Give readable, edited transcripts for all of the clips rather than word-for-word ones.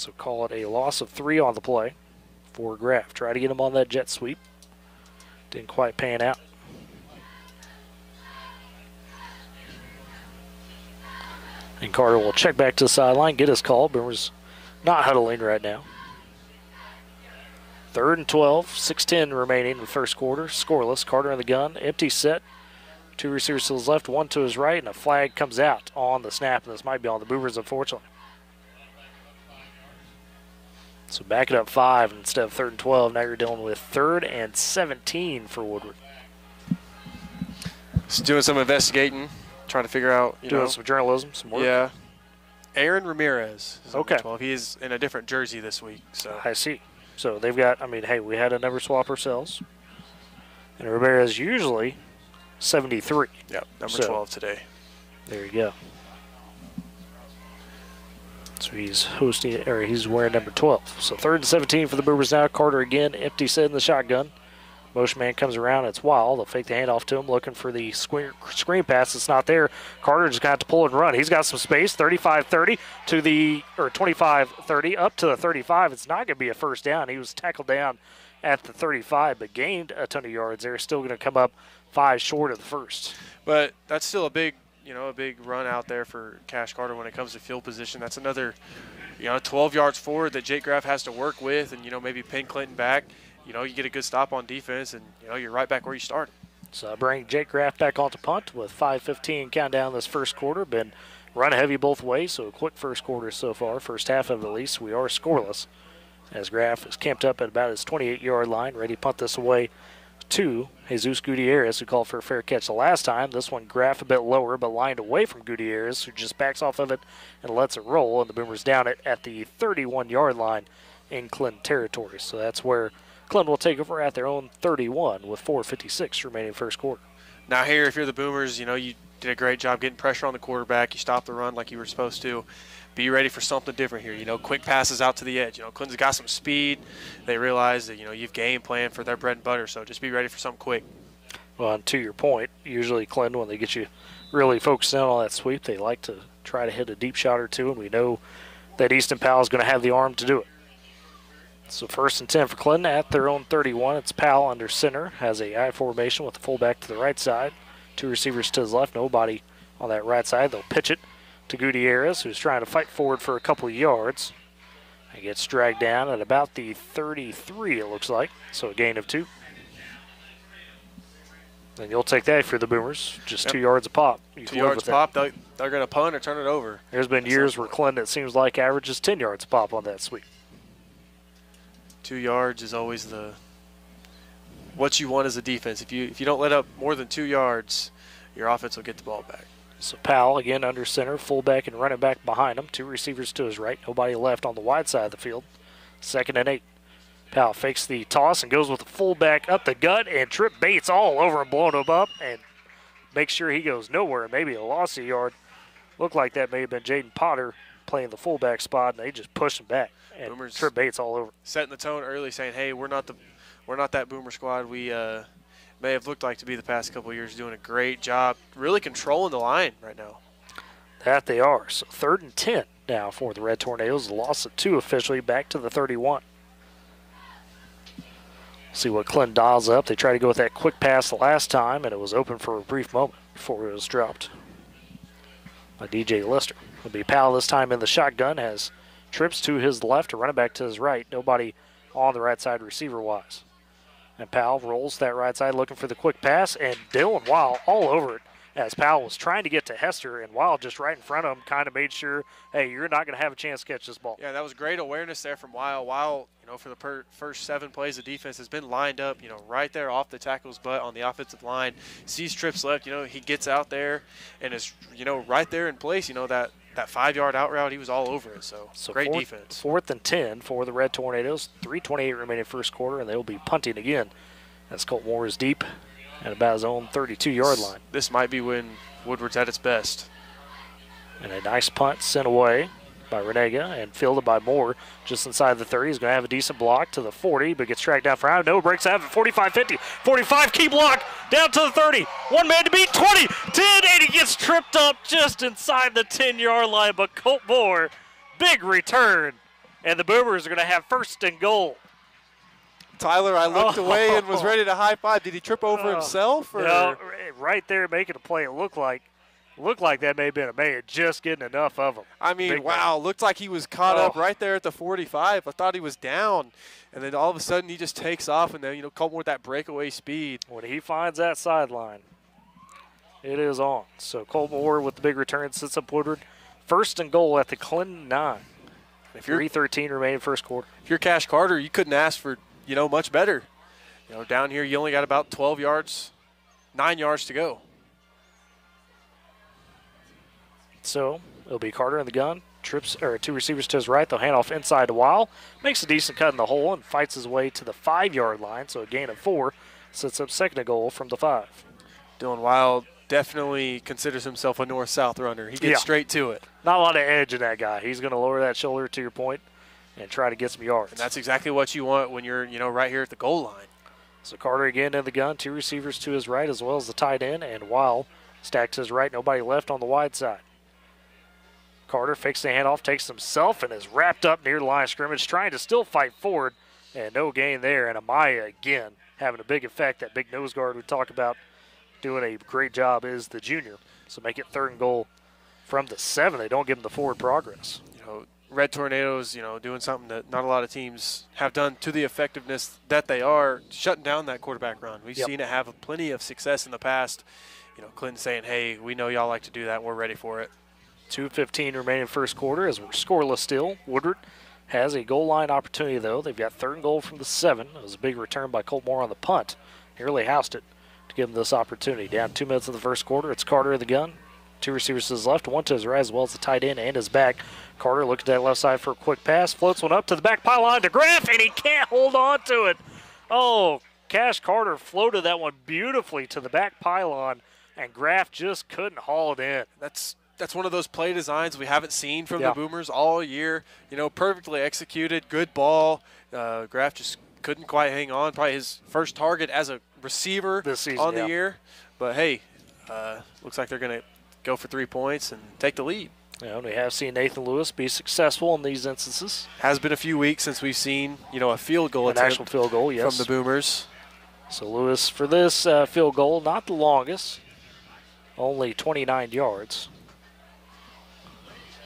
So call it a loss of 3 on the play for Graff. Try to get him on that jet sweep. Didn't quite pan out. And Carter will check back to the sideline, get his call. Boomers not huddling right now. 3rd and 12, 6:10 remaining in the first quarter. Scoreless. Carter in the gun, empty set. 2 receivers to his left, 1 to his right, and a flag comes out on the snap, and this might be on the Boomers, unfortunately. So back it up 5 instead of 3rd and 12. Now you're dealing with 3rd and 17 for Woodward. Just doing some investigating, trying to figure out, doing some journalism, some work. Yeah. Aaron Ramirez is okay. 12. He is in a different jersey this week. So I see. So they've got, I mean, hey, we had a number swap ourselves. And Ramirez usually 73. Yep, number 12 today. There you go. So he's hosting, or he's wearing number 12. So 3rd and 17 for the Boomers now. Carter again, empty set in the shotgun. Motion man comes around. It's Wild. They'll fake the handoff to him, looking for the screen pass. It's not there. Carter just got to pull and run. He's got some space. 35-30 to the, or 25-30 up to the 35. It's not going to be a first down. He was tackled down at the 35, but gained a ton of yards. They're still going to come up 5 short of the first. But that's still a big run out there for Cash Carter when it comes to field position. That's another, 12 yards forward that Jake Graff has to work with, and maybe pin Clinton back. You get a good stop on defense, and you're right back where you started. So bring Jake Graff back onto punt with 5:15 countdown this first quarter. Been run heavy both ways, so a quick first quarter so far. First half of it at least, we are scoreless as Graff is camped up at about his 28-yard line, ready to punt this away to Jesus Gutierrez, who called for a fair catch the last time. This one, Graff a bit lower, but lined away from Gutierrez, who just backs off of it and lets it roll, and the Boomers down it at the 31-yard line in Clinton territory. So that's where Clinton will take over at their own 31 with 4:56 remaining first quarter. Now here, if you're the Boomers, you did a great job getting pressure on the quarterback. You stopped the run like you were supposed to. Be ready for something different here. Quick passes out to the edge. Clinton's got some speed. They realize that, you've game planned for their bread and butter, so just be ready for something quick. Well, and to your point, usually Clinton, when they get you really focused in on that sweep, they like to try to hit a deep shot or two, and we know that Easton Powell is going to have the arm to do it. So 1st and 10 for Clinton at their own 31. It's Powell under center, has a I formation with the fullback to the right side. 2 receivers to his left, nobody on that right side. They'll pitch it to Gutierrez, who's trying to fight forward for a couple of yards. He gets dragged down at about the 33, it looks like. So a gain of 2. And you'll take that for the Boomers. Just 2 yards a pop. 2 yards a pop. They're going to punt or turn it over. There's been years where Clinton, it seems like, averages 10 yards a pop on that sweep. 2 yards is always what you want as a defense. If you don't let up more than 2 yards, your offense will get the ball back. So Powell again under center, fullback and running back behind him. 2 receivers to his right, nobody left on the wide side of the field. 2nd and 8. Powell fakes the toss and goes with the fullback up the gut, and Trip Bates all over him, blowing him up, and makes sure he goes nowhere. Maybe a loss of yard. Looked like that may have been Jaden Potter playing the fullback spot, and they just pushed him back. And Boomers Trip Bates all over. Setting the tone early, saying, "Hey, we're not that Boomer squad we may have looked like to be the past couple of years." Doing a great job, really controlling the line right now. That they are. So 3rd and 10 now for the Red Tornadoes. A loss of 2 officially, back to the 31. See what Clinton dials up. They tried to go with that quick pass the last time, and it was open for a brief moment before it was dropped by DJ Lister. It'll be Powell this time in the shotgun, has trips to his left, a running back to his right. Nobody on the right side receiver-wise. And Powell rolls that right side looking for the quick pass, and Dylan Wild all over it as Powell was trying to get to Hester, and Wild just right in front of him kind of made sure, hey, you're not going to have a chance to catch this ball. Yeah, that was great awareness there from Wild. Wild, for the first 7 plays, the defense has been lined up, right there off the tackle's butt on the offensive line. Sees trips left, he gets out there and is, right there in place, that 5-yard out route, he was all over it. So great defense. 4th and 10 for the Red Tornadoes. 3:28 remaining first quarter, and they will be punting again as Colt Moore is deep at about his own 32-yard line. This might be when Woodward's at its best. And a nice punt sent away by Renega and fielded by Moore just inside the 30. He's going to have a decent block to the 40, but gets tracked down for out. No, breaks out at 45-50. 45, key block, down to the 30. One man to beat, 20, 10, and he gets tripped up just inside the 10-yard line, but Colt Moore, big return, And the Boomers are going to have first and goal. Tyler, I looked away and was ready to high five. Did he trip over himself? Or? No, right there making a play. It looked like that may have been a man just getting enough of him. I mean, wow, looked like he was caught up right there at the 45. I thought he was down. And then all of a sudden he just takes off, and then, Colton with that breakaway speed. When he finds that sideline, it is on. So Colt Moore with the big return sits up Woodward. First and goal at the Clinton 9. If you're 3:13 remaining first quarter. If you're Cash Carter, you couldn't ask for, much better. Down here you only got about 12 yards, 9 yards to go. So it'll be Carter in the gun. Two receivers to his right. They'll hand off inside to Weil. Makes a decent cut in the hole and fights his way to the 5-yard line. So a gain of 4. Sets up second and goal from the 5. Dylan Weil definitely considers himself a north-south runner. He gets straight to it. Not a lot of edge in that guy. He's going to lower that shoulder, to your point, and try to get some yards. And that's exactly what you want when you're, right here at the goal line. So Carter again in the gun. 2 receivers to his right as well as the tight end. And Weil stacked to his right. Nobody left on the wide side. Carter fakes the handoff, takes himself, and is wrapped up near the line of scrimmage, trying to still fight forward. And no gain there. And Amaya again having a big effect. That big nose guard we talked about doing a great job is the junior. So make it third and goal from the 7. They don't give him the forward progress. Red Tornadoes, doing something that not a lot of teams have done to the effectiveness that they are, shutting down that quarterback run. We've seen it have plenty of success in the past. Clinton saying, hey, we know y'all like to do that, and we're ready for it. 2:15 remaining first quarter as we're scoreless still. Woodward has a goal line opportunity, though. They've got third and goal from the 7. It was a big return by Colt Moore on the punt. He really housed it to give him this opportunity. Down 2 minutes of the first quarter. It's Carter in the gun. 2 receivers to his left, 1 to his right, as well as the tight end and his back. Carter looked at that left side for a quick pass, floats one up to the back pylon to Graff, and he can't hold on to it. Oh, Cash Carter floated that one beautifully to the back pylon, and Graff just couldn't haul it in. That's one of those play designs we haven't seen from the Boomers all year. Perfectly executed, good ball. Graff just couldn't quite hang on. Probably his first target as a receiver this season, on the year. But, hey, looks like they're going to go for 3 points and take the lead. And we have seen Nathan Lewis be successful in these instances. Has been a few weeks since we've seen, a field goal attempt. An actual field goal, yes. From the Boomers. So Lewis for this field goal, not the longest, only 29 yards.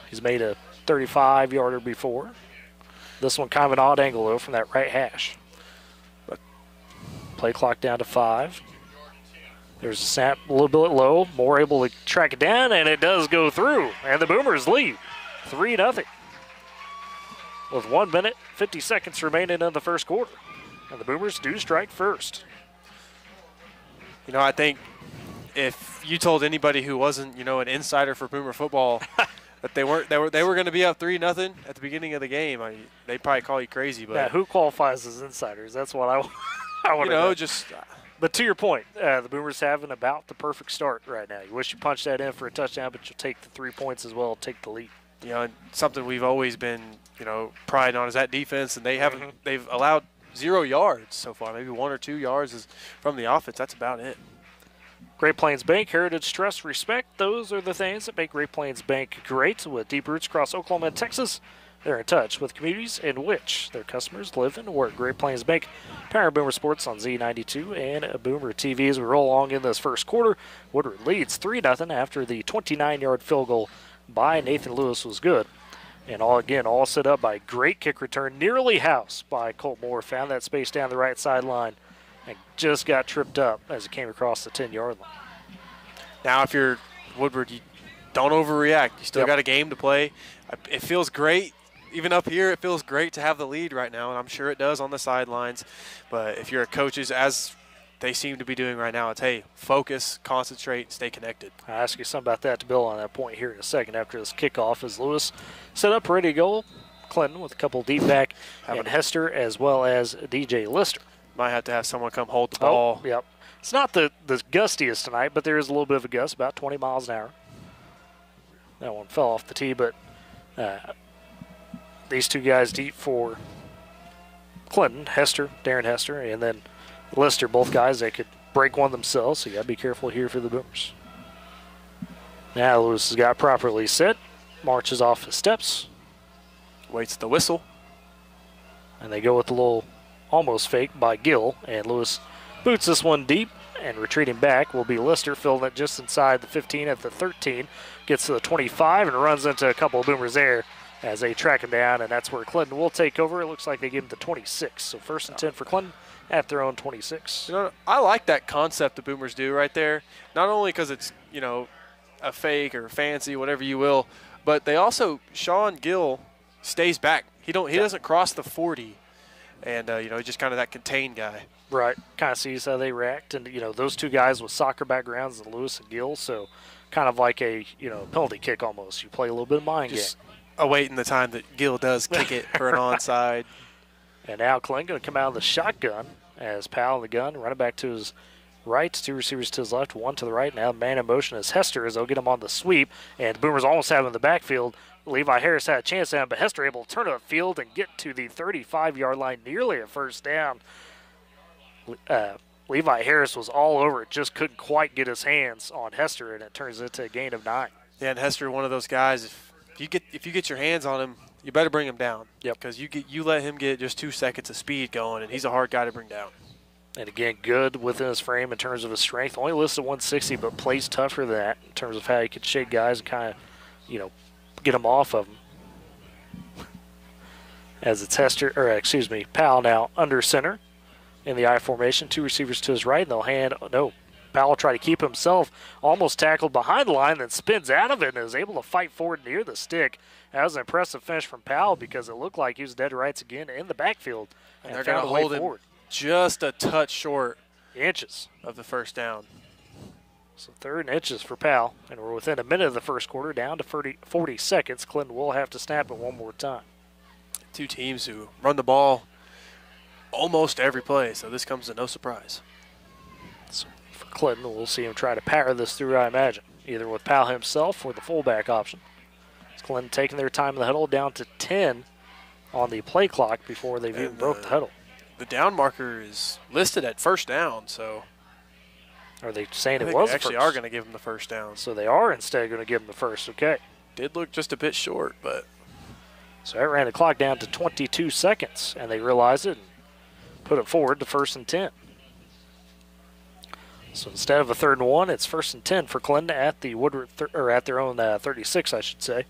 He's made a 35-yarder before. This one kind of an odd angle, though, from that right hash. But play clock down to 5. There's a snap a little bit low. Moore able to track it down, and it does go through. And the Boomers lead 3-0 with 1 minute, 50 seconds remaining in the first quarter. And the Boomers do strike first. I think if you told anybody who wasn't, an insider for Boomer football that they were going to be up 3-0 at the beginning of the game, they'd probably call you crazy. But yeah, who qualifies as insiders? That's what I want to know. But to your point, the Boomers having about the perfect start right now. You wish you punched that in for a touchdown, but you'll take the 3 points as well, take the lead. And something we've always been, priding on is that defense, and they've allowed 0 yards so far. Maybe 1 or 2 yards is from the offense. That's about it. Great Plains Bank, heritage, trust, respect. Those are the things that make Great Plains Bank great. With deep roots across Oklahoma and Texas, they're in touch with communities in which their customers live and work. Great Plains Bank, Power Boomer Sports on Z92 and Boomer TV. As we roll along in this first quarter, Woodward leads 3-0 after the 29-yard field goal by Nathan Lewis was good. And all set up by a great kick return, nearly housed by Colt Moore. Found that space down the right sideline and just got tripped up as it came across the 10-yard line. Now, if you're Woodward, you don't overreact. You still got a game to play. It feels great. Even up here, it feels great to have the lead right now, and I'm sure it does on the sidelines. But if you're a coaches, as they seem to be doing right now, it's, hey, focus, concentrate, stay connected. I'll ask you something about that to build on that point here in a second after this kickoff as Lewis set up, ready to go. Clinton with a couple deep back, and Hester as well as DJ Lister. Might have to have someone come hold the ball. Yep. It's not the gustiest tonight, but there is a little bit of a gust, about 20 miles an hour. That one fell off the tee, but these two guys deep for Clinton, Darren Hester, and then Lister, both guys that could break one themselves, so you got to be careful here for the Boomers. Now Lewis has got properly set, marches off his steps. Waits the whistle. And they go with a little almost fake by Gill, and Lewis boots this one deep, and retreating back will be Lister, filling it just inside the 15 at the 13, gets to the 25 and runs into a couple of Boomers there as they track him down, and that's where Clinton will take over. It looks like they give him the 26, so 1st and 10 for Clinton at their own 26. You know, I like that concept the Boomers do right there, not only because it's, you know, a fake or fancy, whatever you will, but they also, Sean Gill stays back. He doesn't cross the 40, and you know, just kind of that contained guy. Right, kind of sees how they react, and you know, those two guys with soccer backgrounds, Lewis and Gill, so kind of like a, you know, penalty kick almost. You play a little bit of mind game. Awaiting the time that Gill does kick it for an onside. And now Clinton going to come out of the shotgun as Powell in the gun, running back to his right, 2 receivers to his left, 1 to the right. Now man in motion is Hester as they'll get him on the sweep, and the Boomers almost have him in the backfield. Levi Harris had a chance at him, but Hester able to turn up the field and get to the 35-yard line, nearly a first down. Levi Harris was all over it, just couldn't quite get his hands on Hester, and it turns into a gain of 9. Yeah, and Hester, one of those guys, if you get your hands on him, you better bring him down. Yep. Because you let him get just 2 seconds of speed going, and he's a hard guy to bring down. And again, good within his frame in terms of his strength. Only listed 160, but plays tougher than that in terms of how he can shake guys and kind of, you know, get them off of him. As it's Powell now under center in the I formation. 2 receivers to his right, and they'll Powell will try to keep himself almost tackled behind the line, then spins out of it and is able to fight forward near the stick. That was an impressive finish from Powell because it looked like he was dead to rights again in the backfield. And they're going to hold him just a touch short inches of the first down. So 3rd and inches for Powell, and we're within a minute of the first quarter, down to 40 seconds. Clinton will have to snap it one more time. 2 teams who run the ball almost every play, so this comes as no surprise. So for Clinton, we'll see him try to power this through, I imagine, either with Powell himself or the fullback option. It's Clinton taking their time in the huddle, down to 10 on the play clock before they've even broke the huddle. The down marker is listed at first down, so are they saying it was they actually first? are going to give him the first down. So they are instead going to give him the first. Okay. Did look just a bit short, but so that ran the clock down to 22 seconds, and they realized it and put it forward to 1st and 10. So instead of a 3rd and 1, it's 1st and 10 for Clinton at the Woodward or at their own 36, I should say.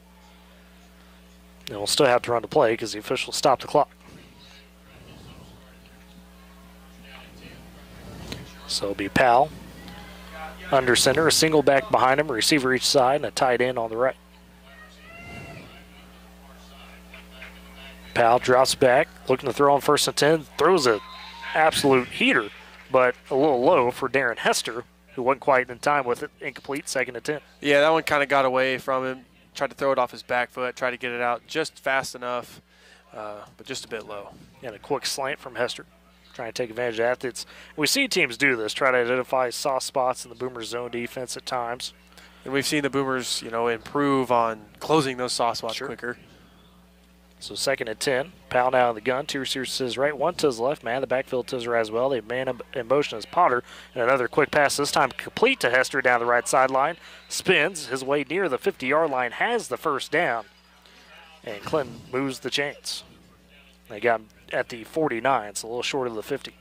And we'll still have to run the play because the officials stopped the clock. So it'll be Powell under center, a single back behind him, a receiver each side, and a tight end on the right. Powell drops back, looking to throw on 1st and 10, throws an absolute heater, but a little low for Darren Hester, who wasn't quite in time with it. Incomplete, 2nd and 10. Yeah, that one kind of got away from him. Tried to throw it off his back foot, tried to get it out just fast enough, but just a bit low. And a quick slant from Hester, trying to take advantage of that. We see teams do this, try to identify soft spots in the Boomers' zone defense at times. And we've seen the Boomers, you know, improve on closing those soft spots quicker. So 2nd and 10. Powell now in the gun. 2 receivers to his right, 1 to his left. Man, the backfield to his right as well. They man in motion as Potter. And another quick pass, this time complete to Hester down the right sideline. Spins his way near the 50-yard line, has the first down. And Clinton moves the chains. They got him at the 49, so a little short of the 50.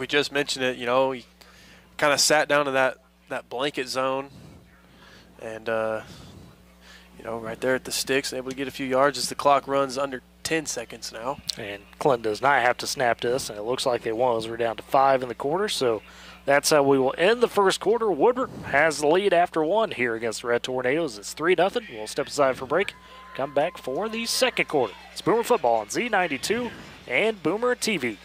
We just mentioned it, you know, he kind of sat down in that blanket zone. And, you know, right there at the sticks, able to get a few yards as the clock runs under 10 seconds now. And Clinton does not have to snap this, and it looks like they won as we're down to 5 in the quarter. So that's how we will end the first quarter. Woodward has the lead after 1 here against the Red Tornadoes. It's 3-0. We'll step aside for break. Come back for the second quarter. It's Boomer Football on Z92 and Boomer TV.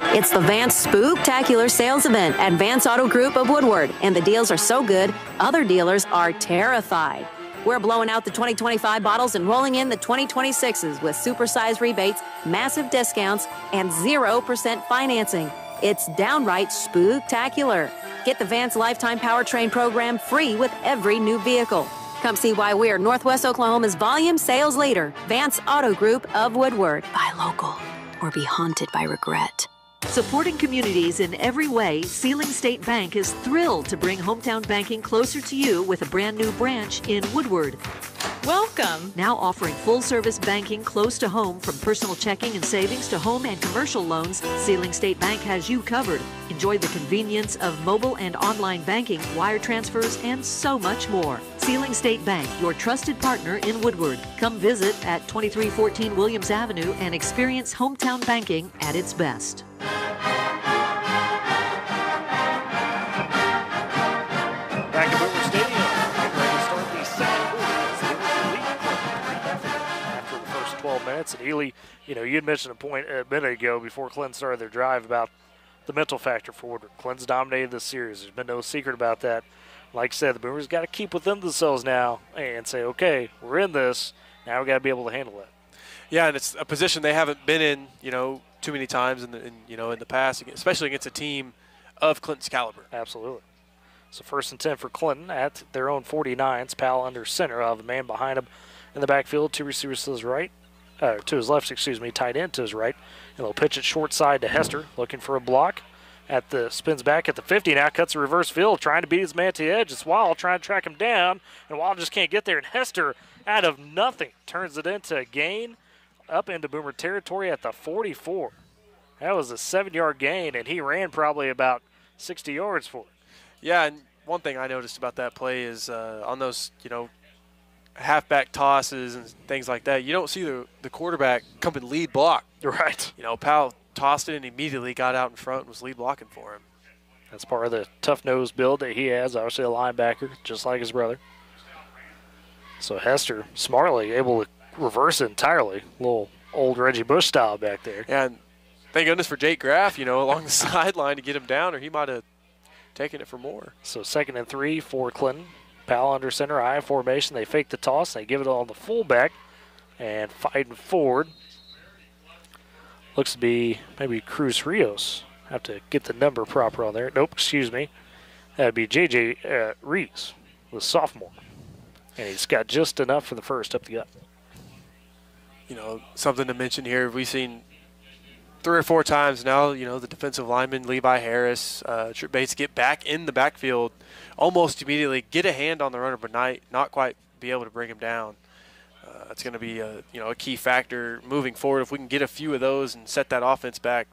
It's the Vance Spooktacular Sales Event at Vance Auto Group of Woodward, and the deals are so good, other dealers are terrified. We're blowing out the 2025 bottles and rolling in the 2026s with supersized rebates, massive discounts, and 0% financing. It's downright spooktacular. Get the Vance Lifetime Powertrain program free with every new vehicle. Come see why we're Northwest Oklahoma's volume sales leader, Vance Auto Group of Woodward. Buy local or be haunted by regret. Supporting communities in every way, Sealing State Bank is thrilled to bring hometown banking closer to you with a brand new branch in Woodward. Welcome. Now offering full-service banking close to home, from personal checking and savings to home and commercial loans, Sealing State Bank has you covered. Enjoy the convenience of mobile and online banking, wire transfers, and so much more. Sealing State Bank, your trusted partner in Woodward. Come visit at 2314 Williams Avenue and experience hometown banking at its best. Back at Woodward Stadium, ready to start the second quarter. After the first 12 minutes, and Ely, you had mentioned a minute ago before Clinton started their drive about the mental factor for Woodward. Clinton's dominated this series. There's been no secret about that. Like I said, the Boomers got to keep within themselves now and say, okay, we're in this. Now we got to be able to handle it. Yeah, and it's a position they haven't been in, too many times in the past, especially against a team of Clinton's caliber. Absolutely. So 1st and 10 for Clinton at their own 49s. Powell under center. Of the man behind him in the backfield. 2 receivers to his right, to his left, tight end to his right. And they'll pitch it short side to Hester, looking for a block. Spins back at the 50 now, cuts a reverse field, trying to beat his man to the edge. It's Wild trying to track him down, and Wild just can't get there. And Hester, out of nothing, turns it into a gain up into Boomer territory at the 44. That was a 7-yard gain, and he ran probably about 60 yards for it. Yeah, and one thing I noticed about that play is on those, halfback tosses and things like that, you don't see the quarterback come and lead block. Right. Powell tossed it and immediately got out in front and was lead blocking for him. That's part of the tough-nosed build that he has. Obviously a linebacker, just like his brother. So Hester, smartly able to reverse it entirely. A little old Reggie Bush style back there. And thank goodness for Jake Graff, along the sideline to get him down, or he might have taken it for more. So 2nd and 3 for Clinton. Powell under center, I formation. They fake the toss. They give it on the fullback and fighting forward. Looks to be maybe Cruz Rios. Have to get the number proper on there. Nope, excuse me. That'd be J.J. Reeves, the sophomore. And he's got just enough for the first up the gut. Something to mention here. We've seen 3 or 4 times now, the defensive lineman, Levi Harris, Trip Bates, get back in the backfield almost immediately, get a hand on the runner, but not quite be able to bring him down. That's going to be a key factor moving forward. If we can get a few of those and set that offense back,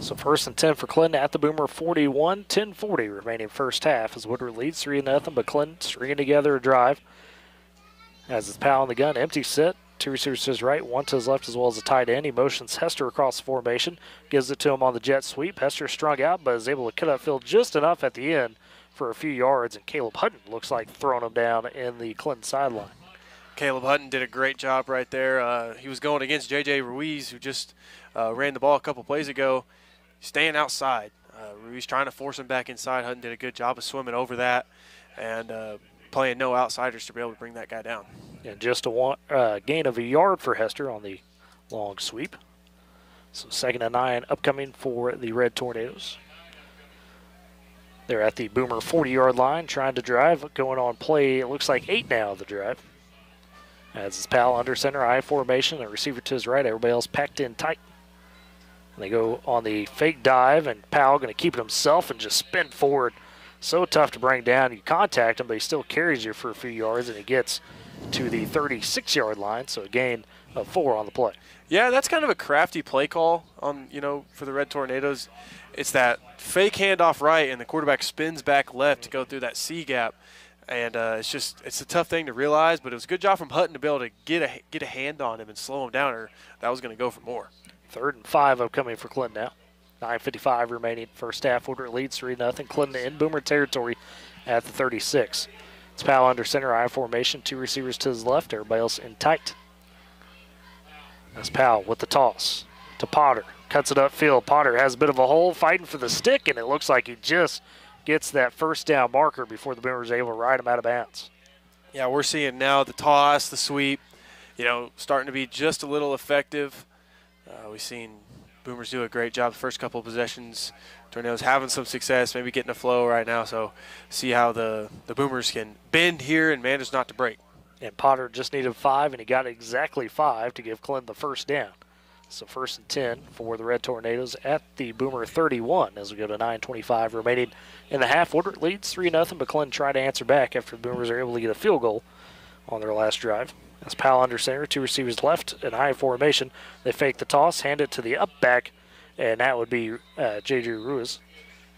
So 1st and 10 for Clinton at the Boomer 41, 10:40 remaining first half as Woodward leads 3-0, but Clinton stringing together a drive. As it's Powell on the gun, empty set. 2 receivers to his right, 1 to his left, as well as a tight end. He motions Hester across the formation, gives it to him on the jet sweep. Hester strung out, but is able to cut upfield just enough at the end for a few yards, and Caleb Hutton looks like throwing him down in the Clinton sideline. Caleb Hutton did a great job right there. He was going against J.J. Ruiz, who just ran the ball a couple plays ago, staying outside. Ruiz trying to force him back inside. Hutton did a good job of swimming over that and playing no outsiders to be able to bring that guy down. And just a gain of a yard for Hester on the long sweep. So 2nd and 9 upcoming for the Red Tornadoes. They're at the Boomer 40-yard line trying to drive, going on play, it looks like 8 now of the drive. As it's Powell under center, I formation, a receiver to his right, everybody else packed in tight. And they go on the fake dive, and Powell going to keep it himself and just spin forward. So tough to bring down. You contact him, but he still carries you for a few yards, and he gets to the 36-yard line, so a gain of 4 on the play. Yeah, that's kind of a crafty play call on for the Red Tornadoes. It's that fake handoff right, and the quarterback spins back left to go through that C gap, and it's a tough thing to realize. But it was a good job from Hutton to be able to get a hand on him and slow him down, or that was going to go for more. 3rd and 5 upcoming for Clinton now. 9:55 remaining first half. Woodward leads 3-0. Clinton in Boomer territory at the 36. It's Powell under center, I formation, 2 receivers to his left, everybody else in tight. That's Powell with the toss to Potter. Cuts it upfield. Potter has a bit of a hole, fighting for the stick, and it looks like he just gets that first down marker before the Boomers are able to ride him out of bounds. Yeah, we're seeing now the toss, the sweep, starting to be just a little effective. We've seen Boomers do a great job the first couple of possessions. Tornadoes having some success, maybe getting a flow right now. So see how the Boomers can bend here and manage not to break. And Potter just needed 5, and he got exactly 5 to give Clinton the first down. So 1st and 10 for the Red Tornadoes at the Boomer 31 as we go to 9:25 remaining in the half. Woodward leads 3-0, but Clinton tried to answer back after the Boomers are able to get a field goal on their last drive. As Powell under center, 2 receivers left in high formation. They fake the toss, hand it to the up back, and that would be J.J. Ruiz.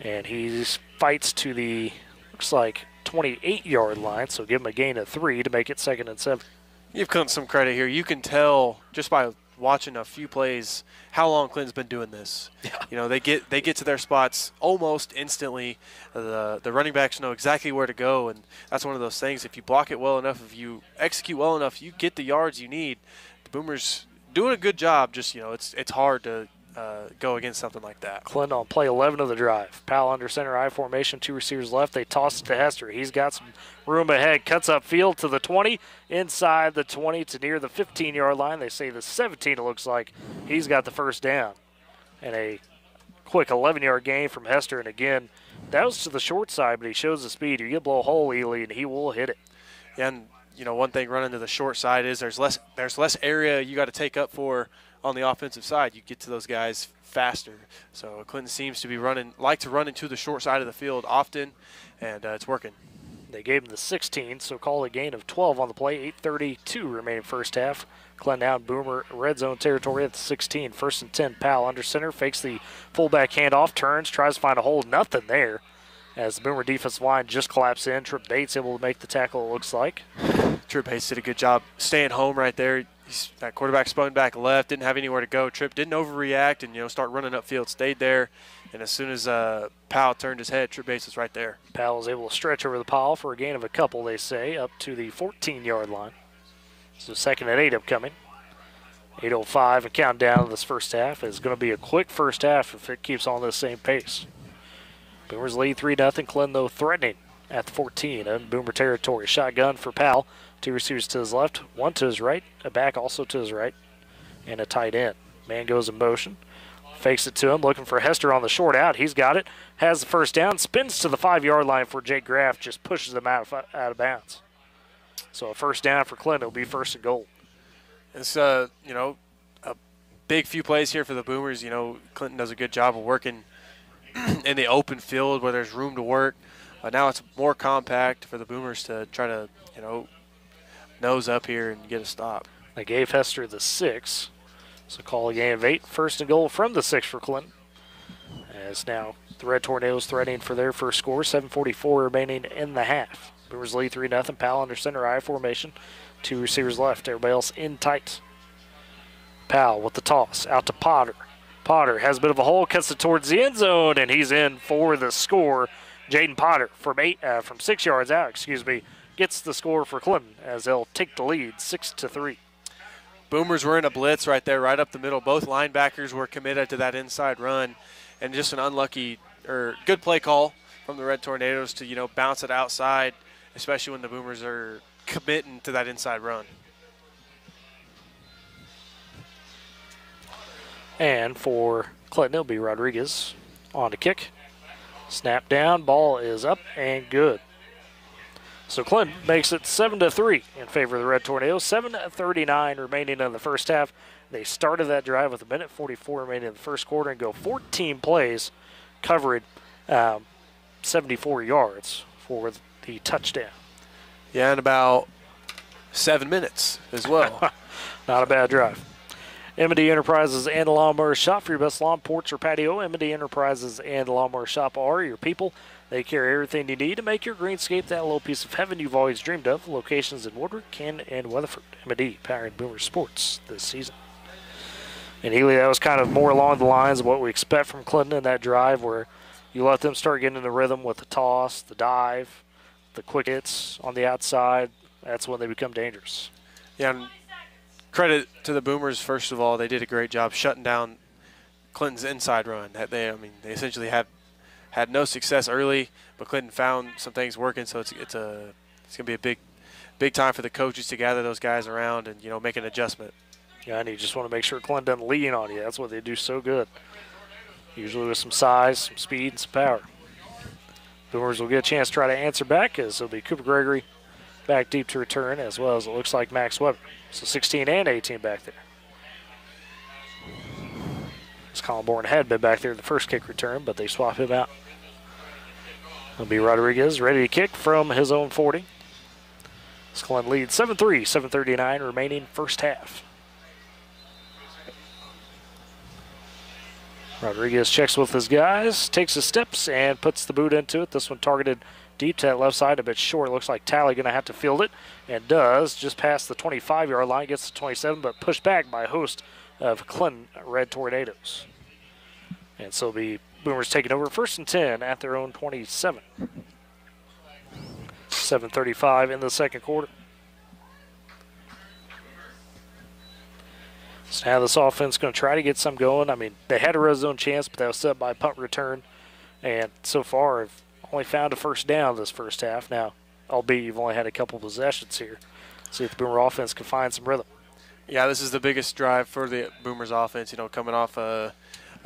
And he fights to the, looks like, 28-yard line, so give him a gain of 3 to make it 2nd and 7. You've Clinton some credit here. You can tell just by watching a few plays how long Clinton's been doing this. Yeah. You know, they get to their spots almost instantly. The running backs know exactly where to go, and that's one of those things. If you block it well enough, if you execute well enough, you get the yards you need. The Boomers doing a good job. Just, you know, it's hard to go against something like that. Clinton on play 11 of the drive. Powell under center, I formation, 2 receivers left. They toss it to Hester. He's got some room ahead, cuts up field to the 20, inside the 20 to near the 15-yard line. They say the 17, it looks like. He's got the first down. And a quick 11-yard gain from Hester. And again, that was to the short side, but he shows the speed. You get blow a hole, Ely, and he will hit it. Yeah, and, you know, one thing running to the short side is there's less area you got to take up for on the offensive side. You get to those guys faster. So Clinton seems to be like to run into the short side of the field often, and it's working. They gave him the 16, so call a gain of 12 on the play. 8:32 remaining first half. Clinton out Boomer red zone territory at the 16. 1st and 10. Powell under center, fakes the fullback handoff, turns, tries to find a hole. Nothing there. As the Boomer defensive line just collapsed in. Trip Bates able to make the tackle, it looks like. Trip Bates did a good job staying home right there. That quarterback spun back left, didn't have anywhere to go. Trip didn't overreact and, you know, start running upfield, stayed there. And as soon as Powell turned his head, Trip Bates was right there. Powell was able to stretch over the pile for a gain of a couple, they say, up to the 14-yard line. So 2nd and 8 upcoming. 8:05 and countdown of this first half. It's going to be a quick first half if it keeps on this same pace. Boomers lead 3-0. Clinton, though, threatening at the 14 in Boomer territory. Shotgun for Powell. 2 receivers to his left, 1 to his right, a back also to his right, and a tight end. Man goes in motion, fakes it to him, looking for Hester on the short out. He's got it, has the first down, spins to the 5-yard line for Jake Graff, just pushes them out of bounds. So a first down for Clinton. It'll be 1st and goal. It's, you know, a big few plays here for the Boomers. You know, Clinton does a good job of working in the open field where there's room to work. Now it's more compact for the Boomers to try to, you know, nose up here and get a stop. They gave Hester the 6, so call a gain of 8. 1st and goal from the 6 for Clinton. As now the Red Tornadoes threatening for their first score. 7:44 remaining in the half. Boomers lead 3-0. Powell under center, I formation. 2 receivers left. Everybody else in tight. Powell with the toss out to Potter. Potter has a bit of a hole, cuts it towards the end zone, and he's in for the score. Jaden Potter from 6 yards out, gets the score for Clinton as they'll take the lead 6-3. Boomers were in a blitz right there, right up the middle. Both linebackers were committed to that inside run, and just an unlucky or good play call from the Red Tornadoes to, you know, bounce it outside, especially when the Boomers are committing to that inside run. And for Clinton, it'll be Rodriguez on the kick. Snap down, ball is up and good. So Clinton makes it 7-3 in favor of the Red Tornadoes. 7:39 remaining in the first half. They started that drive with 1:44 remaining in the first quarter and go 14 plays, covering 74 yards for the touchdown. Yeah, and about 7 minutes as well. Not a bad drive. M&D Enterprises and the Lawnmower Shop for your best lawn, porch, or patio. M&D Enterprises and the Lawnmower Shop are your people. They carry everything you need to make your greenscape that little piece of heaven you've always dreamed of. Locations in Woodward, Canton, and Weatherford. M&D powering Boomer Sports this season. And Healy, that was kind of more along the lines of what we expect from Clinton in that drive, where you let them start getting in the rhythm with the toss, the dive, the quick hits on the outside. That's when they become dangerous. Yeah, and credit to the Boomers, first of all. They did a great job shutting down Clinton's inside run. They essentially had no success early, but Clinton found some things working, so it's going to be a big time for the coaches to gather those guys around and, you know, make an adjustment. Yeah, and you just want to make sure Clinton doesn't lean on you. That's what they do so good. Usually with some size, some speed, and some power. Boomers will get a chance to try to answer back, as it'll be Cooper Gregory back deep to return, as well as it looks like Max Weber. So 16 and 18 back there. As Colin Bourne had been back there the first kick return, but they swap him out. It'll be Rodriguez ready to kick from his own 40. Glenn leads 7-3, 7:39 remaining first half. Rodriguez checks with his guys, takes his steps, and puts the boot into it. This one targeted deep to that left side, a bit short. Looks like Talley going to have to field it, and does, just past the 25-yard line, gets to 27, but pushed back by a host of Clinton Red Tornadoes. And so the Boomers taking over 1st and 10 at their own 27. 7:35 in the second quarter. So now this offense is going to try to get some going. I mean, they had a red zone chance, but that was set by a punt return. And so far, have only found a first down this first half. Now, albeit you've only had a couple possessions here. See if the Boomer offense can find some rhythm. Yeah, this is the biggest drive for the Boomers offense, you know, coming off a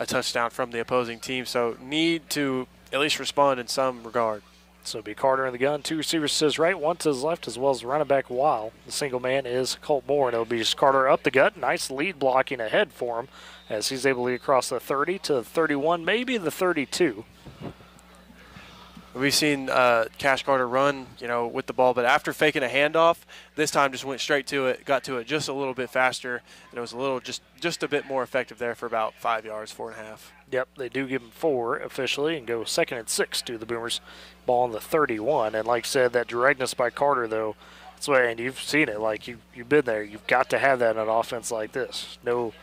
touchdown from the opposing team. So need to at least respond in some regard. So it'll be Carter in the gun. 2 receivers to his right, 1 to his left, as well as the running back Weil. The single man is Colt Moore, and it'll be just Carter up the gut. Nice lead blocking ahead for him as he's able to get across the 30 to the 31, maybe the 32. We've seen Cash Carter run, you know, with the ball, but after faking a handoff, this time just went straight to it, got to it just a little bit faster, and it was a little just a bit more effective there for about 5 yards, 4.5. Yep, they do give him 4 officially and go 2nd and 6 to the Boomers. Ball on the 31, and like I said, that directness by Carter, though, that's why, and you've seen it, like you've been there. You've got to have that in an offense like this. No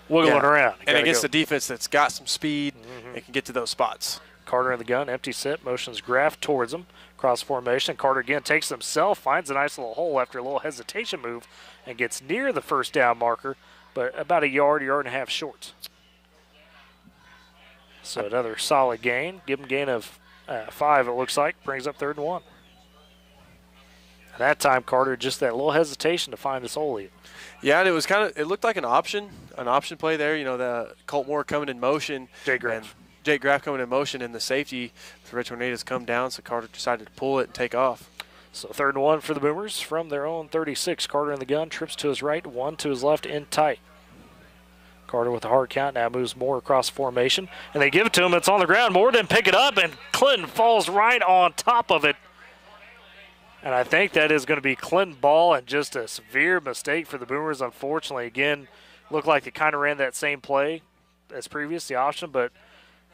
wiggling around. And against a defense that's got some speed, it can get to those spots. Carter in the gun, empty set, motions Graff towards him. Cross formation. Carter again takes himself, finds a nice little hole after a little hesitation move, and gets near the first down marker, but about a yard and a half short. So another solid gain. Give him a gain of 5, it looks like. Brings up 3rd and 1. And that time, Carter, just that little hesitation to find his hole. Yeah, and it looked like an option play there. You know, the Colt Moore coming in motion. Jake Graff coming in motion, and the safety, the Red Tornadoes come down, so Carter decided to pull it and take off. So 3rd and 1 for the Boomers from their own 36. Carter in the gun, trips to his right, 1 to his left, in tight. Carter with a hard count, now moves Moore across formation, and they give it to him. It's on the ground. Moore didn't pick it up, and Clinton falls right on top of it. And I think that is going to be Clinton ball, and just a severe mistake for the Boomers, unfortunately. Again, looked like they kind of ran that same play as previous, the option, but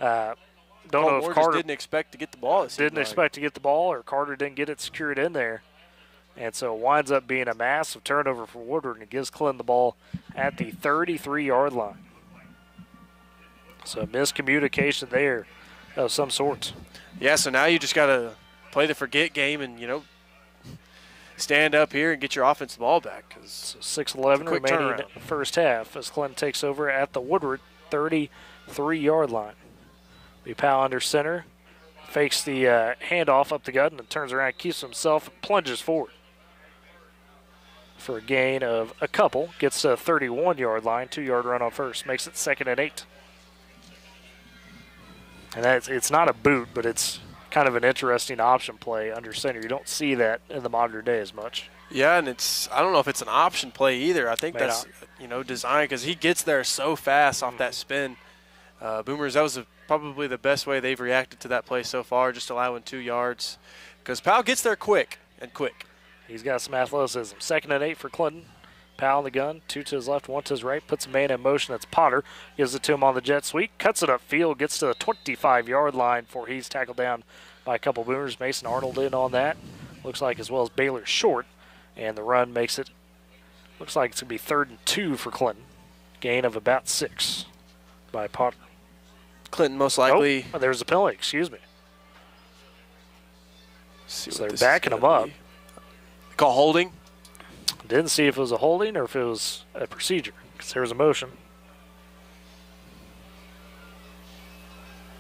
don't know if Carter didn't expect to get the ball. Expect to get the ball, or Carter didn't get it secured in there. And so it winds up being a massive turnover for Woodward, and it gives Clinton the ball at the 33-yard line. So miscommunication there of some sort. Yeah, so now you just got to play the forget game and, you know, stand up here and get your offensive ball back. So 6:11 remaining first half as Clinton takes over at the Woodward 33-yard line. Be Powell under center, fakes the handoff up the gut, and then turns around, keeps himself, plunges forward for a gain of a couple. Gets to the 31-yard line, 2-yard run on first, makes it 2nd and 8. And it's not a boot, but it's kind of an interesting option play under center. You don't see that in the modern day as much. Yeah, and I don't know if it's an option play either. I think that's designed because he gets there so fast off that spin. Boomers, that was probably the best way they've reacted to that play so far, just allowing 2 yards. Because Powell gets there quick. He's got some athleticism. 2nd and 8 for Clinton. Powell in the gun, 2 to his left, 1 to his right. Puts a man in motion. That's Potter. Gives it to him on the jet sweep. Cuts it upfield. Gets to the 25-yard line before he's tackled down by a couple Boomers. Mason Arnold in on that. Looks like as well as Baylor Short. And the run makes it, looks like it's going to be 3rd and 2 for Clinton. Gain of about 6 by Potter. Clinton most likely. Oh, there's a penalty. Excuse me. So they're backing him up. Call holding. Didn't see if it was a holding or if it was a procedure because there was a motion.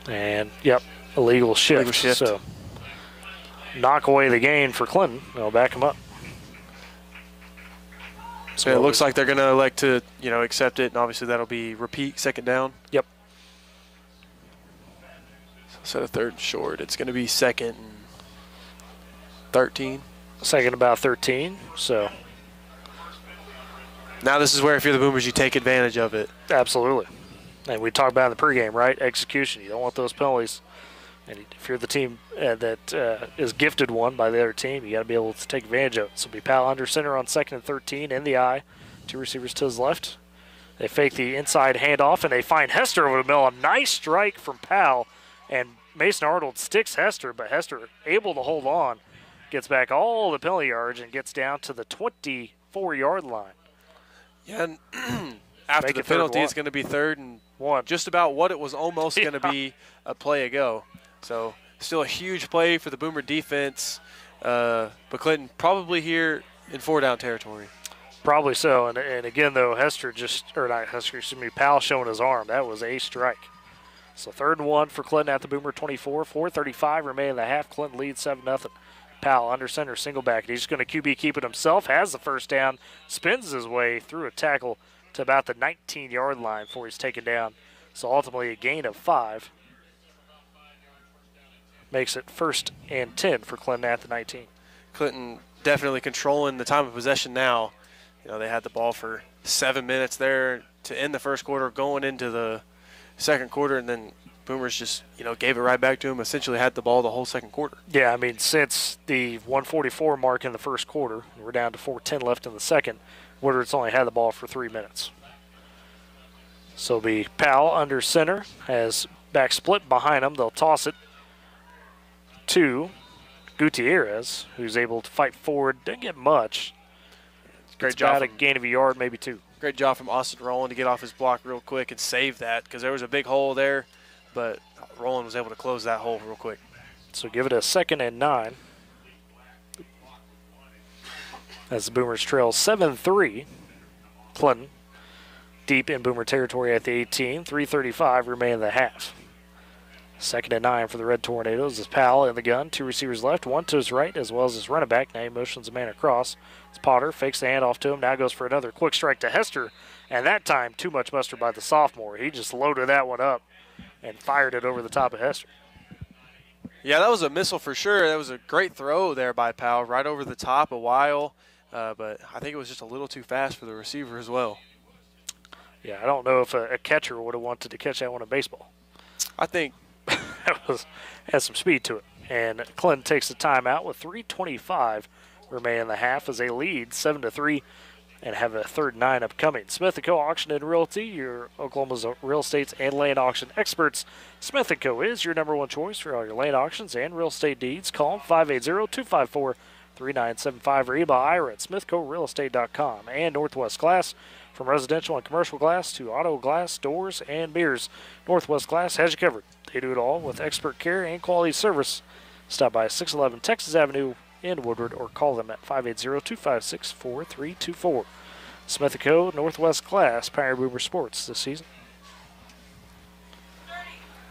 And, yep, illegal shift. So knock away the gain for Clinton. They'll back him up. So it looks like they're going to elect to, accept it, and obviously that'll be repeat, 2nd down. Yep. So instead of 3rd and short, it's going to be 2nd and 13. 2nd about 13, so. Now this is where if you're the Boomers, you take advantage of it. Absolutely. And we talked about in the pregame, right? Execution. You don't want those penalties. And if you're the team that is gifted one by the other team, you got to be able to take advantage of it. So it'll be Powell under center on 2nd and 13 in the eye. 2 receivers to his left. They fake the inside handoff, and they find Hester over the middle. A nice strike from Powell, and Mason Arnold sticks Hester, but Hester able to hold on. Gets back all the penalty yards and gets down to the 24-yard line. Yeah, and after the penalty, it's going to be 3rd and 1. Just about what it was almost going to be a play ago. So still a huge play for the Boomer defense. But Clinton probably here in 4-down territory. Probably so. And again, though, Powell showing his arm. That was a strike. So 3rd and 1 for Clinton at the Boomer 24. 4:35 remaining in the half. Clinton leads 7-0. Powell under center, single back. He's just going to QB keep it himself. Has the first down. Spins his way through a tackle to about the 19-yard line before he's taken down. So ultimately a gain of 5. Makes it 1st and 10 for Clinton at the 19. Clinton definitely controlling the time of possession now. You know, they had the ball for 7 minutes there to end the first quarter, going into the second quarter, and then Boomers just, gave it right back to him, essentially had the ball the whole second quarter. Yeah, I mean, since the 1:44 mark in the first quarter, we're down to 4:10 left in the second, Woodward's only had the ball for 3 minutes. So it'll be Powell under center, has back split behind him. They'll toss it to Gutierrez, who's able to fight forward. Didn't get much. Great job. About a gain of a yard, maybe 2. Great job from Austin Rowland to get off his block real quick and save that, because there was a big hole there, but Rowland was able to close that hole real quick. So give it a 2nd and 9. As the Boomers trail 7-3. Clinton deep in Boomer territory at the 18. 3:35 remain in the half. 2nd and 9 for the Red Tornadoes. As Powell in the gun. 2 receivers left. 1 to his right as well as his running back. Now he motions a man across. It's Potter. Fakes the handoff to him. Now goes for another quick strike to Hester. And that time too much mustard by the sophomore. He just loaded that one up and fired it over the top of Hester. Yeah, that was a missile for sure. That was a great throw there by Powell, right over the top a while. But I think it was just a little too fast for the receiver as well. Yeah, I don't know if a catcher would have wanted to catch that one in baseball. I think has some speed to it. And Clinton takes the timeout with 3:25 remaining in the half as they lead 7-3 and have a 3rd and 9 upcoming. Smith & Co. Auction and Realty, your Oklahoma's real estate and land auction experts. Smith & Co. is your number 1 choice for all your land auctions and real estate deeds. Call them 580-254-3975 or email Ira at smithcorealestate.com. And Northwest Glass, from residential and commercial glass to auto glass, doors, and mirrors. Northwest Glass has you covered. They do it all with expert care and quality service. Stop by 611 Texas Avenue in Woodward or call them at 580-256-4324. Smith & Co. Northwest Glass, Pioneer Boomer Sports this season.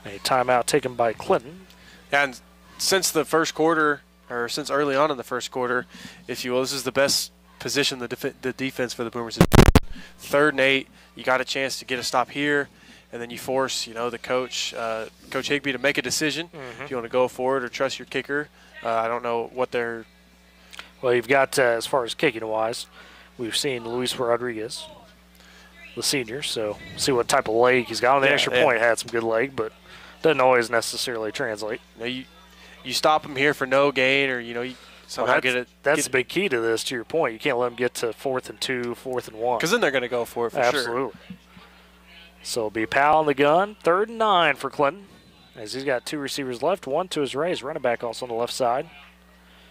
A timeout taken by Clinton. And since the first quarter, or since early on in the first quarter, if you will, this is the best position the defense for the Boomers is. 3rd and 8, you got a chance to get a stop here, and then you force, the coach, Coach Higbee, to make a decision if you want to go for it or trust your kicker. I don't know what they're. Well, you've got, as far as kicking wise, we've seen Luis Rodriguez, the senior, so see what type of leg he's got. On the extra point, had some good leg, but doesn't always necessarily translate. You stop him here for no gain, or you somehow get it. That's the big key to this. To your point, you can't let them get to 4th and 2, 4th and 1. Because then they're going to go for it for sure. Absolutely. So it'll be Powell on the gun. 3rd and 9 for Clinton, as he's got 2 receivers left. 1 to his right. His running back also on the left side.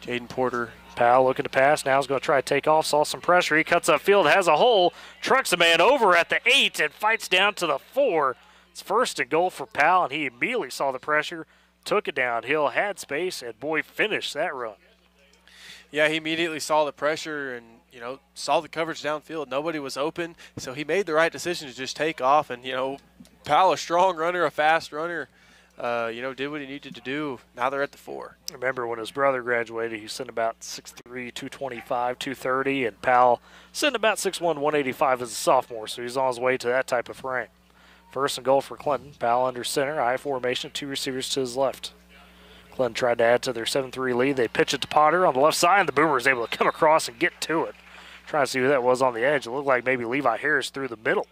Jaden Porter. Powell looking to pass. Now he's going to try to take off. Saw some pressure. He cuts upfield, has a hole, trucks a man over at the 8, and fights down to the 4. It's 1st and goal for Powell, and he immediately saw the pressure, took it downhill, had space, and boy, finished that run. Yeah, he immediately saw the pressure and, saw the coverage downfield. Nobody was open, so he made the right decision to just take off. And, Powell, a strong runner, a fast runner, did what he needed to do. Now they're at the 4. Remember when his brother graduated, he sent about 6'3", 225, 230, and Powell sent about 6'1", 185 as a sophomore, so he's on his way to that type of frame. 1st and goal for Clinton. Powell under center, I formation, 2 receivers to his left. Clinton tried to add to their 7-3 lead. They pitch it to Potter on the left side, and the Boomer is able to come across and get to it. Trying to see who that was on the edge. It looked like maybe Levi Harris through the middle.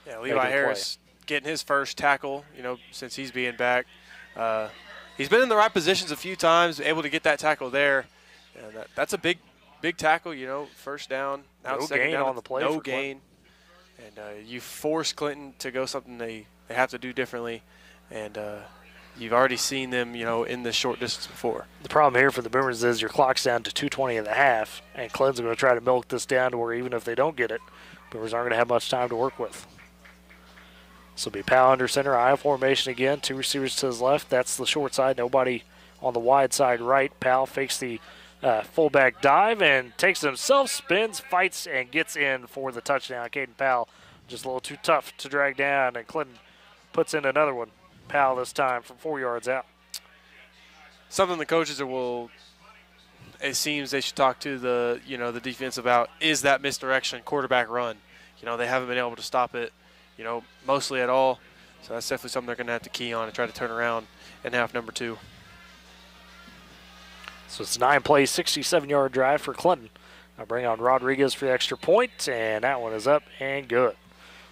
Yeah, Levi Harris getting his first tackle, since he's being back. He's been in the right positions a few times, able to get that tackle there. And that's a big tackle, first down. Now No second gain down, on the play no for gain. And you force Clinton to go something they have to do differently. And you've already seen them, in the short distance before. The problem here for the Boomers is your clock's down to 2:20 and a half, and Clinton's going to try to milk this down to where even if they don't get it, Boomers aren't going to have much time to work with. So it'll be Powell under center, I formation again, 2 receivers to his left. That's the short side, nobody on the wide side right. Powell fakes the fullback dive and takes it himself, spins, fights, and gets in for the touchdown. Caden Powell just a little too tough to drag down, and Clinton puts in another one. Powell this time from 4 yards out. Something the coaches it seems they should talk to the defense about is that misdirection quarterback run. They haven't been able to stop it, mostly at all. So that's definitely something they're going to have to key on and try to turn around in half number 2. So it's a 9-play, 67-yard drive for Clinton. I'll bring on Rodriguez for the extra point, and that one is up and good.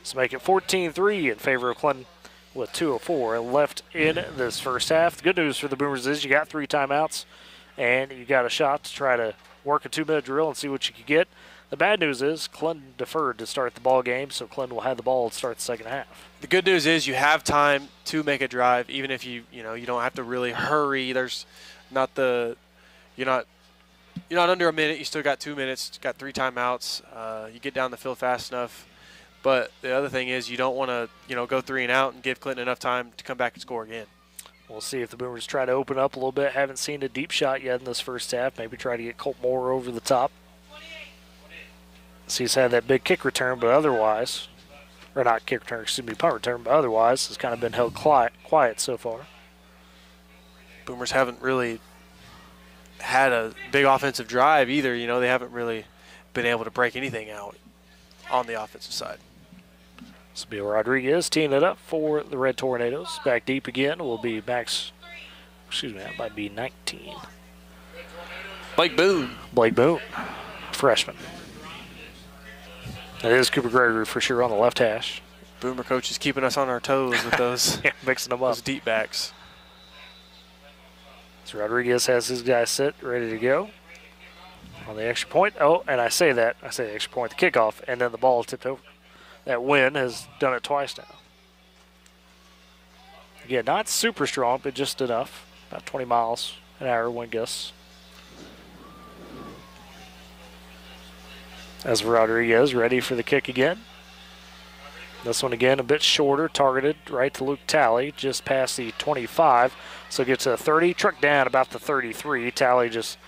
So make it 14-3 in favor of Clinton with 2:04 left in this first half. The good news for the Boomers is you got 3 timeouts, and you got a shot to try to work a 2-minute drill and see what you can get. The bad news is Clinton deferred to start the ball game, so Clinton will have the ball to start the second half. The good news is you have time to make a drive, even if you don't have to really hurry. There's not you're not under a minute. You still got 2 minutes. Got 3 timeouts. You get down the field fast enough. But the other thing is you don't want to go 3 and out and give Clinton enough time to come back and score again. We'll see if the Boomers try to open up a little bit. Haven't seen a deep shot yet in this first half. Maybe try to get Colt Moore over the top. See, he's had that big kick return, but otherwise, or not kick return, excuse me, punt return, but otherwise has kind of been held quiet so far. Boomers haven't really had a big offensive drive either. They haven't really been able to break anything out on the offensive side. This will be Rodriguez teeing it up for the Red Tornadoes. Back deep again will be that might be 19. Blake Boone, freshman. That is Cooper Gregory for sure on the left hash. Boomer coach is keeping us on our toes with those, yeah, mixing them up. Those deep backs. So Rodriguez has his guy set, ready to go on the extra point. Oh, and I say the extra point, the kickoff, and then the ball tipped over. That wind has done it twice now. Again, not super strong, but just enough. About 20 miles an hour wind gusts. As Rodriguez ready for the kick again. This one again a bit shorter, targeted right to Luke Talley, just past the 25. So gets to the 30, truck down about the 33. Talley just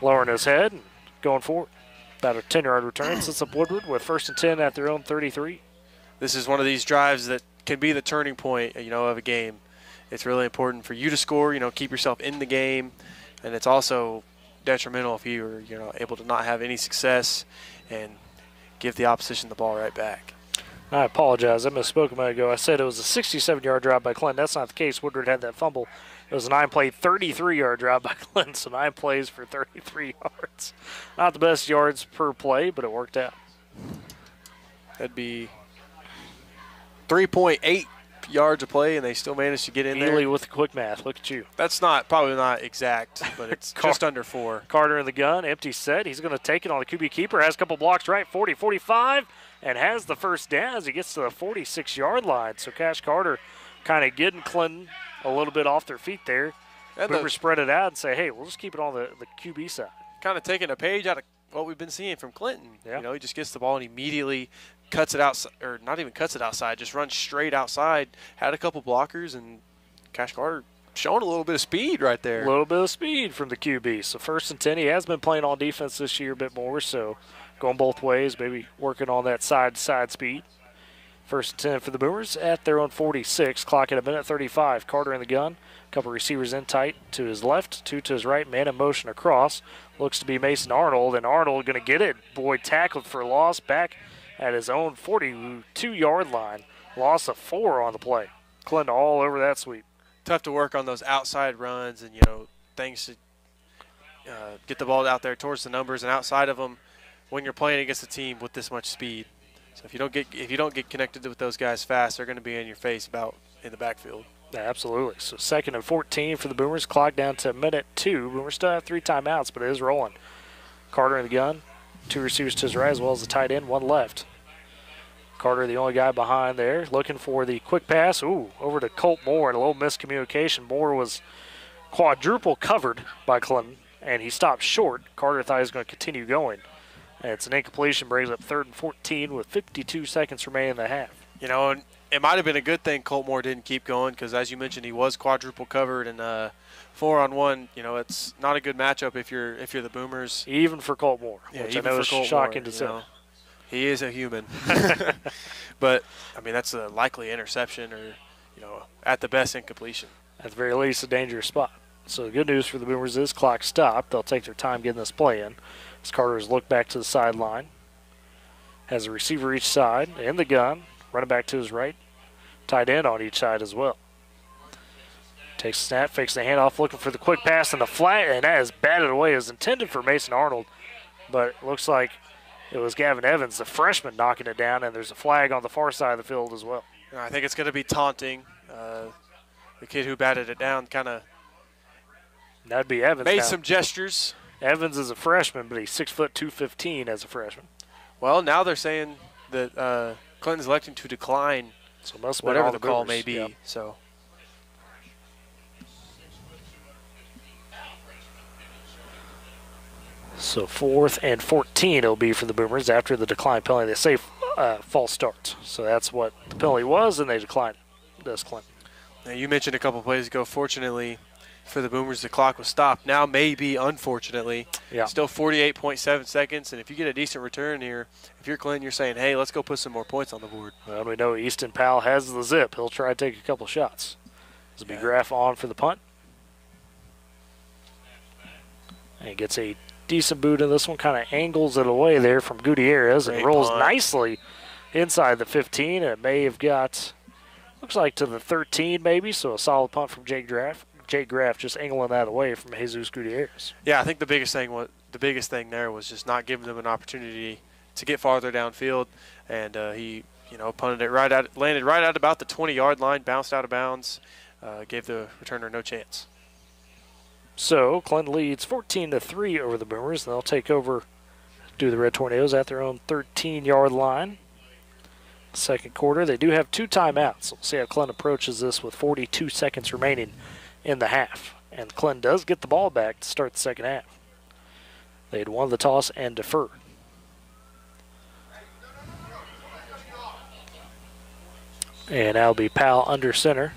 lowering his head and going forward. About a 10-yard return. Sets up Woodward with 1st and 10 at their own 33. This is one of these drives that can be the turning point, of a game. It's really important for you to score, keep yourself in the game, and it's also detrimental if you're able to not have any success and give the opposition the ball right back. I apologize. I misspoke a minute ago. I said it was a 67-yard drive by Clinton. That's not the case. Woodward had that fumble. It was a 9-play, 33-yard drive by Clinton, so 9 plays for 33 yards. Not the best yards per play, but it worked out. That'd be 3.8 yards a play, and they still managed to get in there. Ely with the quick math. Look at you. That's probably not exact, but it's just under 4. Carter in the gun, empty set. He's going to take it on the QB keeper. Has a couple blocks right, 40, 45, and has the first down as he gets to the 46-yard line. So Cash Carter kind of getting Clinton a little bit off their feet there. Boomer spread it out and say, hey, we'll just keep it on the QB side. Kind of taking a page out of what we've been seeing from Clinton. Yeah. He just gets the ball and immediately cuts it out, or not even cuts it outside, just runs straight outside. Had a couple blockers, and Cash Carter showing a little bit of speed right there. A little bit of speed from the QB. So 1st and 10, he has been playing on defense this year a bit more, so going both ways, maybe working on that side-to-side speed. 1st and 10 for the Boomers at their own 46. Clock at a minute 35. Carter in the gun. A couple receivers in tight to his left, 2 to his right. Man in motion across. Looks to be Mason Arnold, and Arnold going to get it. Boyd tackled for loss back at his own 42-yard line. Loss of 4 on the play. Clinton all over that sweep. Tough to work on those outside runs and, things to get the ball out there towards the numbers and outside of them when you're playing against a team with this much speed. So if you don't get connected with those guys fast, they're going to be in your face about in the backfield. Yeah, absolutely. So 2nd and 14 for the Boomers. Clock down to minute 2. Boomers still have 3 timeouts, but it is rolling. Carter in the gun. 2 receivers to his right as well as the tight end, 1 left. Carter, the only guy behind there, looking for the quick pass. Ooh, over to Colt Moore, and a little miscommunication. Moore was quadruple covered by Clinton, and he stopped short. Carter thought he was going to continue going. And it's an incompletion, brings up 3rd and 14 with 52 seconds remaining in the half. You know, and it might have been a good thing Colt Moore didn't keep going because, as you mentioned, he was quadruple covered and 4-on-1. You know, it's not a good matchup if you're the Boomers. Even for Colt Moore, yeah, which I know is shocking to say. He is a human. But, I mean, that's a likely interception or, you know, at the best incompletion. At the very least, a dangerous spot. So the good news for the Boomers is clock stopped. They'll take their time getting this play in. As Carter's looked back to the sideline. Has a receiver each side in the gun. Running back to his right. Tight end on each side as well. Takes a snap, fakes the handoff, looking for the quick pass and the flat, and that is batted away. It was intended for Mason Arnold, but it looks like it was Gavin Evans, the freshman, knocking it down, and there's a flag on the far side of the field as well. I think it's going to be taunting. The kid who batted it down kind of That'd be Evans. made now. some gestures. Evans is a freshman, but he's 6 foot 215 as a freshman. Well, now they're saying that Clinton's electing to decline So it must have been whatever all the call may Boomers. be. Yep. So So 4th and 14 it'll be for the Boomers after the decline penalty. They say false start. So that's what the penalty was, and they declined it. Does Clinton. now, you mentioned a couple plays ago, fortunately for the Boomers, the clock was stopped. Now maybe, unfortunately, Yeah. still 48.7 seconds. And if you get a decent return here, if you're Clinton, you're saying, hey, let's go put some more points on the board. Well, we know Easton Powell has the zip. He'll try to take a couple shots. This will be Graff on for the punt. And gets a decent boot in this one. Kind of angles it away there from Gutierrez and Great rolls punt. nicely inside the 15. And it may have got, looks like to the 13 maybe. So a solid punt from Jake Graff. Jake Graff just angling that away from Jesus Gutierrez. Yeah, I think the biggest thing there was just not giving them an opportunity to get farther downfield, and he, punted it landed right at about the 20-yard line, bounced out of bounds, gave the returner no chance. So Clinton leads 14-3 over the Boomers, and they'll take over, do the Red Tornadoes at their own 13-yard line. Second quarter, they do have 2 timeouts. So we'll see how Clinton approaches this with 42 seconds remaining in the half. And Clinton does get the ball back to start the second half. They had won the toss and deferred. And that'll be Powell under center.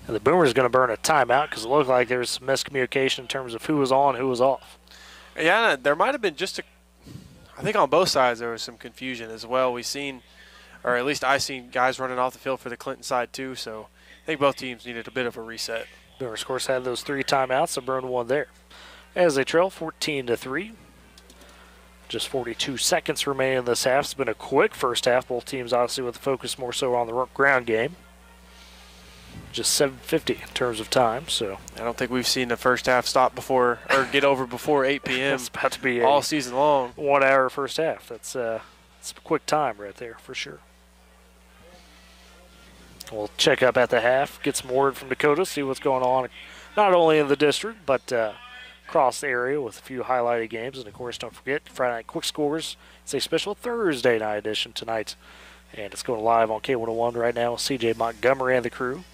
And the Boomers going to burn a timeout because it looked like there was some miscommunication in terms of who was on, who was off. Yeah, there might have been I think on both sides there was some confusion as well. We've seen, or at least I've seen guys running off the field for the Clinton side too, so I think both teams needed a bit of a reset. Boomers, of course, had those 3 timeouts, so burned 1 there. As they trail 14-3. Just 42 seconds remaining in this half. It's been a quick first half. Both teams obviously with the focus more so on the ground game. Just 7:50 in terms of time. So I don't think we've seen the first half stop before or get over before 8 p.m. it's about to be all season long. 1 hour first half. It's a quick time right there for sure. We'll check up at the half, get some word from Dakota, see what's going on, not only in the district, but across the area with a few highlighted games. And, of course, don't forget, Friday Night Quick Scores. It's a special Thursday night edition tonight. And it's going live on K101 right now with C.J. Montgomery and the crew.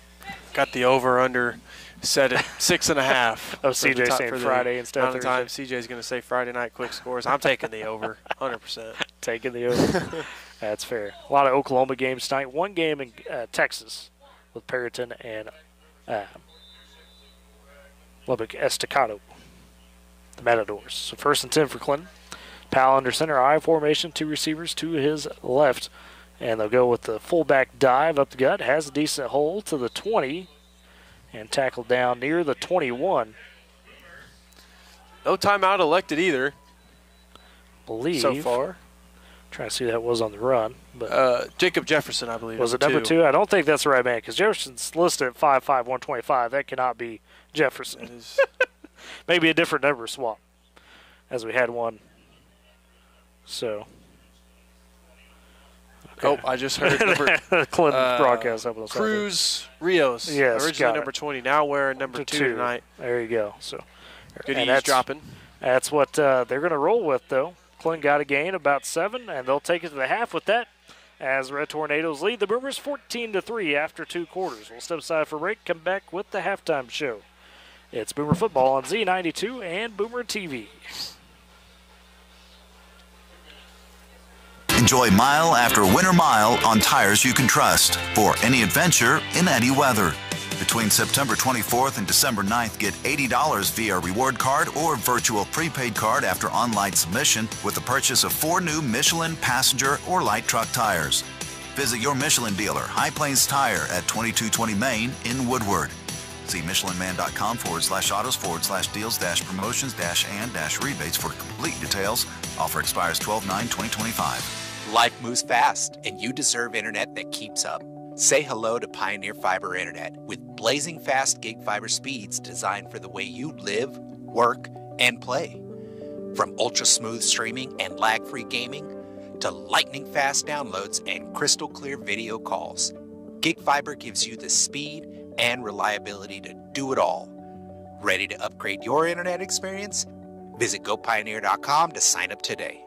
Got the over-under set at 6.5. Oh, C.J. saying Friday instead of Thursday. Time C.J.'s going to say Friday Night Quick Scores. I'm taking the over, 100%. Taking the over. That's fair. A lot of Oklahoma games tonight. 1 game in Texas with Perryton and Lubbock Estacado, the Matadors. So 1st and 10 for Clinton. Powell under center, I formation, 2 receivers to his left. And they'll go with the fullback dive up the gut. Has a decent hole to the 20 and tackled down near the 21. No timeout elected either. Believe so far. Trying to see who that was on the run. But Jacob Jefferson, I believe. was it number 2? I don't think that's the right man because Jefferson's listed at 5'5", 125. That cannot be Jefferson. That is Maybe a different number swap as we had one. So Okay. Oh, I just heard number Clinton broadcast up on the Cruz Rios. Yes, Originally got number it. 20, now wearing number 2 tonight. There you go. So Good and ease dropping. That's what they're going to roll with, though. Clinton got a gain about 7, and they'll take it to the half with that as Red Tornadoes lead the Boomers 14-3 after 2 quarters. We'll step aside for break, come back with the halftime show. It's Boomer Football on Z92 and Boomer TV. Enjoy mile after winter mile on tires you can trust for any adventure in any weather. Between September 24th and December 9th, get $80 via reward card or virtual prepaid card after online submission with the purchase of 4 new Michelin passenger or light truck tires. Visit your Michelin dealer, High Plains Tire at 2220 Main in Woodward. See michelinman.com/autos/deals-promotions-and-rebates for complete details. Offer expires 12/9/2025. Life moves fast, and you deserve internet that keeps up. Say hello to Pioneer Fiber Internet with blazing fast gig fiber speeds designed for the way you live, work, and play. From ultra-smooth streaming and lag-free gaming to lightning-fast downloads and crystal-clear video calls, gig fiber gives you the speed and reliability to do it all. Ready to upgrade your internet experience? Visit GoPioneer.com to sign up today.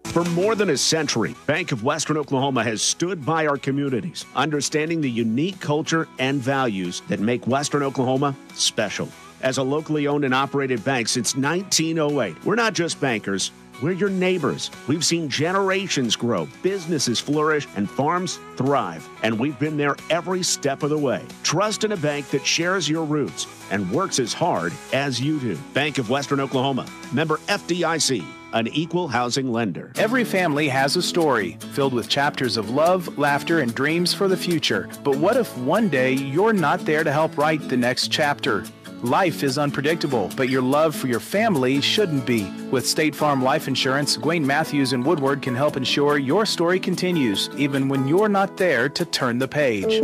For more than a century, Bank of Western Oklahoma has stood by our communities, understanding the unique culture and values that make Western Oklahoma special. As a locally owned and operated bank since 1908, we're not just bankers, we're your neighbors. We've seen generations grow, businesses flourish, and farms thrive. And we've been there every step of the way. Trust in a bank that shares your roots and works as hard as you do. Bank of Western Oklahoma, member FDIC. An equal housing lender. Every family has a story filled with chapters of love, laughter, and dreams for the future. But what if one day you're not there to help write the next chapter? Life is unpredictable, but your love for your family shouldn't be. With State Farm Life Insurance, Gwayne Matthews and Woodward can help ensure your story continues, even when you're not there to turn the page.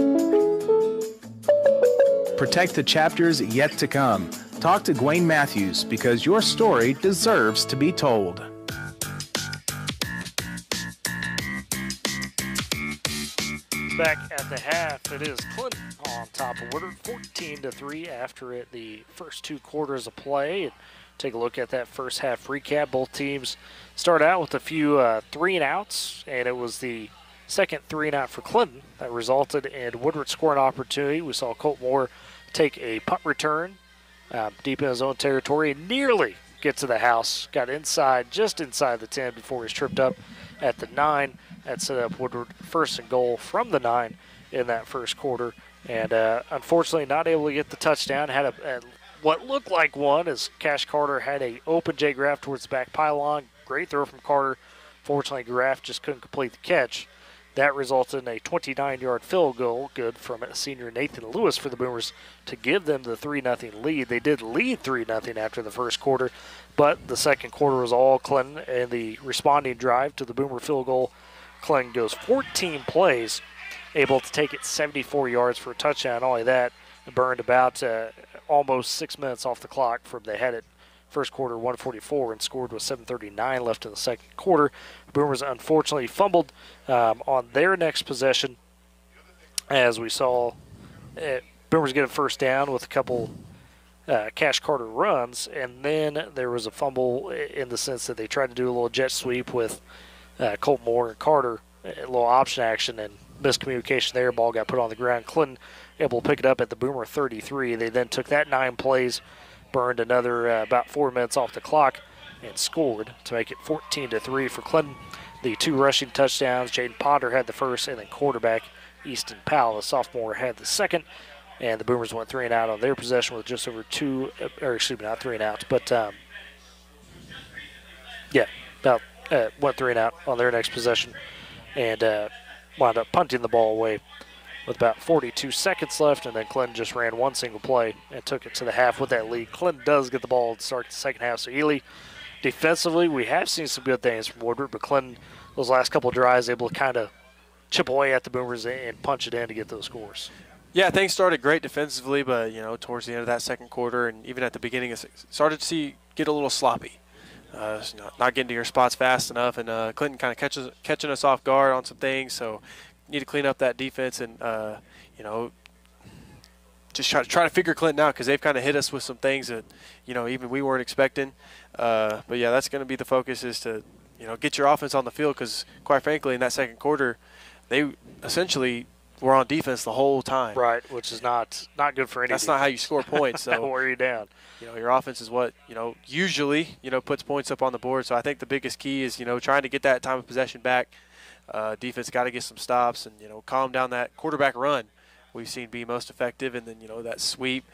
Protect the chapters yet to come. Talk to Gwayne Matthews because your story deserves to be told. Back at the half, it is Clinton on top of Woodward, 14-3 after the first 2 quarters of play. And take a look at that first half recap. Both teams start out with a few 3-and-outs, and it was the second 3-and-out for Clinton that resulted in Woodward scoring opportunity. We saw Colt Moore take a punt return deep in his own territory and nearly get to the house. Got inside, just inside the 10 before he was tripped up at the 9. That set up Woodward first and goal from the 9 in that first quarter. And unfortunately not able to get the touchdown. Had a what looked like one as Cash Carter had a open Jay Graff towards the back pylon. Great throw from Carter. Fortunately, Graff just couldn't complete the catch. That resulted in a 29-yard field goal, good from senior Nathan Lewis for the Boomers to give them the 3-0 lead. They did lead 3-0 after the first quarter, but the second quarter was all Clinton, and the responding drive to the Boomer field goal, Clinton goes 14 plays, able to take it 74 yards for a touchdown. Not only that, it burned about almost 6 minutes off the clock from they had it first quarter 144 and scored with 7:39 left in the second quarter. Boomers unfortunately fumbled on their next possession, as we saw Boomers get a first down with a couple Cash Carter runs, and then there was a fumble in the sense that they tried to do a little jet sweep with Colt Moore and Carter, a little option action, and miscommunication there. Ball got put on the ground. Clinton able to pick it up at the Boomer 33. They then took that 9 plays, burned another about 4 minutes off the clock, and scored to make it 14-3 for Clinton. The 2 rushing touchdowns, Jaden Potter had the first, and then quarterback Easton Powell, the sophomore, had the second. And the Boomers went 3-and-out on their possession with just over 2, or excuse me, not 3-and-outs, but went 3-and-out on their next possession, and wound up punting the ball away with about 42 seconds left, and then Clinton just ran one single play and took it to the half with that lead. Clinton does get the ball to start the second half. So Ely, defensively, we have seen some good things from Woodward, but Clinton, those last couple of drives, able to kind of chip away at the Boomers and punch it in to get those scores. Yeah, things started great defensively, but towards the end of that second quarter and even at the beginning, started to get a little sloppy. not getting to your spots fast enough, and Clinton kind of catching us off guard on some things. So need to clean up that defense and just try to figure Clinton out, because they've kind of hit us with some things that even we weren't expecting. But yeah, that's going to be the focus, is to get your offense on the field, because quite frankly in that second quarter they essentially were on defense the whole time. Right, which is not good for any That's defense. not how you score points. So That'll wear you down. Your offense is what usually puts points up on the board. So I think the biggest key is trying to get that time of possession back. Defense got to get some stops and calm down that quarterback run we've seen be most effective, and then that sweep.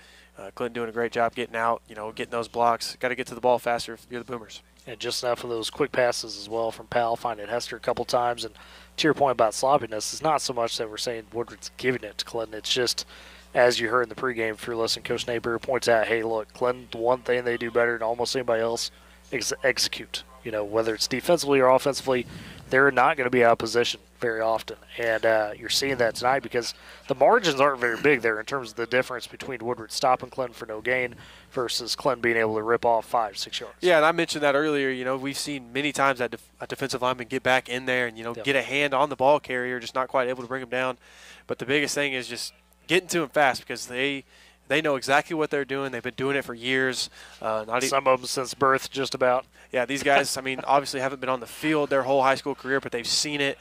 Clinton doing a great job getting out, getting those blocks. Got to get to the ball faster if you're the Boomers. And just enough of those quick passes as well from Powell, finding Hester a couple times. And to your point about sloppiness, it's not so much that we're saying Woodward's giving it to Clinton. It's just, as you heard in the pregame, if you're listening, Coach Napier points out, hey, look, Clinton, the one thing they do better than almost anybody else is execute. Whether it's defensively or offensively, they're not going to be out of position very often. And you're seeing that tonight, because the margins aren't very big there in terms of the difference between Woodward stopping Clinton for no gain versus Clinton being able to rip off 5-6 yards. Yeah, and I mentioned that earlier. We've seen many times that a defensive lineman get back in there and, get a hand on the ball carrier, just not quite able to bring him down. But the biggest thing is just getting to him fast, because they know exactly what they're doing. They've been doing it for years. Some of them since birth, just about. Yeah, these guys, obviously haven't been on the field their whole high school career, but they've seen it,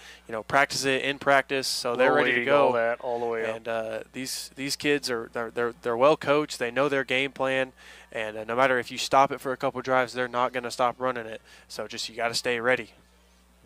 practice it in practice, so they're ready to go. All the way up. And these kids they're well coached. They know their game plan, and no matter if you stop it for a couple drives, they're not going to stop running it. So you got to stay ready.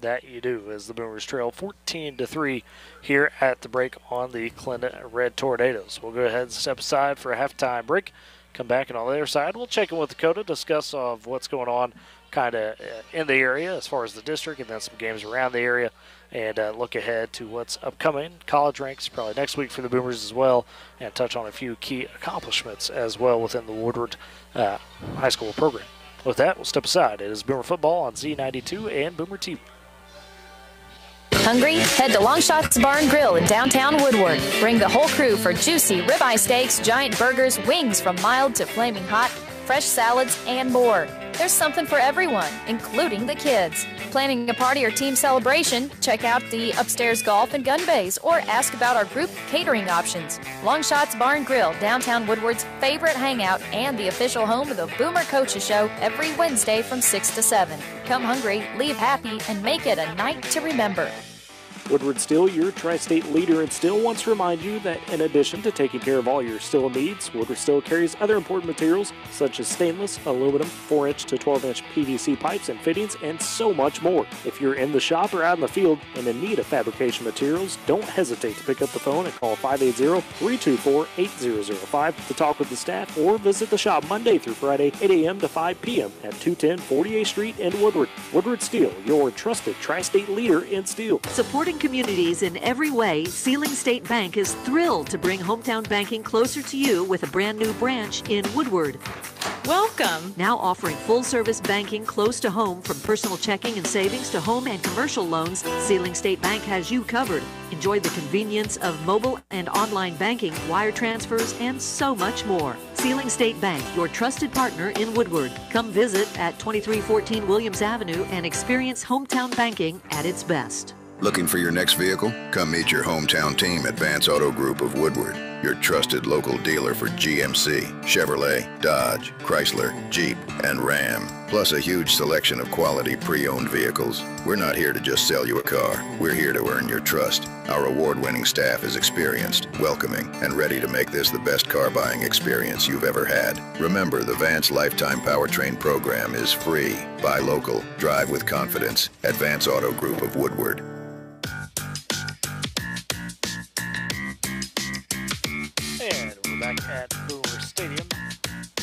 That you do, as the Boomers trail 14-3 here at the break on the Clinton Red Tornadoes. We'll go ahead and step aside for a halftime break. Come back, and on the other side, we'll check in with Dakota, discuss of what's going on kind of in the area as far as the district, and then some games around the area, and look ahead to what's upcoming. College ranks probably next week for the Boomers as well, and touch on a few key accomplishments as well within the Woodward high school program. With that, we'll step aside. It is Boomer Football on Z92 and Boomer TV. Hungry? Head to Longshots Bar and Grill in downtown Woodward. Bring the whole crew for juicy ribeye steaks, giant burgers, wings from mild to flaming hot, fresh salads, and more. There's something for everyone, including the kids. Planning a party or team celebration? Check out the upstairs golf and gun bays, or ask about our group catering options. Longshots Bar and Grill, downtown Woodward's favorite hangout and the official home of the Boomer Coaches Show every Wednesday from 6 to 7. Come hungry, leave happy, and make it a night to remember. Woodward Steel, your tri-state leader in steel, wants to remind you that in addition to taking care of all your steel needs, Woodward Steel carries other important materials such as stainless, aluminum, 4-inch to 12-inch PVC pipes and fittings, and so much more. If you're in the shop or out in the field and in need of fabrication materials, don't hesitate to pick up the phone and call 580-324-8005 to talk with the staff, or visit the shop Monday through Friday, 8 a.m. to 5 p.m. at 210 48th Street in Woodward. Woodward Steel, your trusted tri-state leader in steel. Supporting communities in every way, Sealing State Bank is thrilled to bring hometown banking closer to you with a brand new branch in Woodward. Welcome. Now offering full-service banking close to home, from personal checking and savings to home and commercial loans, Sealing State Bank has you covered. Enjoy the convenience of mobile and online banking, wire transfers, and so much more. Sealing State Bank, your trusted partner in Woodward. Come visit at 2314 Williams Avenue and experience hometown banking at its best. Looking for your next vehicle? Come meet your hometown team at Vance Auto Group of Woodward, your trusted local dealer for GMC, Chevrolet, Dodge, Chrysler, Jeep, and Ram, plus a huge selection of quality pre-owned vehicles. We're not here to just sell you a car. We're here to earn your trust. Our award-winning staff is experienced, welcoming, and ready to make this the best car buying experience you've ever had. Remember, the Vance Lifetime Powertrain program is free. Buy local, drive with confidence at Vance Auto Group of Woodward. And we're back at Boomer Stadium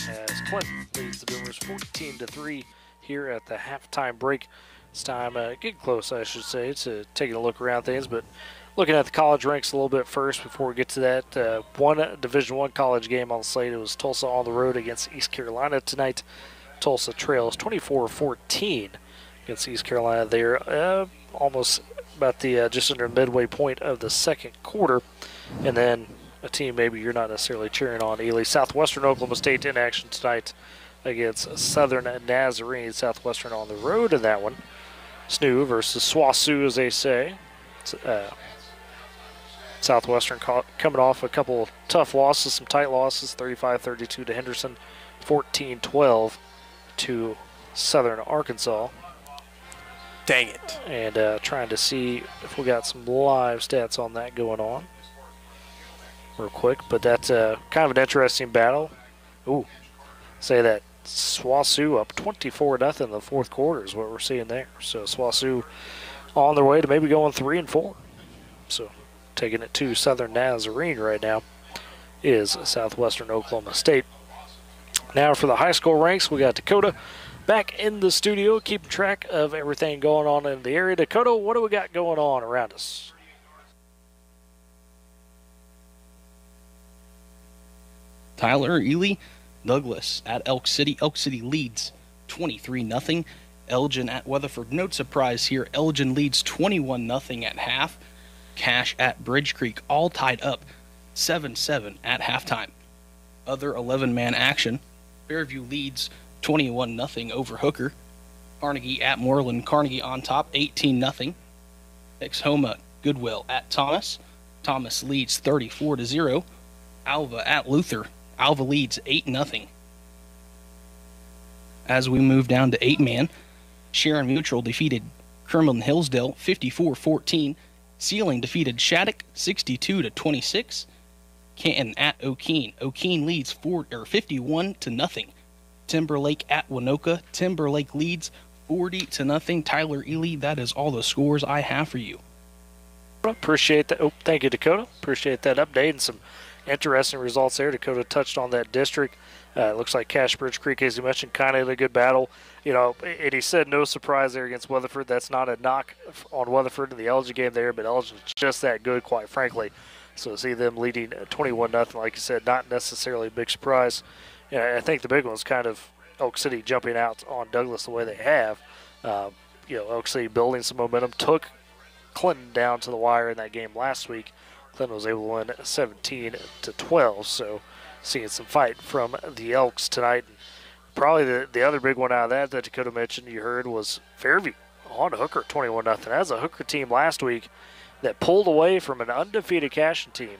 as Clinton leads the Boomers 14-3 here at the halftime break. It's time, getting close, I should say, to taking a look around things, but looking at the college ranks a little bit first before we get to that. One Division I college game on the slate. It was Tulsa on the road against East Carolina tonight. Tulsa trails 24-14 against East Carolina there, almost about the just under midway point of the second quarter. And then a team maybe you're not necessarily cheering on, Ely. Southwestern Oklahoma State in action tonight against Southern Nazarene. Southwestern on the road in that one. SNU versus SWOSU, as they say. Southwestern coming off a couple tough losses, some tight losses, 35-32 to Henderson, 14-12 to Southern Arkansas. Dang it. And trying to see if we got some live stats on that going on real quick. But that's kind of an interesting battle. Ooh, say that SWOSU up 24-0 in the fourth quarter is what we're seeing there. So SWOSU on their way to maybe going 3-4. So taking it to Southern Nazarene right now is Southwestern Oklahoma State. Now for the high school ranks, we got Dakota back in the studio, keeping track of everything going on in the area. Dakota, what do we got going on around us? Tyler, Ely, Douglas at Elk City. Elk City leads 23-0. Elgin at Weatherford. No surprise here. Elgin leads 21-0 at half. Cache at Bridge Creek, all tied up 7-7 at halftime. Other 11-man action. Fairview leads 21-0 over Hooker. Carnegie at Moreland. Carnegie on top, 18-0. Exhoma Goodwill at Thomas. Thomas leads 34-0. Alva at Luther. Alva leads 8-0. As we move down to 8-man, Sharon Mutual defeated Kerman Hillsdale 54-14. Sealing defeated Shattuck 62-26. Canton at O'Keene. O'Keene leads 51-0. Timberlake at Winoka. Timberlake leads 40-0. Tyler Ely, that is all the scores I have for you. Appreciate that. Oh, thank you, Dakota. Appreciate that update and some interesting results there. Dakota touched on that district. It looks like Cache Bridge Creek, as you mentioned, kind of in a good battle. You know, and he said no surprise there against Weatherford. That's not a knock on Weatherford in the Elgin game there, but Elgin's just that good, quite frankly. So to see them leading 21-0, like you said, not necessarily a big surprise. I think the big one is kind of Elk City jumping out on Douglas the way they have. Elk City building some momentum, took Clinton down to the wire in that game last week. Clinton was able to win 17-12, so seeing some fight from the Elks tonight. Probably the other big one out of that Dakota mentioned you heard was Fairview on Hooker 21-0. That was a Hooker team last week that pulled away from an undefeated Cashion team,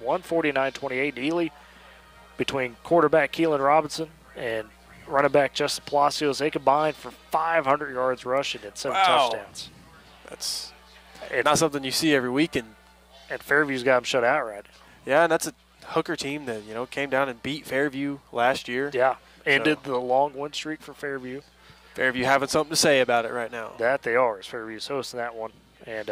149-28 Ely. Between quarterback Keelan Robinson and running back Justin Palacios, they combined for 500 yards rushing and 7 touchdowns. That's not something you see every week. And Fairview's got them shut out right. Yeah, and that's a Hooker team that, came down and beat Fairview last year. Yeah, ended the long win streak for Fairview. Fairview having something to say about it right now. That they are, as Fairview's hosting that one. And,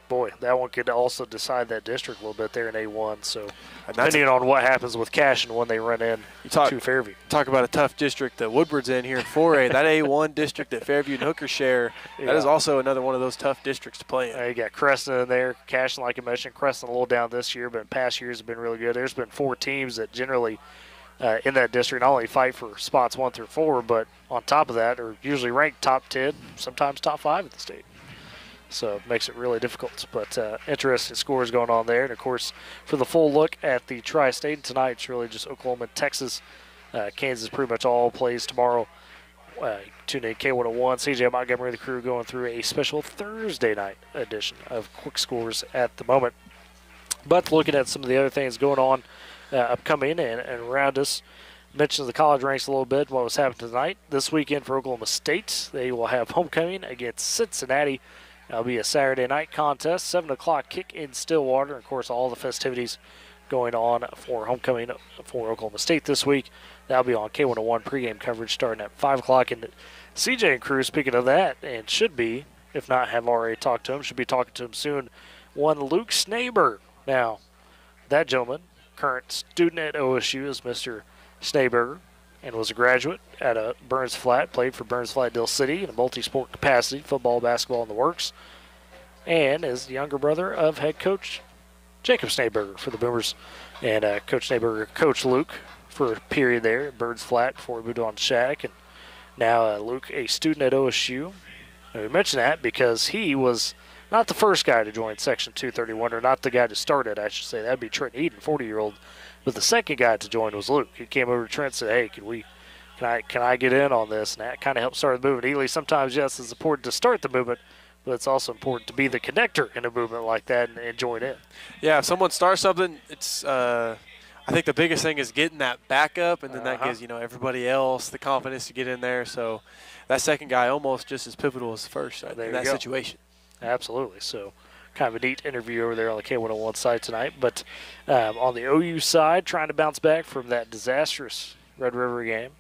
boy, that one could also decide that district a little bit there in A1. So, depending on what happens with Cache and when they run in to Fairview. Talk about a tough district that Woodward's in here in 4A. That A1 district that Fairview and Hooker share, that is also another one of those tough districts to play in. You got Creston in there. Cache, like I mentioned, Creston a little down this year, but in past years have been really good. There's been 4 teams that generally in that district not only fight for spots 1 through 4, but on top of that are usually ranked top 10, sometimes top 5 in the state. So it makes it really difficult. But interesting scores going on there. And, of course, for the full look at the Tri-State tonight, it's really just Oklahoma and Texas. Kansas pretty much all plays tomorrow. Tune in K101. CJ Montgomery, the crew, going through a special Thursday night edition of Quick Scores at the moment. But looking at some of the other things going on upcoming and around us, mentioned the college ranks a little bit, what was happening tonight. This weekend for Oklahoma State, they will have homecoming against Cincinnati. That'll be a Saturday night contest, 7 o'clock kick in Stillwater. Of course, all the festivities going on for homecoming for Oklahoma State this week. That'll be on K101 pregame coverage starting at 5 o'clock. And CJ and crew, speaking of that, and should be, if not have already talked to him, should be talking to him soon, one Luke Schneeberger. Now, that gentleman, current student at OSU, is Mr. Schneeberger, and was a graduate at Burns Flat, played for Burns Flat Dill City in a multi-sport capacity, football, basketball in the works, and is the younger brother of head coach Jacob Schneeberger for the Boomers. And Coach Schneeberger coached Luke for a period there at Burns Flat before he moved on to Shattuck. And now Luke, a student at OSU. And we mention that because he was not the first guy to join Section 231, or not the guy to start it, I should say. That would be Trent Eden, 40-year-old. But the second guy to join was Luke. He came over to Trent and said, hey, can we Can I get in on this? And that kind of helps start the movement. Ely, sometimes, yes, it's important to start the movement, but it's also important to be the connector in a movement like that and join in. Yeah, if someone starts something, it's I think the biggest thing is getting that backup, and then that gives everybody else the confidence to get in there. So that second guy almost just as pivotal as the first in that situation. Absolutely. So kind of a neat interview over there on the K101 side tonight. But on the OU side, trying to bounce back from that disastrous Red River game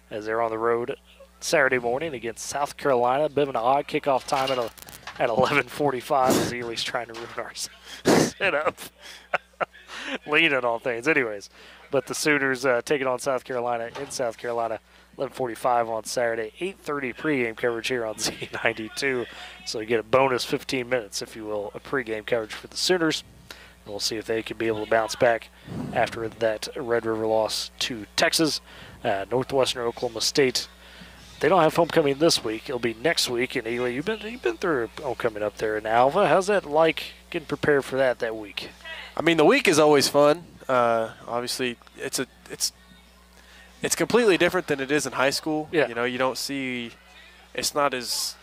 as they're on the road Saturday morning against South Carolina. A bit of an odd kickoff time at 11:45 as Ely's trying to ruin our setup. Leaning on things. Anyways, but the Sooners taking on South Carolina in South Carolina, 11:45 on Saturday. 8:30 pregame coverage here on Z92. So you get a bonus 15 minutes, if you will, of pregame coverage for the Sooners. And we'll see if they can be able to bounce back after that Red River loss to Texas. Northwestern Oklahoma State, they don't have homecoming this week. It'll be next week. And Ely, you've been through homecoming up there in Alva. How's that like getting prepared for that week? I mean, the week is always fun. Obviously, it's completely different than it is in high school. Yeah. You don't see – it's not as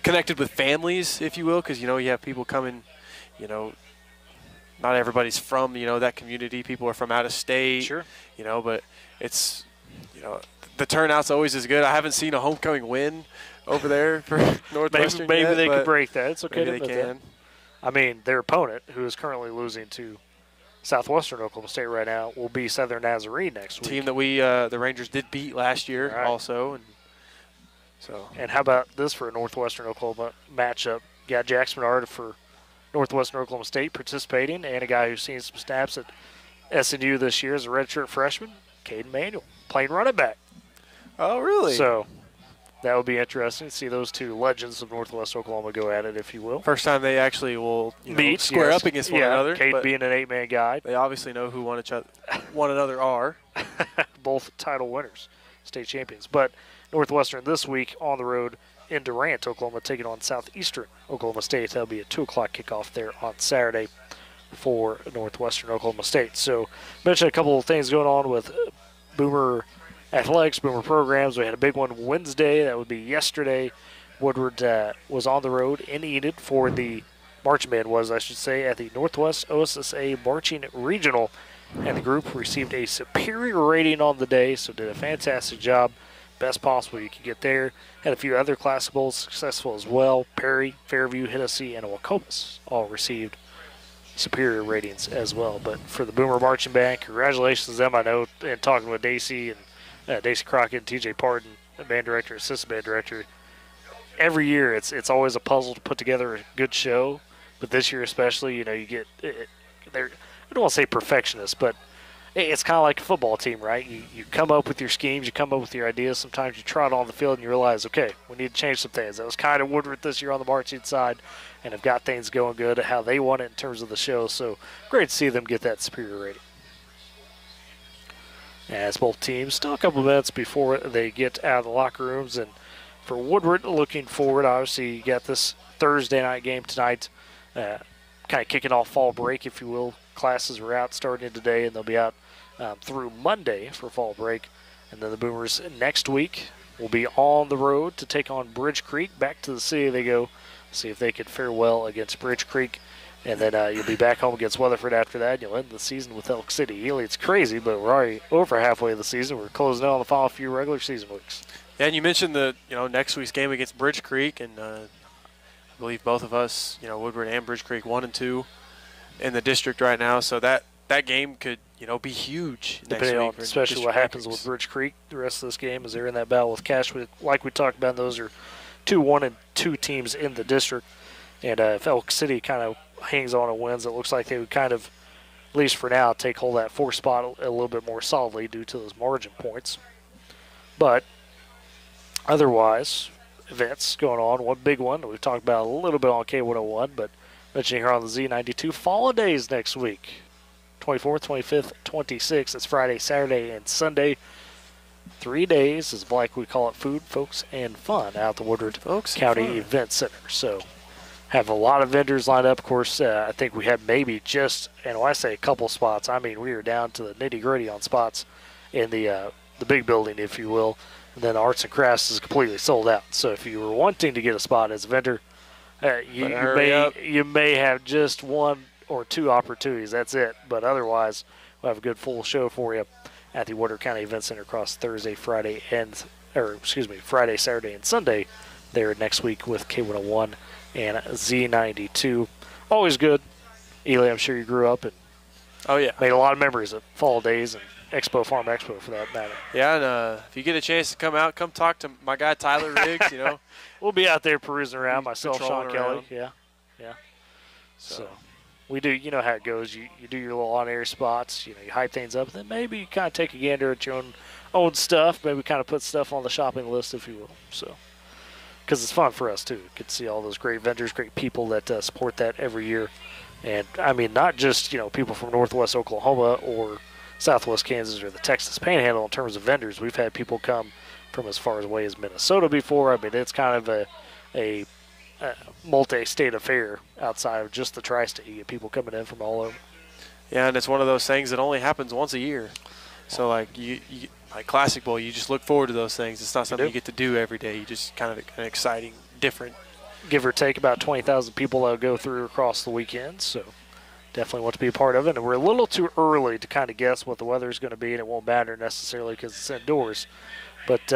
connected with families, if you will, because, you have people coming, not everybody's from, that community. People are from out of state. Sure. But it's, the turnout's always as good. I haven't seen a homecoming win over there for Northwestern Maybe yet, they could break that. It's okay maybe to they admit can. that. I mean, their opponent, who is currently losing to Southwestern Oklahoma State right now, will be Southern Nazarene next week. Team that the Rangers did beat last year also. And how about this for a Northwestern Oklahoma matchup? You got Jackson Menard for Northwestern Oklahoma State participating, and a guy who's seen some snaps at SNU this year as a redshirt freshman, Caden Manuel, playing running back. Oh, really? So that would be interesting to see those two legends of Northwest Oklahoma go at it, if you will. First time they actually will meet, square up against one another. Cade being an 8-man guy. They obviously know who one another are. Both title winners, state champions. But Northwestern this week on the road in Durant, Oklahoma, taking on Southeastern Oklahoma State. That'll be a 2 o'clock kickoff there on Saturday for Northwestern Oklahoma State. So mentioned a couple of things going on with Boomer Athletics, Boomer programs. We had a big one Wednesday. That would be yesterday. Woodward was on the road in Enid for the marching band was, I should say, at the Northwest OSSA Marching Regional. And the group received a superior rating on the day, so did a fantastic job. Best possible you could get there. Had a few other classic bowls successful as well. Perry, Fairview, Hennessy, and Wacomas all received superior ratings as well. But for the Boomer Marching Band, congratulations to them. I know in talking with Daisy and Daisy Crockett, TJ Parton, the band director, assistant band director, every year it's always a puzzle to put together a good show. But this year especially, you get they're, I don't want to say perfectionists, but it's kind of like a football team, right? You come up with your schemes, you come up with your ideas. Sometimes you trot on the field and you realize, okay, we need to change some things. That was kind of Woodward this year on the marching side, and have got things going good at how they want it in terms of the show. So great to see them get that superior rating. As both teams, still a couple minutes before they get out of the locker rooms. And for Woodward, looking forward, obviously you got this Thursday night game tonight, kind of kicking off fall break, if you will. Classes are out starting today, and they'll be out through Monday for fall break. And then the Boomers next week will be on the road to take on Bridge Creek. Back to the city they go, see if they can fare well against Bridge Creek. And then you'll be back home against Weatherford after that, and you'll end the season with Elk City. Ely, it's crazy, but we're already over halfway of the season. We're closing out on the final few regular season weeks. Yeah, and you mentioned the next week's game against Bridge Creek, and I believe both of us, Woodward and Bridge Creek, 1 and 2 in the district right now. So that game could be huge depending next week, on especially what happens with Bridge Creek. The rest of this game is they're in that battle with Cash. Like we talked about, those are 2 1-2 teams in the district. And if Elk City kind of hangs on and wins, it looks like they would kind of, at least for now, take hold of that 4th spot a little bit more solidly due to those margin points. But otherwise, events going on. One big one that we've talked about a little bit on K101, but mentioning here on the Z92, Fall Days next week. 24th, 25th, 26th. It's Friday, Saturday, and Sunday. 3 days is like we call it, food, folks, and fun out at the Woodward County Event Center. So have a lot of vendors lined up. Of course, I think we had maybe just, and when I say a couple spots, I mean we are down to the nitty-gritty on spots in the the big building, if you will. And then Arts and Crafts is completely sold out. So if you were wanting to get a spot as a vendor, you may have just 1 or 2 opportunities. That's it. But otherwise, we'll have a good full show for you at the Woodward County Event Center across Friday, Saturday, and Sunday there next week with K101 and Z92. Always good. Ely, I'm sure you grew up and made a lot of memories of fall days and Farm Expo for that matter. Yeah, and if you get a chance to come out, come talk to my guy Tyler Riggs. We'll be out there perusing around. Myself, Sean around. Kelly. Yeah. So we do. You know how it goes. You do your little on-air spots. You hype things up, and then maybe you kind of take a gander at your own stuff. Maybe kind of put stuff on the shopping list, if you will. So because it's fun for us too. Get to see all those great vendors, great people that support that every year. And I mean, not just people from Northwest Oklahoma or Southwest Kansas or the Texas Panhandle in terms of vendors. We've had people come from as far away as Minnesota before. I mean, it's kind of a multi-state affair outside of just the tri-state. You get people coming in from all over. Yeah, and it's one of those things that only happens once a year. So like like Classic Bowl, you just look forward to those things. It's not something you get to do every day. You just kind of an exciting, different. Give or take about 20,000 people that'll go through across the weekend. So definitely want to be a part of it. And we're a little too early to kind of guess what the weather is going to be, and it won't matter necessarily because it's indoors. But,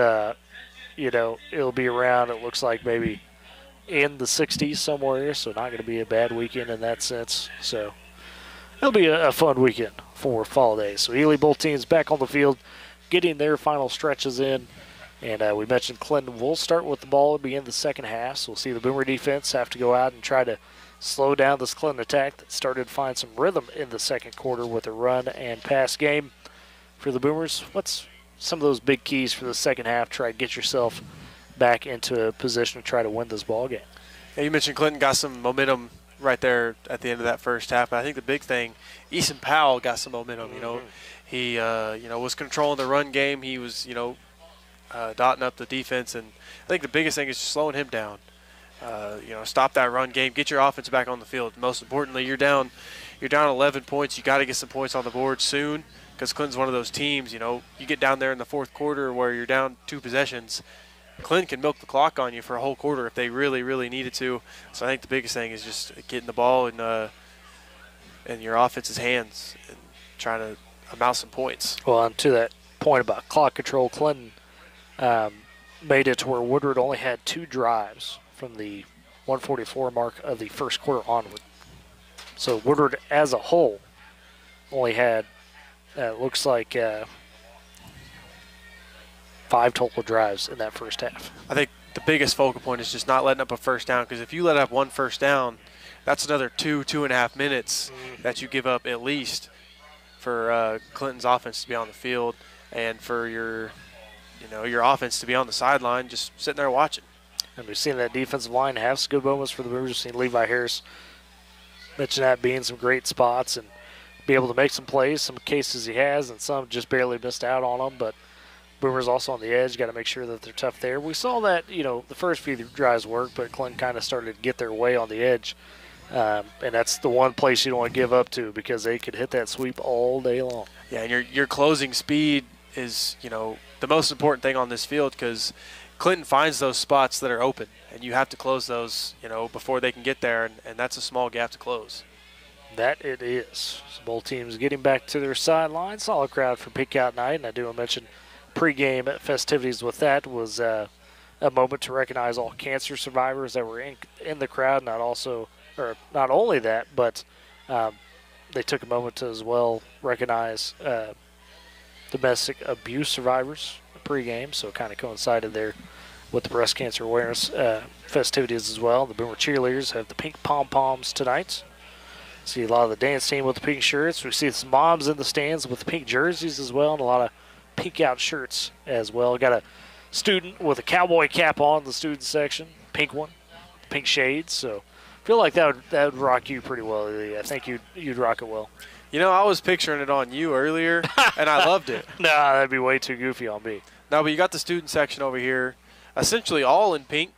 it'll be around, it looks like maybe in the 60s somewhere, so not going to be a bad weekend in that sense. So it'll be a fun weekend for fall days. So Ely, both teams back on the field, getting their final stretches in. And we mentioned Clinton will start with the ball at the end of the second half. So we'll see the Boomer defense have to go out and try to slow down this Clinton attack that started to find some rhythm in the second quarter with a run and pass game for the Boomers. What's some of those big keys for the second half? Try to get yourself back into a position to try to win this ball game. Yeah, you mentioned Clinton got some momentum right there at the end of that first half. But I think the big thing, Eason Powell got some momentum. He was controlling the run game. He was dotting up the defense, and I think the biggest thing is just slowing him down. Stop that run game, get your offense back on the field. Most importantly, you're down 11 points. You got to get some points on the board soon, because Clinton's one of those teams. You get down there in the fourth quarter where you're down 2 possessions. Clinton can milk the clock on you for a whole quarter if they really, really needed to. So I think the biggest thing is just getting the ball in your offense's hands and trying to amount some points. Well, and to that point about clock control, Clinton made it to where Woodward only had 2 drives from the 144 mark of the first quarter onward. So Woodward as a whole only had, looks like 5 total drives in that first half. I think the biggest focal point is just not letting up a first down, because if you let up 1 first down, that's another 2.5 minutes that you give up at least for Clinton's offense to be on the field and for your offense to be on the sideline just sitting there watching. And we've seen that defensive line have some good moments for the Boomers. We've seen Levi Harris mention that being some great spots and be able to make some plays. Some cases he has, and some just barely missed out on them. But Boomers also on the edge, got to make sure that they're tough there. We saw that, the first few drives work, but Clinton kind of started to get their way on the edge. And that's the one place you don't want to give up to, because they could hit that sweep all day long. Yeah, and your closing speed is, the most important thing on this field, because Clinton finds those spots that are open, and you have to close those, before they can get there, and that's a small gap to close. That it is. So both teams getting back to their sideline. Solid crowd for Pink Out Night, and I do want to mention pregame festivities with that was a moment to recognize all cancer survivors that were in the crowd. Not only that, but they took a moment to as well recognize domestic abuse survivors pregame, so it kind of coincided there with the breast cancer awareness festivities as well. The Boomer cheerleaders have the pink pom-poms tonight. See a lot of the dance team with the pink shirts. We see some moms in the stands with the pink jerseys as well, and a lot of pink out shirts as well. Got a student with a cowboy cap on in the student section, pink one, pink shades. So I feel like that would rock you pretty well. I think you'd rock it well. I was picturing it on you earlier, and I loved it. Nah, that'd be way too goofy on me. No, but you got the student section over here, essentially all in pink.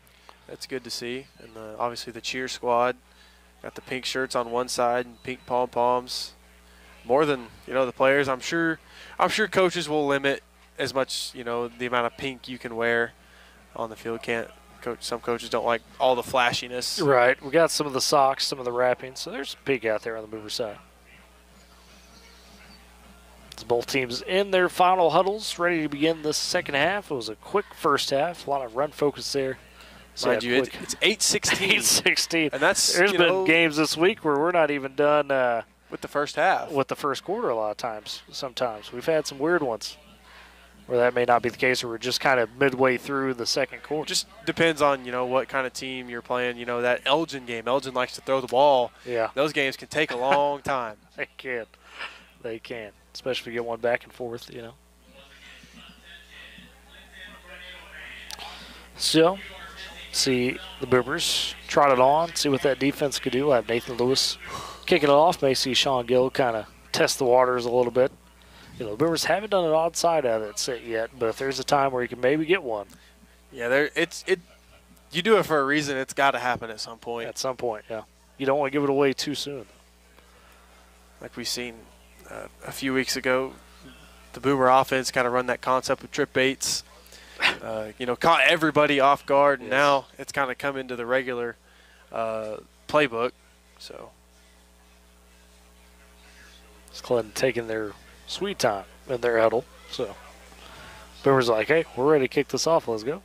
That's good to see. And obviously the cheer squad got the pink shirts on one side and pink pom-poms. More than the players. I'm sure coaches will limit as much, the amount of pink you can wear on the field. Some coaches don't like all the flashiness. Right. We got some of the socks, some of the wrappings, so there's some pink out there on the Boomer side. It's both teams in their final huddles, ready to begin the second half. It was a quick first half, a lot of run focus there. So Mind you, it's 8:16. 8:16. And there's been games this week where we're not even done with the first half. With the first quarter a lot of times, sometimes. We've had some weird ones where that may not be the case, or we're just kind of midway through the second quarter. Just depends on, what kind of team you're playing. That Elgin game. Elgin likes to throw the ball. Yeah. Those games can take a long time. They can. They can. Especially if you get one back and forth, So, see the Boomers trot it on, see what that defense could do. We'll have Nathan Lewis kicking it off. May see Sean Gill kind of test the waters a little bit. The Boomers haven't done an odd side out of that set yet, but if there's a time where you can maybe get one. Yeah, you do it for a reason. It's got to happen at some point. At some point, yeah. You don't want to give it away too soon. Like we've seen a few weeks ago, the Boomer offense kind of run that concept with trip baits. Caught everybody off guard, and now it's kind of come into the regular playbook. So it's Clinton taking their sweet time in their huddle. So Boomer's like, hey, we're ready to kick this off. Let's go.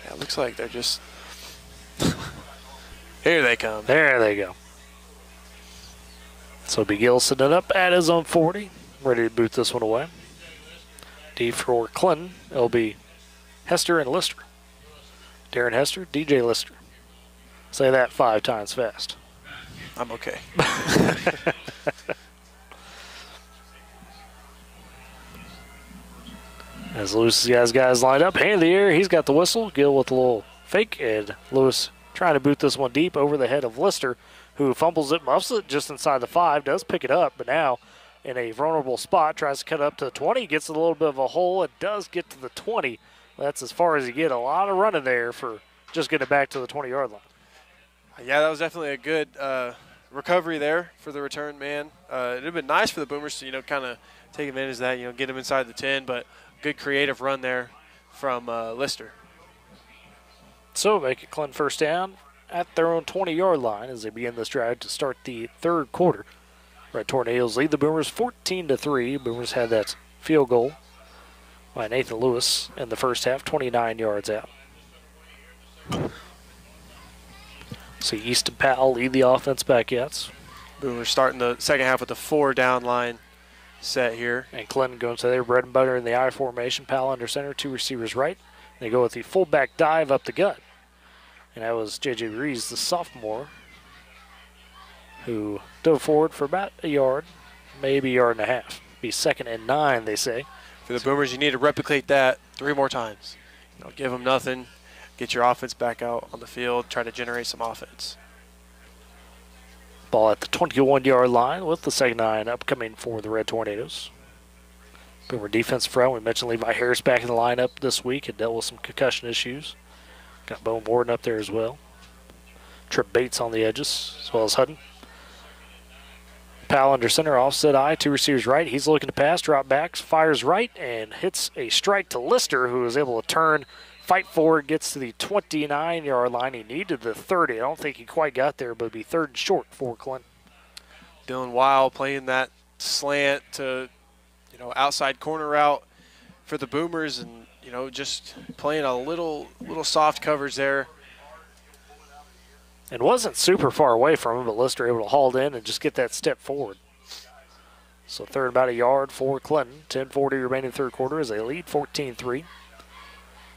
Yeah, it looks like they're just here they come. There they go. So Gill sitting up at his own 40, ready to boot this one away. D for Clinton. It'll be Hester and Lister. Darren Hester, DJ Lister. Say that 5 times fast. I'm okay. As Lewis has guys lined up, hand in the air, he's got the whistle. Gill with a little fake, and Lewis trying to boot this one deep over the head of Lister, who fumbles it, muffs it just inside the 5, does pick it up, but now in a vulnerable spot, tries to cut up to the 20, gets a little bit of a hole, and does get to the 20. That's as far as you get. A lot of running there for just getting it back to the 20-yard line. Yeah, that was definitely a good recovery there for the return man. It would have been nice for the Boomers to, kind of take advantage of that, get them inside the 10, but good creative run there from Lister. So make it Clinton first down at their own 20-yard line as they begin this drive to start the third quarter. Red Tornadoes lead the Boomers 14-3. Boomers had that field goal by Nathan Lewis in the first half, 29 yards out. See Easton Powell lead the offense back yet. Boomers starting the second half with the 4-down line set here. And Clinton going to their bread and butter in the I formation. Powell under center, 2 receivers right. They go with the fullback dive up the gut. And that was J.J. Rees, the sophomore, who dove forward for about a yard, maybe a yard and a half. Be 2nd and 9, they say. For the Boomers, you need to replicate that 3 more times. Give them nothing. Get your offense back out on the field. Try to generate some offense. Ball at the 21-yard line with the second 9 upcoming for the Red Tornadoes. Boomer defense front. We mentioned Levi Harris back in the lineup this week. Had dealt with some concussion issues. Got Bo Morton up there as well. Trip Bates on the edges, as well as Hutton. Powell under center, offset I, 2 receivers right. He's looking to pass, drop backs, fires right, and hits a strike to Lister, who is able to turn, fight forward, gets to the 29-yard line. He needed the 30. I don't think he quite got there, but it'd be 3rd and short for Clinton. Dylan Weil playing that slant to, outside corner route for the Boomers, and just playing a little soft coverage there. And wasn't super far away from him, but Lister able to haul in and just get that step forward. So 3rd about a yard for Clinton. 10:40 remaining third quarter as they lead 14-3.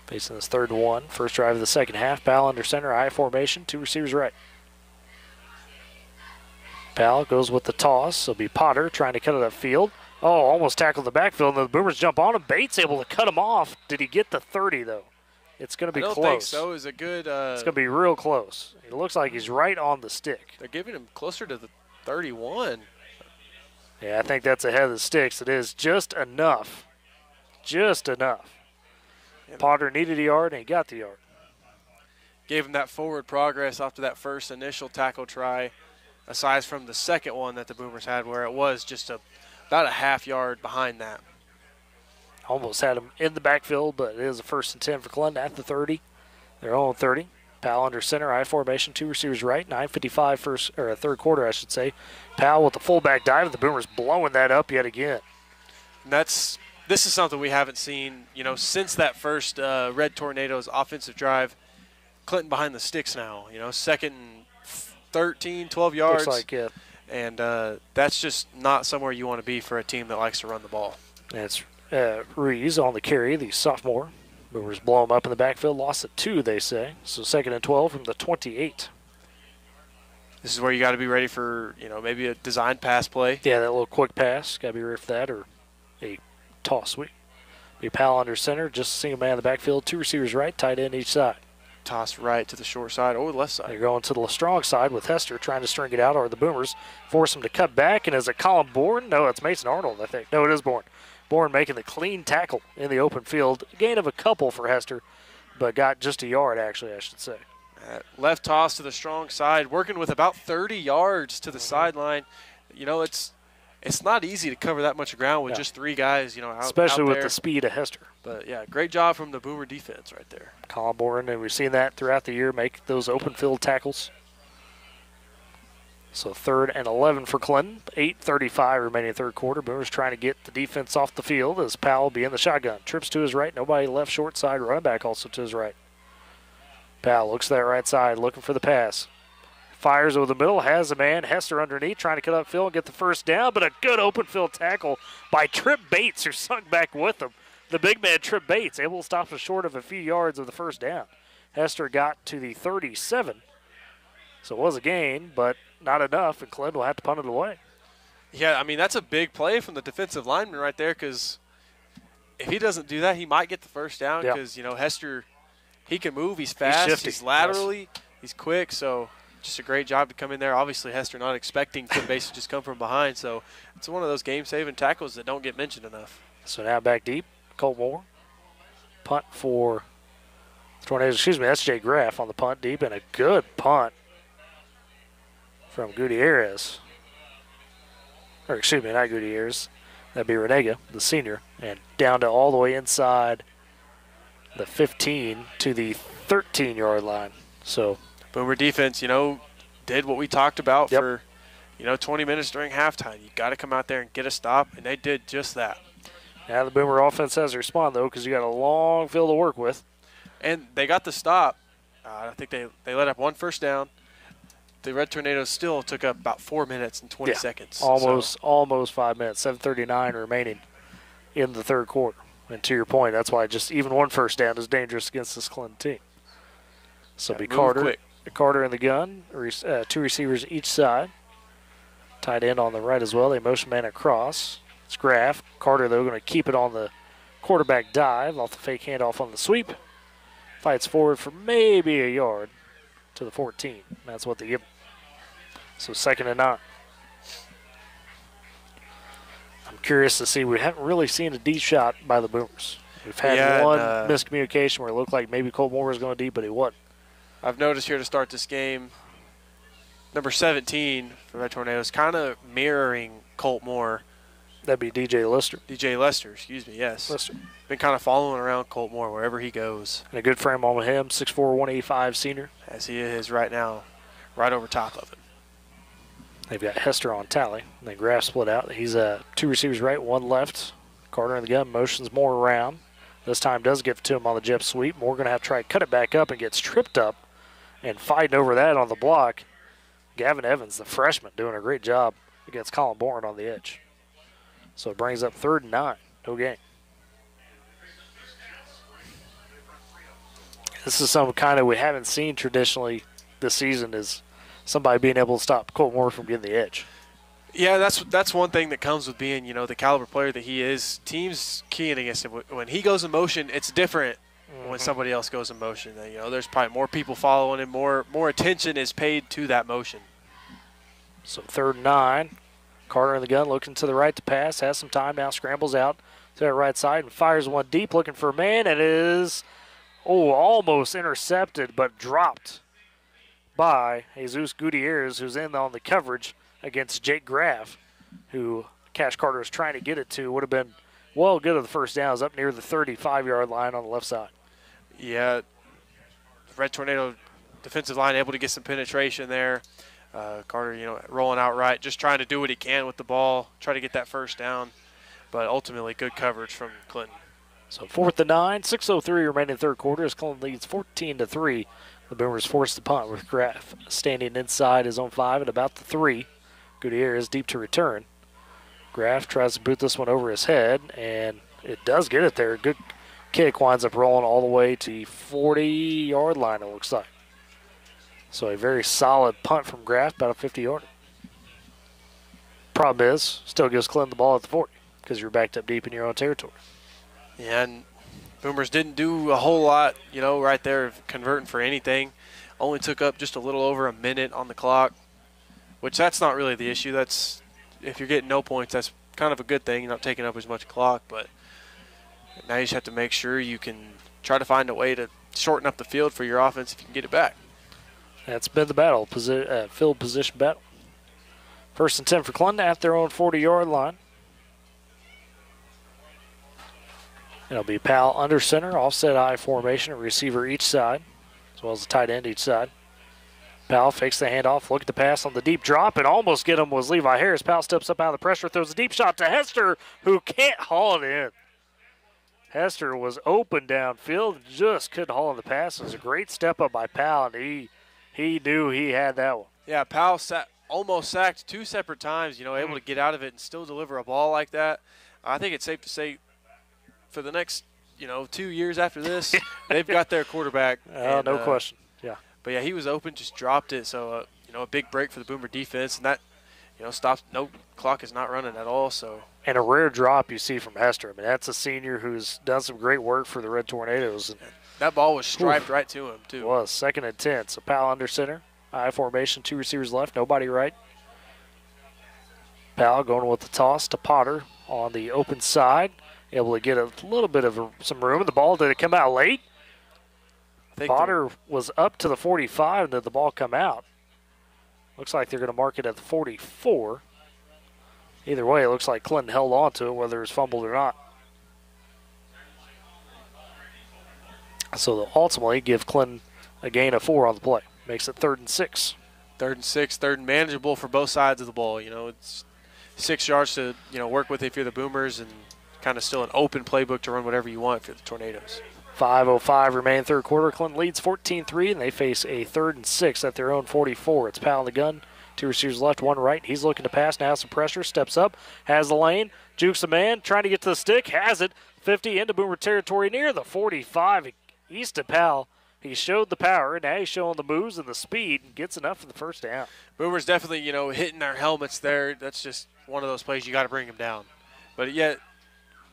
Facing this 3rd and 1. First drive of the second half. Powell under center, I formation, 2 receivers right. Powell goes with the toss. It'll be Potter trying to cut it upfield. Oh, almost tackled the backfield, and the Boomers jump on him. Bates able to cut him off. Did he get the 30, though? It's going to be close. I don't think so. It's a good it's going to be real close. It looks like he's right on the stick. They're giving him closer to the 31. Yeah, I think that's ahead of the sticks. It is just enough. Just enough. Potter needed a yard, and he got the yard. Gave him that forward progress after that first initial tackle try, aside from the second one that the Boomers had where it was just a about a half yard behind that. Almost had him in the backfield, but it is a 1st and 10 for Clinton at the 30. Their own 30. Powell under center, I formation, 2 receivers right, 9:55 third quarter, I should say. Powell with the fullback dive, and the Boomers blowing that up yet again. And this is something we haven't seen, since that first Red Tornadoes offensive drive. Clinton behind the sticks now, 2nd and 13, 12 yards. Looks like it. And that's just not somewhere you want to be for a team that likes to run the ball. And it's Rees on the carry, the sophomore. Boomers blow him up in the backfield, lost at 2, they say. So 2nd and 12 from the 28. This is where you got to be ready for, maybe a design pass play. Yeah, that little quick pass. Got to be ready for that, or a toss sweep. Be Powell under center, just a single man in the backfield, 2 receivers right, tight end each side. Toss right to the short side or the left side. They're going to the strong side with Hester trying to string it out, or the Boomers force him to cut back. And is it Colin Bourne? No, it's Mason Arnold, I think. No, it is Bourne. Bourne making the clean tackle in the open field. Gain of a couple for Hester, but got just a yard, actually, I should say. Left toss to the strong side, working with about 30 yards to the sideline. It's not easy to cover that much ground with just 3 guys, out especially out with there. the speed of Hester. But, yeah, great job from the Boomer defense right there. Colin Bourne, and we've seen that throughout the year, make those open field tackles. So 3rd and 11 for Clinton. 8:35 remaining third quarter. Boomers trying to get the defense off the field as Powell be in the shotgun. Trips to his right. Nobody left short side. Running back also to his right. Powell looks to that right side, looking for the pass. Fires over the middle, has a man. Hester underneath, trying to cut upfield and get the first down, but a good open field tackle by Trip Bates, who sunk back with him. The big man, Trip Bates, able to stop him short of a few yards of the first down. Hester got to the 37. So it was a gain, but not enough, and Clinton will have to punt it away. Yeah, I mean, that's a big play from the defensive lineman right there, because if he doesn't do that, he might get the first down because, Hester, he can move. He's fast. He's laterally. Yes. He's quick. So just a great job to come in there. Obviously, Hester not expecting to basically just come from behind. So it's one of those game-saving tackles that don't get mentioned enough. So now back deep, Colt Moore. Punt for Tornadoes. Excuse me, that's Jay Graff on the punt deep, and a good punt from Gutierrez. Or excuse me, not Gutierrez. That'd be Renega, the senior. And down to all the way inside the 15 to the 13-yard line. So Boomer defense, did what we talked about for, 20 minutes during halftime. You got to come out there and get a stop, and they did just that. Now the Boomer offense has to respond, though, because you got a long field to work with. And they got the stop. I think they let up 1 first down. The Red Tornadoes still took up about 4 minutes and 20 seconds. Almost 5 minutes, 7:39 remaining in the third quarter. And to your point, that's why just even 1 first down is dangerous against this Clinton team. So be Carter in the gun, 2 receivers each side. Tight end on the right as well. They motion man across. It's Graff. Carter, though, going to keep it on the quarterback dive off the fake handoff on the sweep. Fights forward for maybe a yard to the 14. That's what they give. So 2nd and 9. I'm curious to see. We haven't really seen a deep shot by the Boomers. We've had one miscommunication where it looked like maybe Colt Moore was going deep, but he wasn't. I've noticed here to start this game, number 17 for Red Tornadoes, kind of mirroring Colt Moore. That'd be DJ Lister. DJ Lester, excuse me, yes. Lister. Been kind of following around Colt Moore wherever he goes. And a good frame on with him, 6'4", 185 senior. As he is right now, right over top of him. They've got Hester on tally. And then Graff split out. He's 2 receivers right, 1 left. Carter in the gun, motions Moore around. This time does get to him on the jet sweep. Moore going to have to try to cut it back up and gets tripped up and fighting over that on the block. Gavin Evans, the freshman, doing a great job against Colin Bourne on the edge. So it brings up 3rd and 9. No gain. This is some kind of we haven't seen traditionally this season, is somebody being able to stop Colt Moore from getting the edge. Yeah, that's one thing that comes with being, the caliber player that he is. Teams keying against him. When he goes in motion, it's different when somebody else goes in motion. There's probably more people following him. More attention is paid to that motion. So 3rd and 9. Carter in the gun, looking to the right to pass. Has some time now, scrambles out to that right side and fires one deep, looking for a man. It is, almost intercepted, but dropped by Jesus Gutierrez, who's in on the coverage against Jake Graff, who Cash Carter was trying to get it to would have been well good of the first down. It was up near the 35-yard line on the left side. Yeah, Red Tornado defensive line able to get some penetration there. Carter, rolling out right, just trying to do what he can with the ball, try to get that first down. But ultimately, good coverage from Clinton. So 4th and 9, 6:03 remaining third quarter as Clinton leads 14-3. The Boomers force the punt with Graff standing inside his own 5 at about the 3. Gutierrez deep to return. Graff tries to boot this one over his head, and it does get it there. Good kick, winds up rolling all the way to the 40-yard line, it looks like. So a very solid punt from Graff, about a 50-yarder. Problem is, still gives Clinton the ball at the 40 because you're backed up deep in your own territory. Yeah, and Boomers didn't do a whole lot, right there converting for anything. Only took up just a little over a minute on the clock, which that's not really the issue. That's if you're getting no points, that's kind of a good thing. You're not taking up as much clock, but now you just have to make sure you can try to find a way to shorten up the field for your offense if you can get it back. That's been the battle, field position battle. 1st and 10 for Clinton at their own 40-yard line. It'll be Powell under center, offset I formation, a receiver each side, as well as a tight end each side. Powell fakes the handoff, look at the pass on the deep drop, and almost get him was Levi Harris. Powell steps up out of the pressure, throws a deep shot to Hester, who can't haul it in. Hester was open downfield, just couldn't haul in the pass. It was a great step up by Powell, and he knew he had that one. Yeah, Powell almost sacked 2 separate times, able to get out of it and still deliver a ball like that. I think it's safe to say for the next, 2 years after this, they've got their quarterback. No question. Yeah. But, yeah, he was open, just dropped it. So, a big break for the Boomer defense. And that, stops. No clock is not running at all. So. And a rare drop you see from Hester. I mean, that's a senior who's done some great work for the Red Tornadoes. And that ball was striped right to him, too. It was. 2nd and 10. So, Powell under center. I formation, 2 receivers left, nobody right. Powell going with the toss to Potter on the open side. Able to get a little bit of some room. The ball, did it come out late? Potter was up to the 45, and did the ball come out? Looks like they're going to mark it at the 44. Either way, it looks like Clinton held on to it, whether it was fumbled or not. So they'll ultimately give Clinton a gain of 4 on the play. Makes it 3rd and 6. 3rd and 6, 3rd and manageable for both sides of the ball. It's 6 yards to, work with if you're the Boomers, and kind of still an open playbook to run whatever you want if you're the Tornadoes. 5:05 remaining third quarter. Clinton leads 14-3, and they face a 3rd and 6 at their own 44. It's Powell in the gun. 2 receivers left, 1 right. He's looking to pass. Now some pressure. Steps up. Has the lane. Jukes a man. Trying to get to the stick. Has it. 50 into Boomer territory near the 45. East of Powell. He showed the power, and now he's showing the moves and the speed and gets enough for the first down. Boomers definitely, hitting their helmets there. That's just one of those plays you got to bring them down. But yet,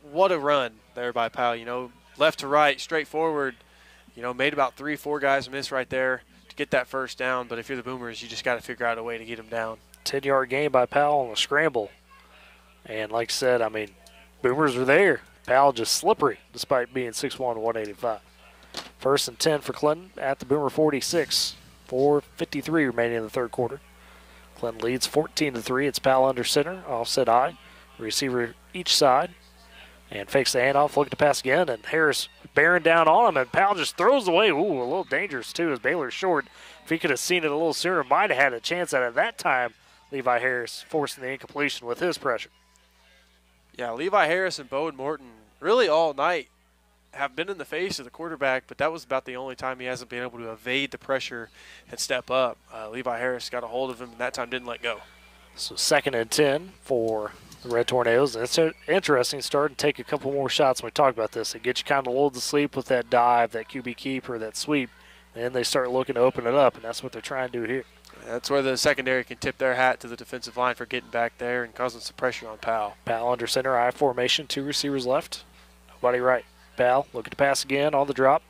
what a run there by Powell. Left to right, straight forward. Made about 3-4 guys miss right there to get that first down. But if you're the Boomers, you just got to figure out a way to get them down. 10-yard gain by Powell on the scramble. And like I said, Boomers were there. Powell just slippery despite being 6'1", 185. 1st and 10 for Clinton at the Boomer 46. 4:53 remaining in the third quarter. Clinton leads 14-3. It's Powell under center, offset I. Receiver each side. And fakes the handoff, looking to pass again, and Harris bearing down on him, and Powell just throws away. Ooh, a little dangerous too as Baylor's short. If he could have seen it a little sooner, might have had a chance at it at that time. Levi Harris forcing the incompletion with his pressure. Yeah, Levi Harris and Bowen Morton really all night have been in the face of the quarterback, but that was about the only time he hasn't been able to evade the pressure and step up. Levi Harris got a hold of him, and that time didn't let go. So 2nd and 10 for the Red Tornadoes. And it's an interesting start and take a couple more shots when we talk about this. They get you kind of lulled to sleep with that dive, that QB keeper, that sweep, and then they start looking to open it up, and that's what they're trying to do here. That's where the secondary can tip their hat to the defensive line for getting back there and causing some pressure on Powell. Powell under center, I formation, 2 receivers left. Nobody right. Powell looking to pass again on the drop.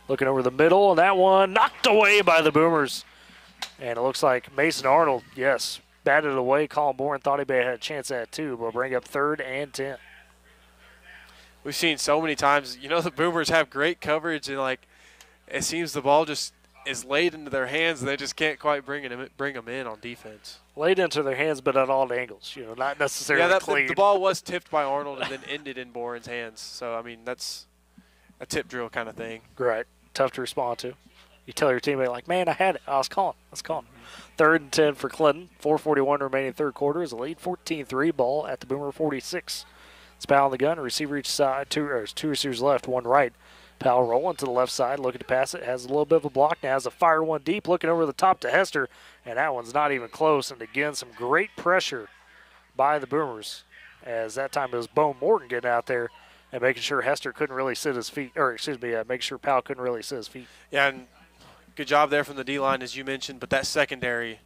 Looking over the middle, and that one knocked away by the Boomers. And it looks like Mason Arnold, yes, batted it away. Colin Bourne thought he may have had a chance at it too, but bring up 3rd and 10. We've seen so many times, the Boomers have great coverage, and, it seems the ball just is laid into their hands, and they just can't quite bring them in on defense. Laid into their hands, but at all angles. Not necessarily clean. The ball was tipped by Arnold and then ended in Boren's hands. So, I mean, that's a tip drill kind of thing. Right. Tough to respond to. You tell your teammate, like, man, I had it. I was calling. Third and 10 for Clinton. 4:41 remaining third quarter is a lead. 14-3 ball at the Boomer 46. It's Powell on the gun. Receiver each side. Two receivers left, one right. Powell rolling to the left side, looking to pass it. Has a little bit of a block now. Has a fire one deep, looking over the top to Hester, and that one's not even close. And again, some great pressure by the Boomers, as that time it was Bo Morton getting out there and making sure Hester couldn't really sit his feet, making sure Powell couldn't really sit his feet. Yeah, and good job there from the D-line, as you mentioned, but that secondary,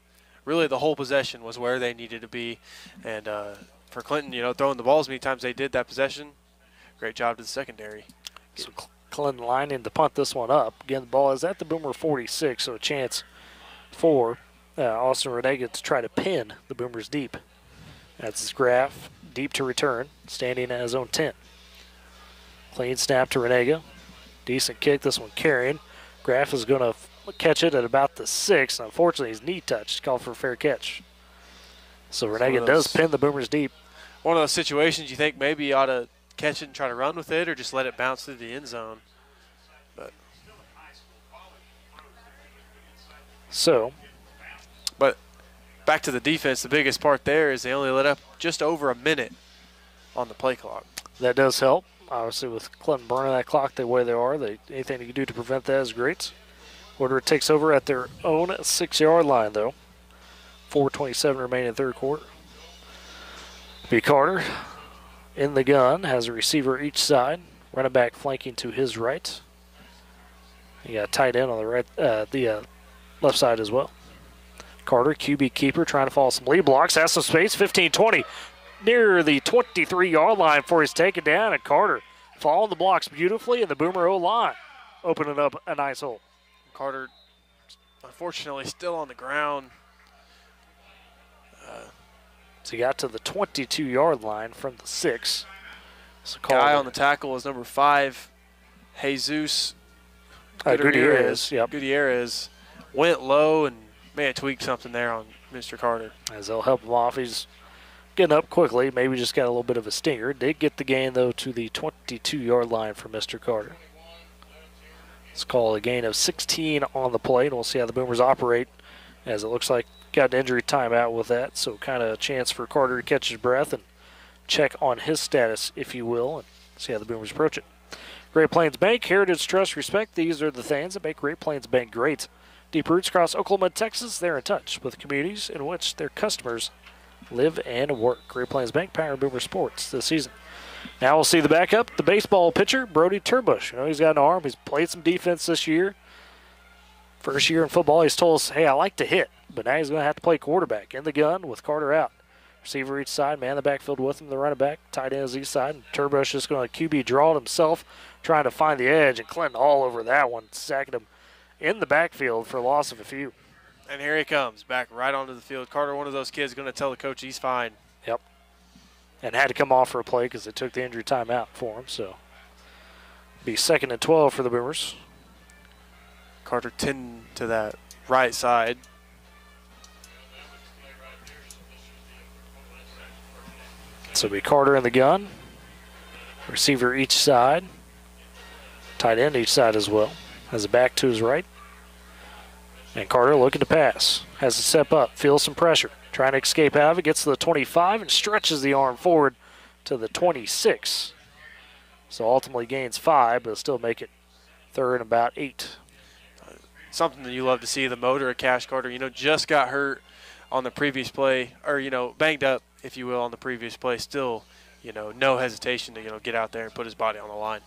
really the whole possession was where they needed to be. And for Clinton, throwing the ball as many times they did that possession, great job to the secondary. So Clinton lining to punt this one up. Again, the ball is at the Boomer 46, so a chance for Austin Renega to try to pin the Boomers deep. That's his Graff, deep to return, standing at his own 10. Clean snap to Renega. Decent kick, this one carrying. Graff is going to catch it at about the 6. Unfortunately, his knee touched, called for a fair catch. So Renega does pin the Boomers deep. One of those situations you think maybe you ought to catch it and try to run with it, or just let it bounce through the end zone. But back to the defense, the biggest part there is they only let up just over a minute on the play clock. That does help. Obviously, with Clinton burning that clock the way they are, anything you can do to prevent that is great. Woodward takes over at their own 6-yard line, though. 4:27 remaining in third quarter. B. Carter in the gun, has a receiver each side. Running back flanking to his right. You got a tight end on the right, the left side as well. Carter, QB keeper, trying to follow some lead blocks. Has some space, 15-20. Near the 23-yard line for his taken down, and Carter following the blocks beautifully, and the Boomer O-line opening up a nice hole. Carter, unfortunately, still on the ground. So he got to the 22-yard line from the 6. So guy on the tackle was number 5, Jesus Gutierrez. Yep. Gutierrez went low and may have tweaked something there on Mr. Carter. As they'll help him off. He's getting up quickly. Maybe just got a little bit of a stinger. Did get the gain, though, to the 22-yard line for Mr. Carter. Let's call a gain of 16 on the play, and we'll see how the Boomers operate, as it looks like got an injury timeout with that. So kind of a chance for Carter to catch his breath and check on his status, if you will, and see how the Boomers approach it. Great Plains Bank, heritage, trust, respect. These are the things that make Great Plains Bank great. Deep roots across Oklahoma and Texas, they're in touch with communities in which their customers live and work. Great Plains Bank, powering Boomer sports this season. Now we'll see the backup, the baseball pitcher, Brody Turbush. He's got an arm. He's played some defense this year. First year in football, he's told us, hey, I like to hit, but now he's going to have to play quarterback in the gun with Carter out. Receiver each side, man the backfield with him, the running back, tight end is each side, and Turbush just going to QB draw it himself, trying to find the edge, and Clinton all over that one, sacking him in the backfield for a loss of a few. And here he comes, back right onto the field. Carter, one of those kids, going to tell the coach he's fine. Yep. And had to come off for a play because they took the injury timeout for him, so be 2nd and 12 for the Boomers. Carter 10 to that right side. So be Carter in the gun. Receiver each side. Tight end each side as well. Has a back to his right. And Carter looking to pass. Has to step up. Feels some pressure. Trying to escape out of it. Gets to the 25 and stretches the arm forward to the 26. So ultimately gains 5, but it'll still make it 3rd and about 8. Something that you love to see, the motor of Cash Carter. Just got hurt on the previous play, or, banged up, if you will, on the previous play. Still, no hesitation to, get out there and put his body on the line.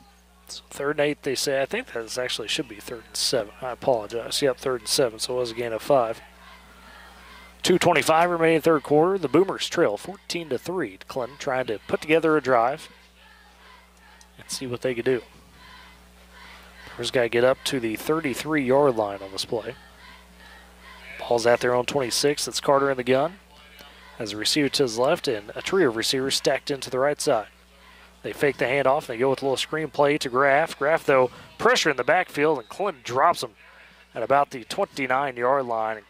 So 3rd and 8, they say. I think that actually should be 3rd and 7. I apologize. Yep, 3rd and 7, so it was a gain of 5. 2:25 remaining third quarter. The Boomers trail 14-3. Clinton trying to put together a drive and see what they could do. Boomers got to get up to the 33-yard line on this play. Ball's at their own 26. It's Carter in the gun. Has a receiver to his left and a trio of receivers stacked into the right side. They fake the handoff and they go with a little screen play to Graff. Graff, though, pressure in the backfield, and Clinton drops him at about the 29-yard line.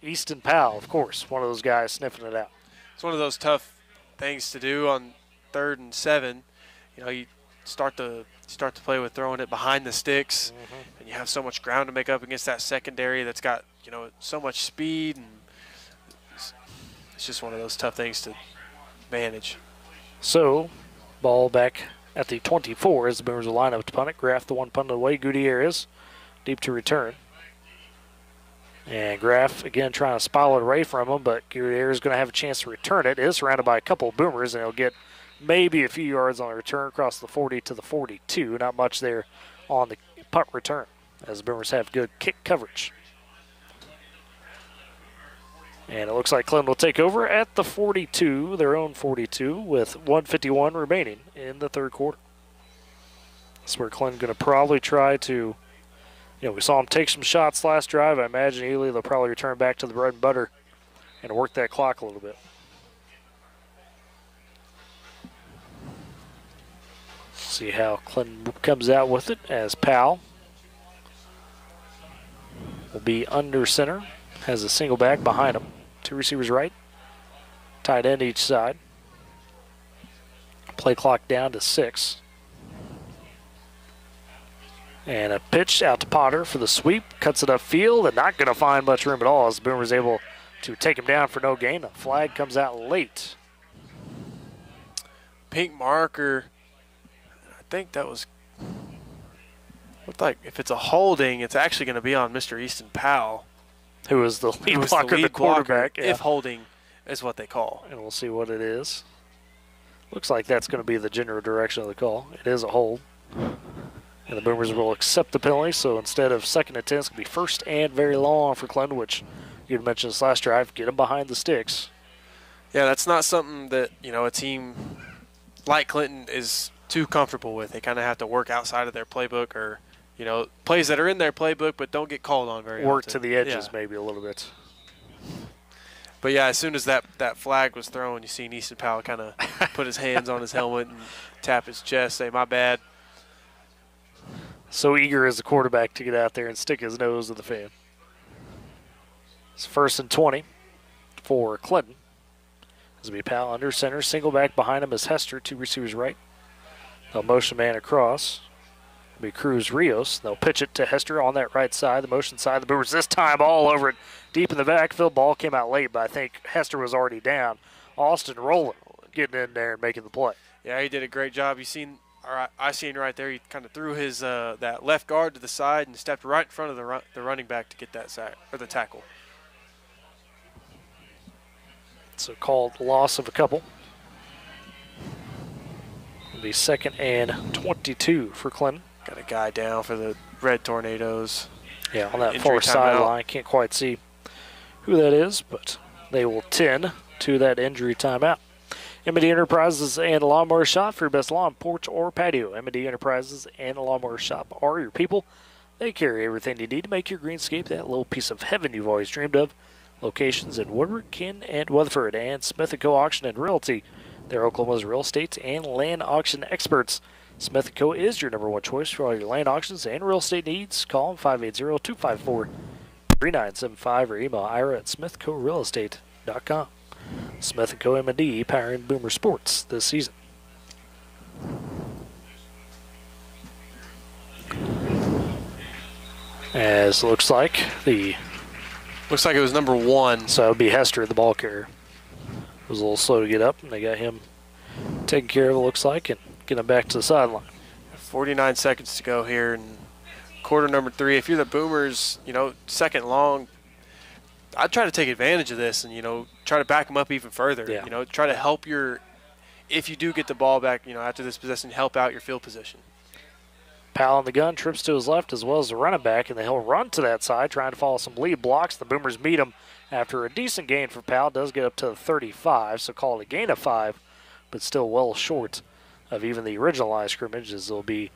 Easton Powell, of course, one of those guys sniffing it out. It's one of those tough things to do on 3rd and 7. You know, you start to play with throwing it behind the sticks, and you have so much ground to make up against that secondary that's got, you know, so much speed, and it's just one of those tough things to manage. So, ball back at the 24 as the Boomers will line up to punt it. Graff the one punted away. Gutierrez deep to return. And Graff, again, trying to spiral it away from him, but Gutierrez is going to have a chance to return it. It is surrounded by a couple of Boomers, and he'll get maybe a few yards on the return across the 40 to the 42. Not much there on the punt return, as the Boomers have good kick coverage. And it looks like Clinton will take over at the 42, their own 42, with 1:51 remaining in the third quarter. That's where Clinton's going to probably try to, we saw him take some shots last drive. I imagine Ely, they'll probably return back to the bread and butter and work that clock a little bit. See how Clinton comes out with it, as Powell will be under center. Has a single back behind him. 2 receivers right. Tight end each side. Play clock down to 6. And a pitch out to Potter for the sweep. Cuts it upfield and not going to find much room at all as Boomer's able to take him down for no gain. A flag comes out late. Pink marker. I think that was, looked like if it's a holding, it's actually going to be on Mr. Easton Powell, who is the lead blocker, the quarterback. If holding is what they call. And we'll see what it is. Looks like that's going to be the general direction of the call. It is a hold. And the Boomers will accept the penalty, so instead of 2nd and 10, it's going to be 1st and very long for Clinton, which you had mentioned this last drive. Get them behind the sticks. Yeah, that's not something that, a team like Clinton is too comfortable with. They kind of have to work outside of their playbook, or, plays that are in their playbook but don't get called on very Work often. to the edges maybe a little bit. But, yeah, as soon as that flag was thrown, you seen Easton Powell kind of put his hands on his helmet and tap his chest, say, my bad. So eager as the quarterback to get out there and stick his nose to the fan. It's 1st and 20 for Clinton. This will be Powell under center. Single back behind him is Hester, 2 receivers right. They'll motion man across. It'll be Cruz Rios. They'll pitch it to Hester on that right side, the motion side. The Boomers this time all over it, deep in the backfield. Ball came out late, but I think Hester was already down. Austin Rowland getting in there and making the play. Yeah, he did a great job. I seen right there, he kind of threw his that left guard to the side and stepped right in front of the running back to get that sack, or the tackle. It's a called loss of a couple. It'll be 2nd and 22 for Clinton. Got a guy down for the Red Tornadoes. Yeah, on that far sideline. Can't quite see who that is, but they will tend to that injury timeout. M&D Enterprises and Lawnmower Shop for your best lawn, porch, or patio. M&D Enterprises and Lawnmower Shop are your people. They carry everything you need to make your greenscape that little piece of heaven you've always dreamed of. Locations in Woodward, Ken, and Weatherford, and Smith & Co. Auction and Realty. They're Oklahoma's real estate and land auction experts. Smith & Co. is your #1 choice for all your land auctions and real estate needs. Call them 580-254-3975 or email Ira at smithcorealestate.com. Smith & Co. M&D powering Boomer Sports this season. As looks like it was number 1. So it would be Hester, the ball carrier. It was a little slow to get up, and they got him taken care of, it looks like, and get him back to the sideline. 49 seconds to go here in quarter number 3. If you're the Boomers, 2nd long, I'd try to take advantage of this and, try to back them up even further. Yeah. Try to help if you do get the ball back, after this possession, help out your field position. Powell on the gun, trips to his left as well as the running back, and then he'll run to that side trying to follow some lead blocks. The Boomers meet him after a decent gain for Powell. Does get up to the 35, so call it a gain of 5, but still well short of even the original line of scrimmage, as it'll be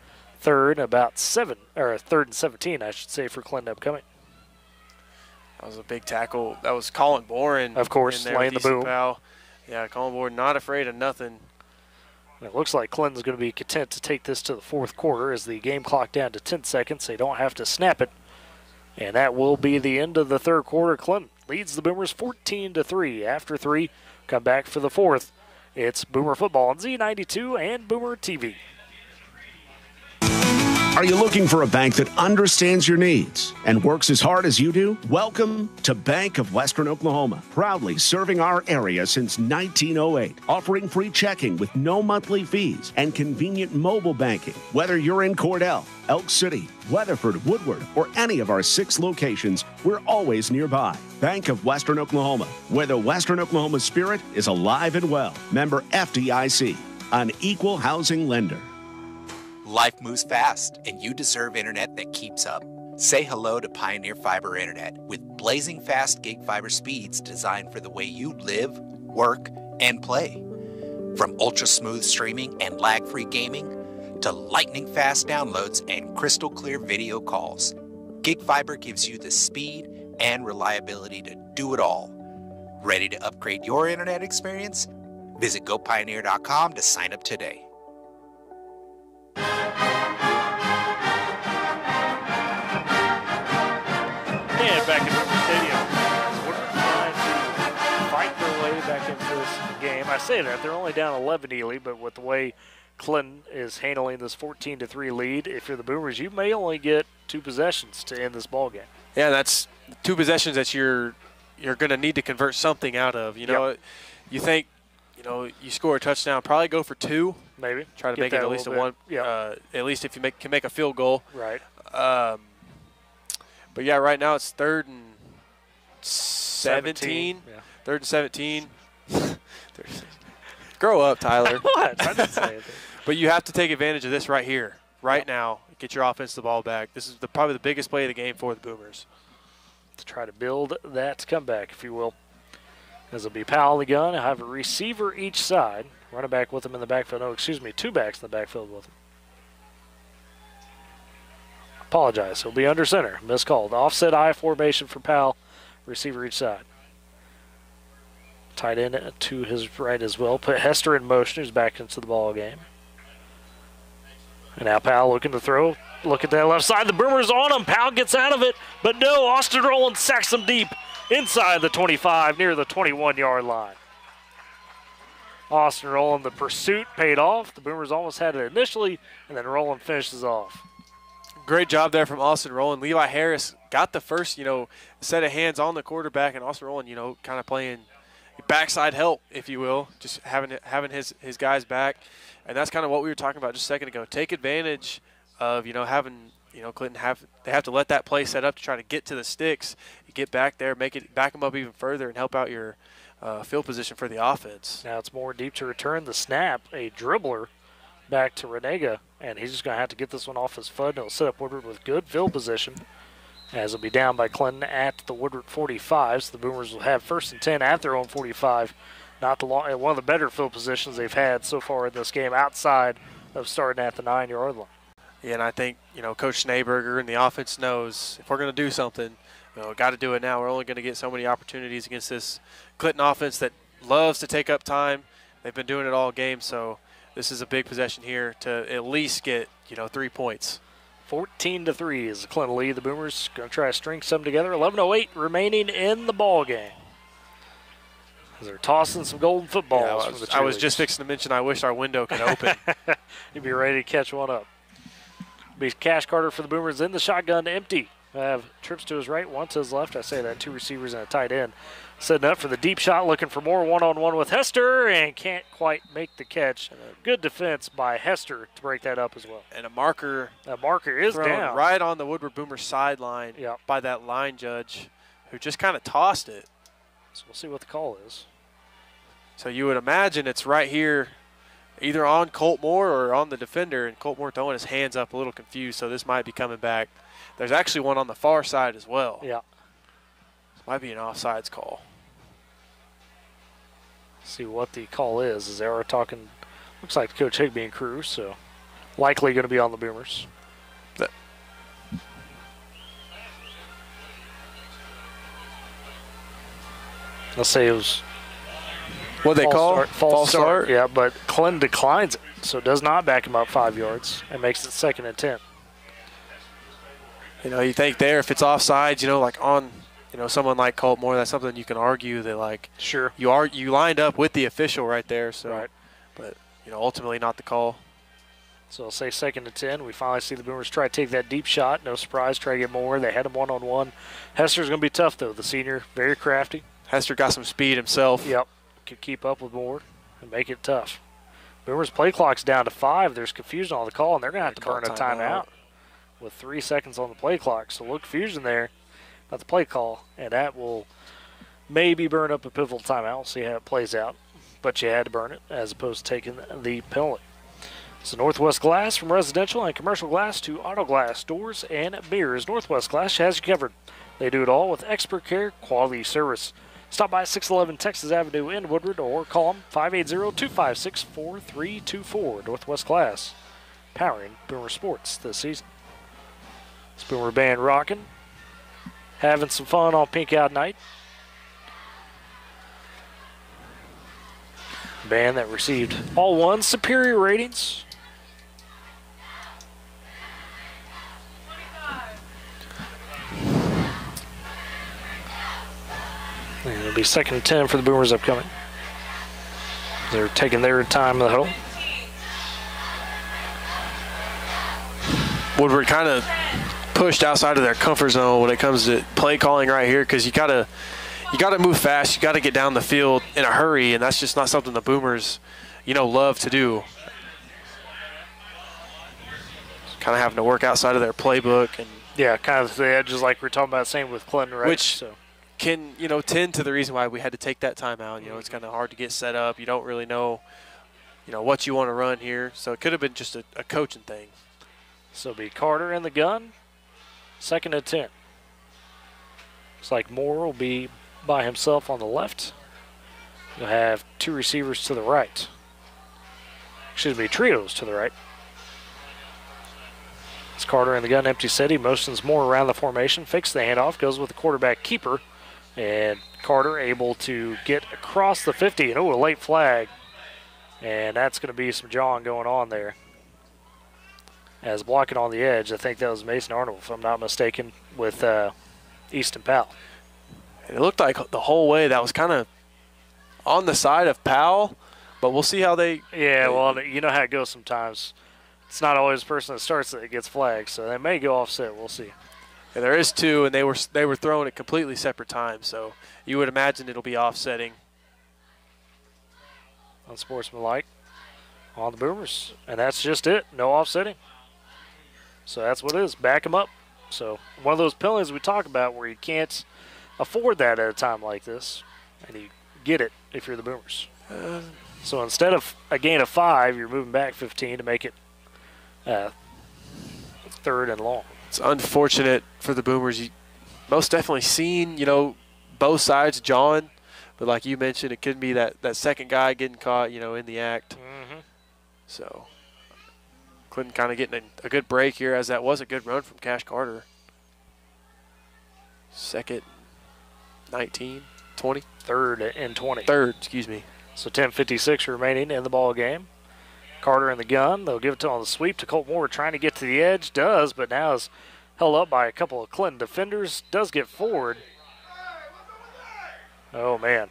3rd and 17, I should say, for Clinton upcoming. That was a big tackle. That was Colin Boren. Of course, laying the boom. Powell. Yeah, Colin Boren not afraid of nothing. It looks like Clinton's going to be content to take this to the 4th quarter as the game clock down to 10 seconds. They don't have to snap it And that will be the end of the third quarter. Clinton leads the Boomers 14-3. After 3, come back for the fourth. It's Boomer Football on Z92 and Boomer TV. Are you looking for a bank that understands your needs and works as hard as you do? Welcome to Bank of Western Oklahoma, proudly serving our area since 1908, offering free checking with no monthly fees and convenient mobile banking. Whether you're in Cordell, Elk City, Weatherford, Woodward, or any of our 6 locations, we're always nearby. Bank of Western Oklahoma, where the Western Oklahoma spirit is alive and well. Member FDIC, an equal housing lender. Life moves fast, and you deserve internet that keeps up. Say hello to Pioneer Fiber Internet with blazing fast gig fiber speeds designed for the way you live, work, and play. From ultra-smooth streaming and lag-free gaming to lightning-fast downloads and crystal-clear video calls, Gig Fiber gives you the speed and reliability to do it all. Ready to upgrade your internet experience? Visit gopioneer.com to sign up today. And back in River Stadium, Woodward trying to fight their way back into this game. I say that they're only down 11, Ely, but with the way Clinton is handling this 14-3 lead, if you're the Boomers, you may only get 2 possessions to end this ball game. Yeah, that's 2 possessions that you're going to need to convert something out of. You know, you think, you score a touchdown, probably go for 2. Maybe. Try to make it at least a 1. Yeah. At least if you can make a field goal. Right. But yeah, right now it's 3rd and 17. Yeah. 3rd and 17. Grow up, Tyler. What? I didn't say anything. But you have to take advantage of this right here, now. Get your offense the ball back. This is probably the biggest play of the game for the Boomers. To try to build that comeback, if you will. As it'll be Powell in the gun. He'll have a receiver each side. Running back with him in the backfield. No, excuse me, 2 backs in the backfield with him. Apologize. He'll be under center. Miscalled. Offset I formation for Powell. Receiver each side. Tight end to his right as well. Put Hester in motion, who's back into the ball game. And now Powell looking to throw. Look at that left side. The Boomers on him. Powell gets out of it. But no, Austin Rowland sacks him deep inside the 25 near the 21-yard line. Austin Rowland, the pursuit paid off. The Boomers almost had it initially, and then Rowland finishes off. Great job there from Austin Rowland. Levi Harris got the first, set of hands on the quarterback, and Austin Rowland, kind of playing backside help, if you will, just having his guys back. And that's kind of what we were talking about just a second ago. Take advantage of, having, Clinton they have to let that play set up to try to get to the sticks, get back there, back them up even further, and help out your field position for the offense. Now it's more deep to return the snap. A dribbler back to Renega, and he's just going to have to get this one off his foot, and it'll set up Woodward with good field position, as it'll be down by Clinton at the Woodward 45. So the Boomers will have 1st and 10 at their own 45. Not the long, one of the better field positions they've had so far in this game, outside of starting at the 9-yard line. Yeah, and I think, Coach Schneeberger and the offense knows if we're going to do something, got to do it now. We're only going to get so many opportunities against this Clinton offense that loves to take up time. They've been doing it all game, so this is a big possession here to at least get, 3 points. 14-3 is the Clinton lead. The Boomers going to try to string some together. 11:08 remaining in the ball game. As they're tossing some golden footballs. Yeah, I was just fixing to mention I wish our window could open. You'd be ready to catch one up. Be Cash Carter for the Boomers in the shotgun, empty. Have trips to his right, one to his left. I say that, 2 receivers and a tight end. Setting up for the deep shot, looking for more one-on-one with Hester, and can't quite make the catch. Good defense by Hester to break that up as well. And a marker. That marker is down. Right on the Woodward Boomers sideline by that line judge, who just kind of tossed it. So we'll see what the call is. So you would imagine it's right here, either on Colt Moore or on the defender, and Colt Moore throwing his hands up a little confused, so this might be coming back. There's actually one on the far side as well. Yeah. This might be an offsides call. See what the call is. As they are talking, looks like Coach Higbee and crew, so likely going to be on the Boomers. Let's say it was what they call false start. Yeah, but Clinton declines it, so does not back him up 5 yards and makes it 2nd and 10. You know, you think there if it's offsides, you know, like on, you know, someone like Colt Moore, that's something you can argue that, like, sure, you lined up with the official right there. So, right. But, you know, ultimately not the call. So I'll say 2nd and 10. We finally see the Boomers try to take that deep shot. No surprise, try to get more. They had him one-on-one. Hester's going to be tough, though. The senior, very crafty. Hester got some speed himself. Yep. Could keep up with Moore and make it tough. Boomers play clock's down to 5. There's confusion on the call, and they're going to have to burn a timeout with 3 seconds on the play clock. So a little confusion there about the play call, and that will maybe burn up a pivotal timeout. We'll see how it plays out. But you had to burn it as opposed to taking the penalty. So Northwest Glass, from residential and commercial glass to auto glass, doors, and mirrors. Northwest Glass has you covered. They do it all with expert care, quality service. Stop by 611 Texas Avenue in Woodward or call them 580-256-4324. Northwest Glass, powering Boomer Sports this season. This Boomer band rocking, having some fun on Pink Out Night. Band that received all 1 superior ratings. And it'll be 2nd and 10 for the Boomers upcoming. They're taking their time in the huddle. Woodward kind of pushed outside of their comfort zone when it comes to play calling right here, because you gotta move fast. You gotta get down the field in a hurry, and that's just not something the Boomers, you know, love to do. Kind of having to work outside of their playbook, and yeah, kind of the edges like we're talking about, same with Clinton, right? Which can, you know, tend to the reason why we had to take that timeout. You know, it's kind of hard to get set up. You don't really know, you know, what you want to run here. So it could have been just a coaching thing. So it'll be Carter in the gun, 2nd and 10. Looks like Moore will be by himself on the left. You'll have 2 receivers to the right. Excuse me, trios to the right. It's Carter in the gun, empty set. He motions Moore around the formation, fakes the handoff, goes with the quarterback keeper. And Carter able to get across the 50. And, a late flag. And that's going to be some jawing going on there. As blocking on the edge, I think that was Mason Arnold, if I'm not mistaken, with Easton Powell. And it looked like the whole way that was kind of on the side of Powell, but we'll see how they. Yeah, well, you know how it goes sometimes. It's not always the person that starts that gets flagged, so they may go offset. We'll see. And there is 2, and they were throwing at completely separate times, so you would imagine it'll be offsetting. Unsportsmanlike on the Boomers, and that's just it. No offsetting. So that's what it is. Back them up. So one of those penalties we talk about where you can't afford that at a time like this, and you get it if you're the Boomers. So instead of a gain of 5, you're moving back 15 to make it 3rd and long. It's unfortunate for the Boomers. You most definitely seen, you know, both sides jawing, but like you mentioned, it could be that second guy getting caught, you know, in the act. Mm-hmm. So Clinton kind of getting a good break here, as that was a good run from Cash Carter. 2nd, 19, 20? 3rd and 20. 3rd, excuse me. So 10:56 remaining in the ball game. Carter in the gun. They'll give it to on the sweep to Colt Moore, trying to get to the edge. Does, but now is held up by a couple of Clinton defenders. Does get forward. Oh, man.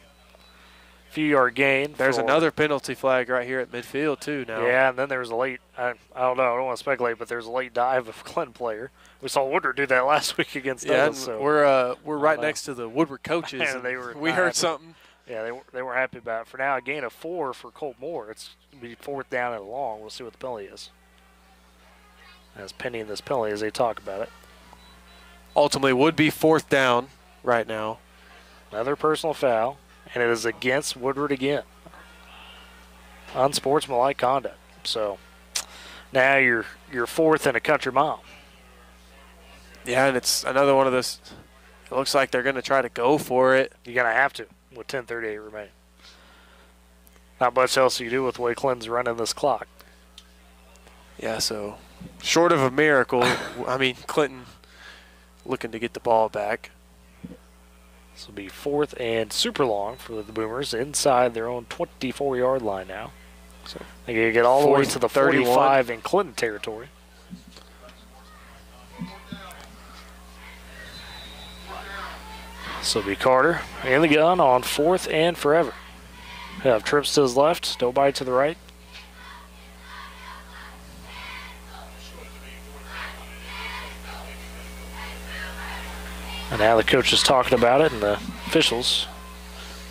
Few-yard gain. There's another penalty flag right here at midfield, too, now. Yeah, and then there was a late, I don't know, I don't want to speculate, but there's a late dive of a Clinton player. We saw Woodward do that last week against Douglas. So we're right next to the Woodward coaches. And we heard something. Yeah, they were happy about it. For now, a gain of 4 for Colt Moore. It's going to be 4th down and long. We'll see what the penalty is. As pending this penalty as they talk about it. Ultimately would be 4th down right now. Another personal foul, and it is against Woodward again. Unsportsmanlike conduct. So now you're 4th and a country mile. Yeah, and it's another one of those. It looks like they're going to try to go for it. You're going to have to with 10:38 remaining. Not much else you do with the way Clinton's running this clock. Yeah, so short of a miracle, I mean, Clinton looking to get the ball back. This will be 4th and super long for the Boomers inside their own 24-yard line now. So they got to get all the way to the 45 in Clinton territory. So it'll be Carter in the gun on 4th and forever. Have trips to his left, nobody to the right. And now the coach is talking about it, and the officials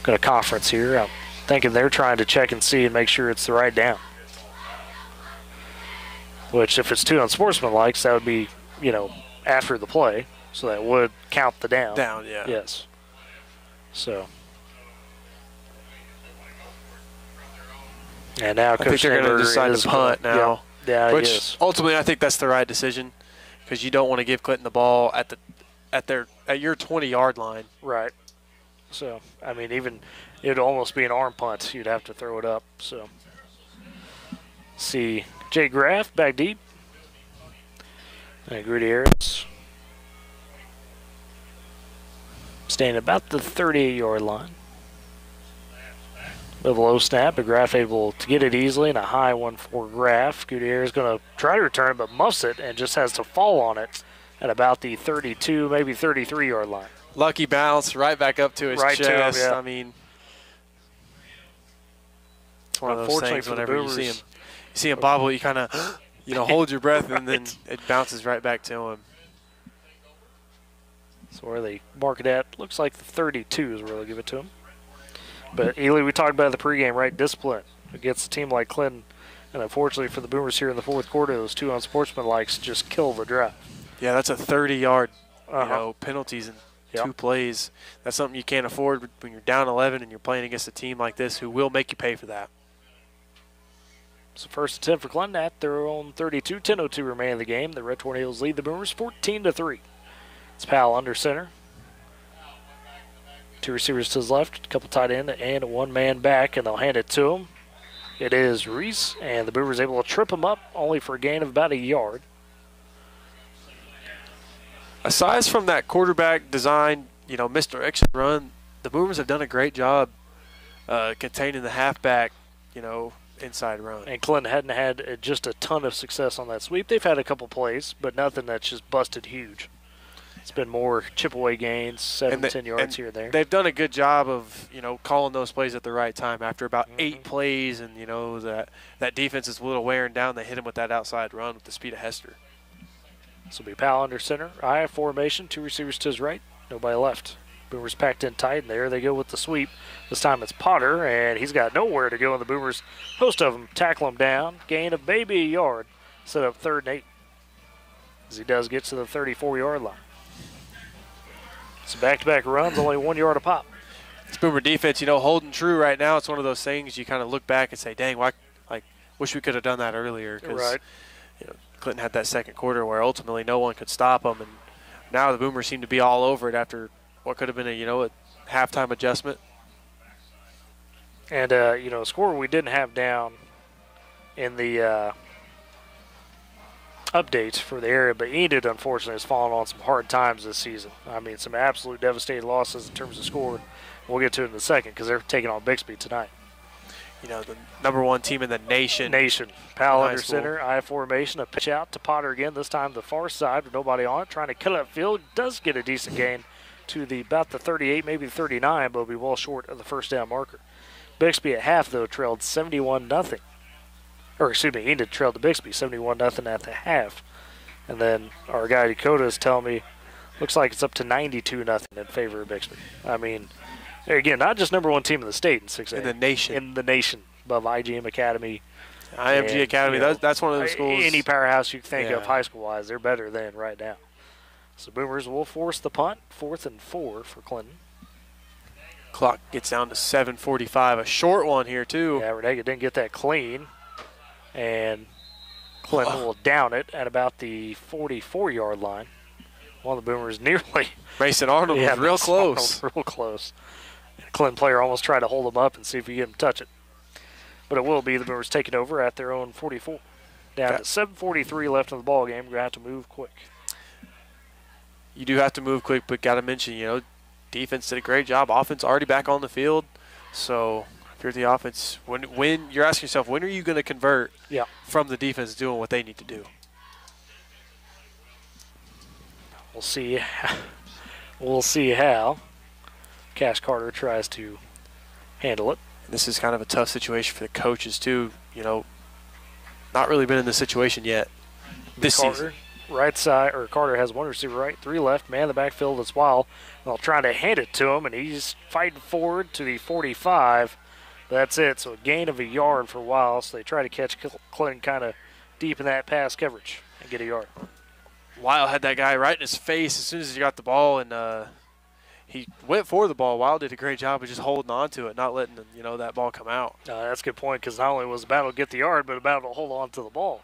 got a conference here. I'm thinking they're trying to check and see and make sure it's the right down. Which, if it's too unsportsmanlike, that would be, after the play. So that would count the down. Down, yeah. Yes. So. And now Coach I think they're going to decide to punt now. Yeah, which ultimately I think that's the right decision because you don't want to give Clinton the ball at your 20-yard line. Right. So, I mean, even it would almost be an arm punt. You'd have to throw it up. So, see Jay Graff back deep. And Gutierrez staying about the 38-yard line. With a low snap, but Graff able to get it easily, and a high one for Graff. Gutierrez is going to try to return it, but muffs it and just has to fall on it at about the 32, maybe 33-yard line. Lucky bounce right back up to his chest. To him, yeah. I mean, it's one of those things whenever you see him bobble, you kind of, hold your breath, and then it bounces right back to him. So where they mark it at, looks like the 32 is where they'll give it to him. But, Ely, we talked about the pregame, right? Discipline against a team like Clinton. And unfortunately for the Boomers here in the fourth quarter, those two unsportsmanlikes just kill the drive. Yeah, that's a 30-yard penalties in 2 plays. That's something you can't afford when you're down 11 and you're playing against a team like this who will make you pay for that. So first and 10 for Clinton at their own 32. 10:02 remaining in the game. The Red Tornadoes lead the Boomers 14-3. It's Powell under center. 2 receivers to his left, a couple tight end, and a one-man back, and they'll hand it to him. It is Reese, and the Boomers able to trip him up, only for a gain of about a yard. Aside from that quarterback design, misdirection run, the Boomers have done a great job containing the halfback, inside run. And Clinton hadn't had just a ton of success on that sweep. They've had a couple plays, but nothing that's just busted huge. It's been more chip-away gains, 7-10 yards here and there. They've done a good job of, calling those plays at the right time. After about 8 plays and, that defense is a little wearing down, they hit him with that outside run with the speed of Hester. This will be Powell under center. I formation, 2 receivers to his right, nobody left. Boomers packed in tight, and there they go with the sweep. This time it's Potter, and he's got nowhere to go, and the Boomers, most of them, tackle him down. Gain of maybe a yard, set up 3rd and 8. As he does get to the 34-yard line. So back-to-back runs, only 1 yard a pop. It's Boomer defense, holding true right now. It's one of those things you kind of look back and say, dang, wish we could have done that earlier. Right. Clinton had that second quarter where ultimately no one could stop them, and now the Boomers seem to be all over it after what could have been a halftime adjustment. And, a score we didn't have down in the updates for the area, but Enid, unfortunately, has fallen on some hard times this season. I mean, some absolute devastating losses in terms of score. We'll get to it in a second because they're taking on Bixby tonight. The #1 team in the nation. Powell under center, I formation, a pitch out to Potter again, this time the far side with nobody on it, trying to cut up field. Does get a decent gain to about the 38, maybe 39, but will be well short of the first down marker. Bixby at half, though, trailed 71-0. Or, excuse me, Enid trailed to Bixby 71-0 at the half. And then our guy Dakota is telling me looks like it's up to 92-0 in favor of Bixby. I mean, again, not just #1 team in the state in 6A. In the nation. In the nation, above IGM Academy. IMG Academy, that's one of the schools. Any powerhouse you can think of high school-wise, they're better than right now. So Boomers will force the punt, 4th and 4 for Clinton. Clock gets down to 7:45, a short one here too. Yeah, Renega didn't get that clean. And Clinton will down it at about the 44-yard line. One of the Boomers nearly. Mason Arnold was real close. Real close. And Clinton player almost tried to hold him up and see if he get him to touch it. But it will be the Boomers taking over at their own 44. Down to 7:43 left in the ball game. We're going to have to move quick. You do have to move quick, but got to mention, defense did a great job. Offense already back on the field. So if you're the offense, when you're asking yourself, when are you going to convert from the defense doing what they need to do? We'll see. We'll see how. Cash Carter tries to handle it. This is kind of a tough situation for the coaches, too. You know, not really been in this situation yet this season. Right side, or Carter has one receiver right, 3 left. Man in the backfield is Wild. They'll try to hand it to him, and he's fighting forward to the 45. That's it. So a gain of a yard for Wild. So they try to catch Clinton kind of deep in that pass coverage and get a yard. Wild had that guy right in his face as soon as he got the ball, and he went for the ball. Wild did a great job of just holding on to it, not letting that ball come out. That's a good point, because not only was the battle to get the yard, but a battle to hold on to the ball.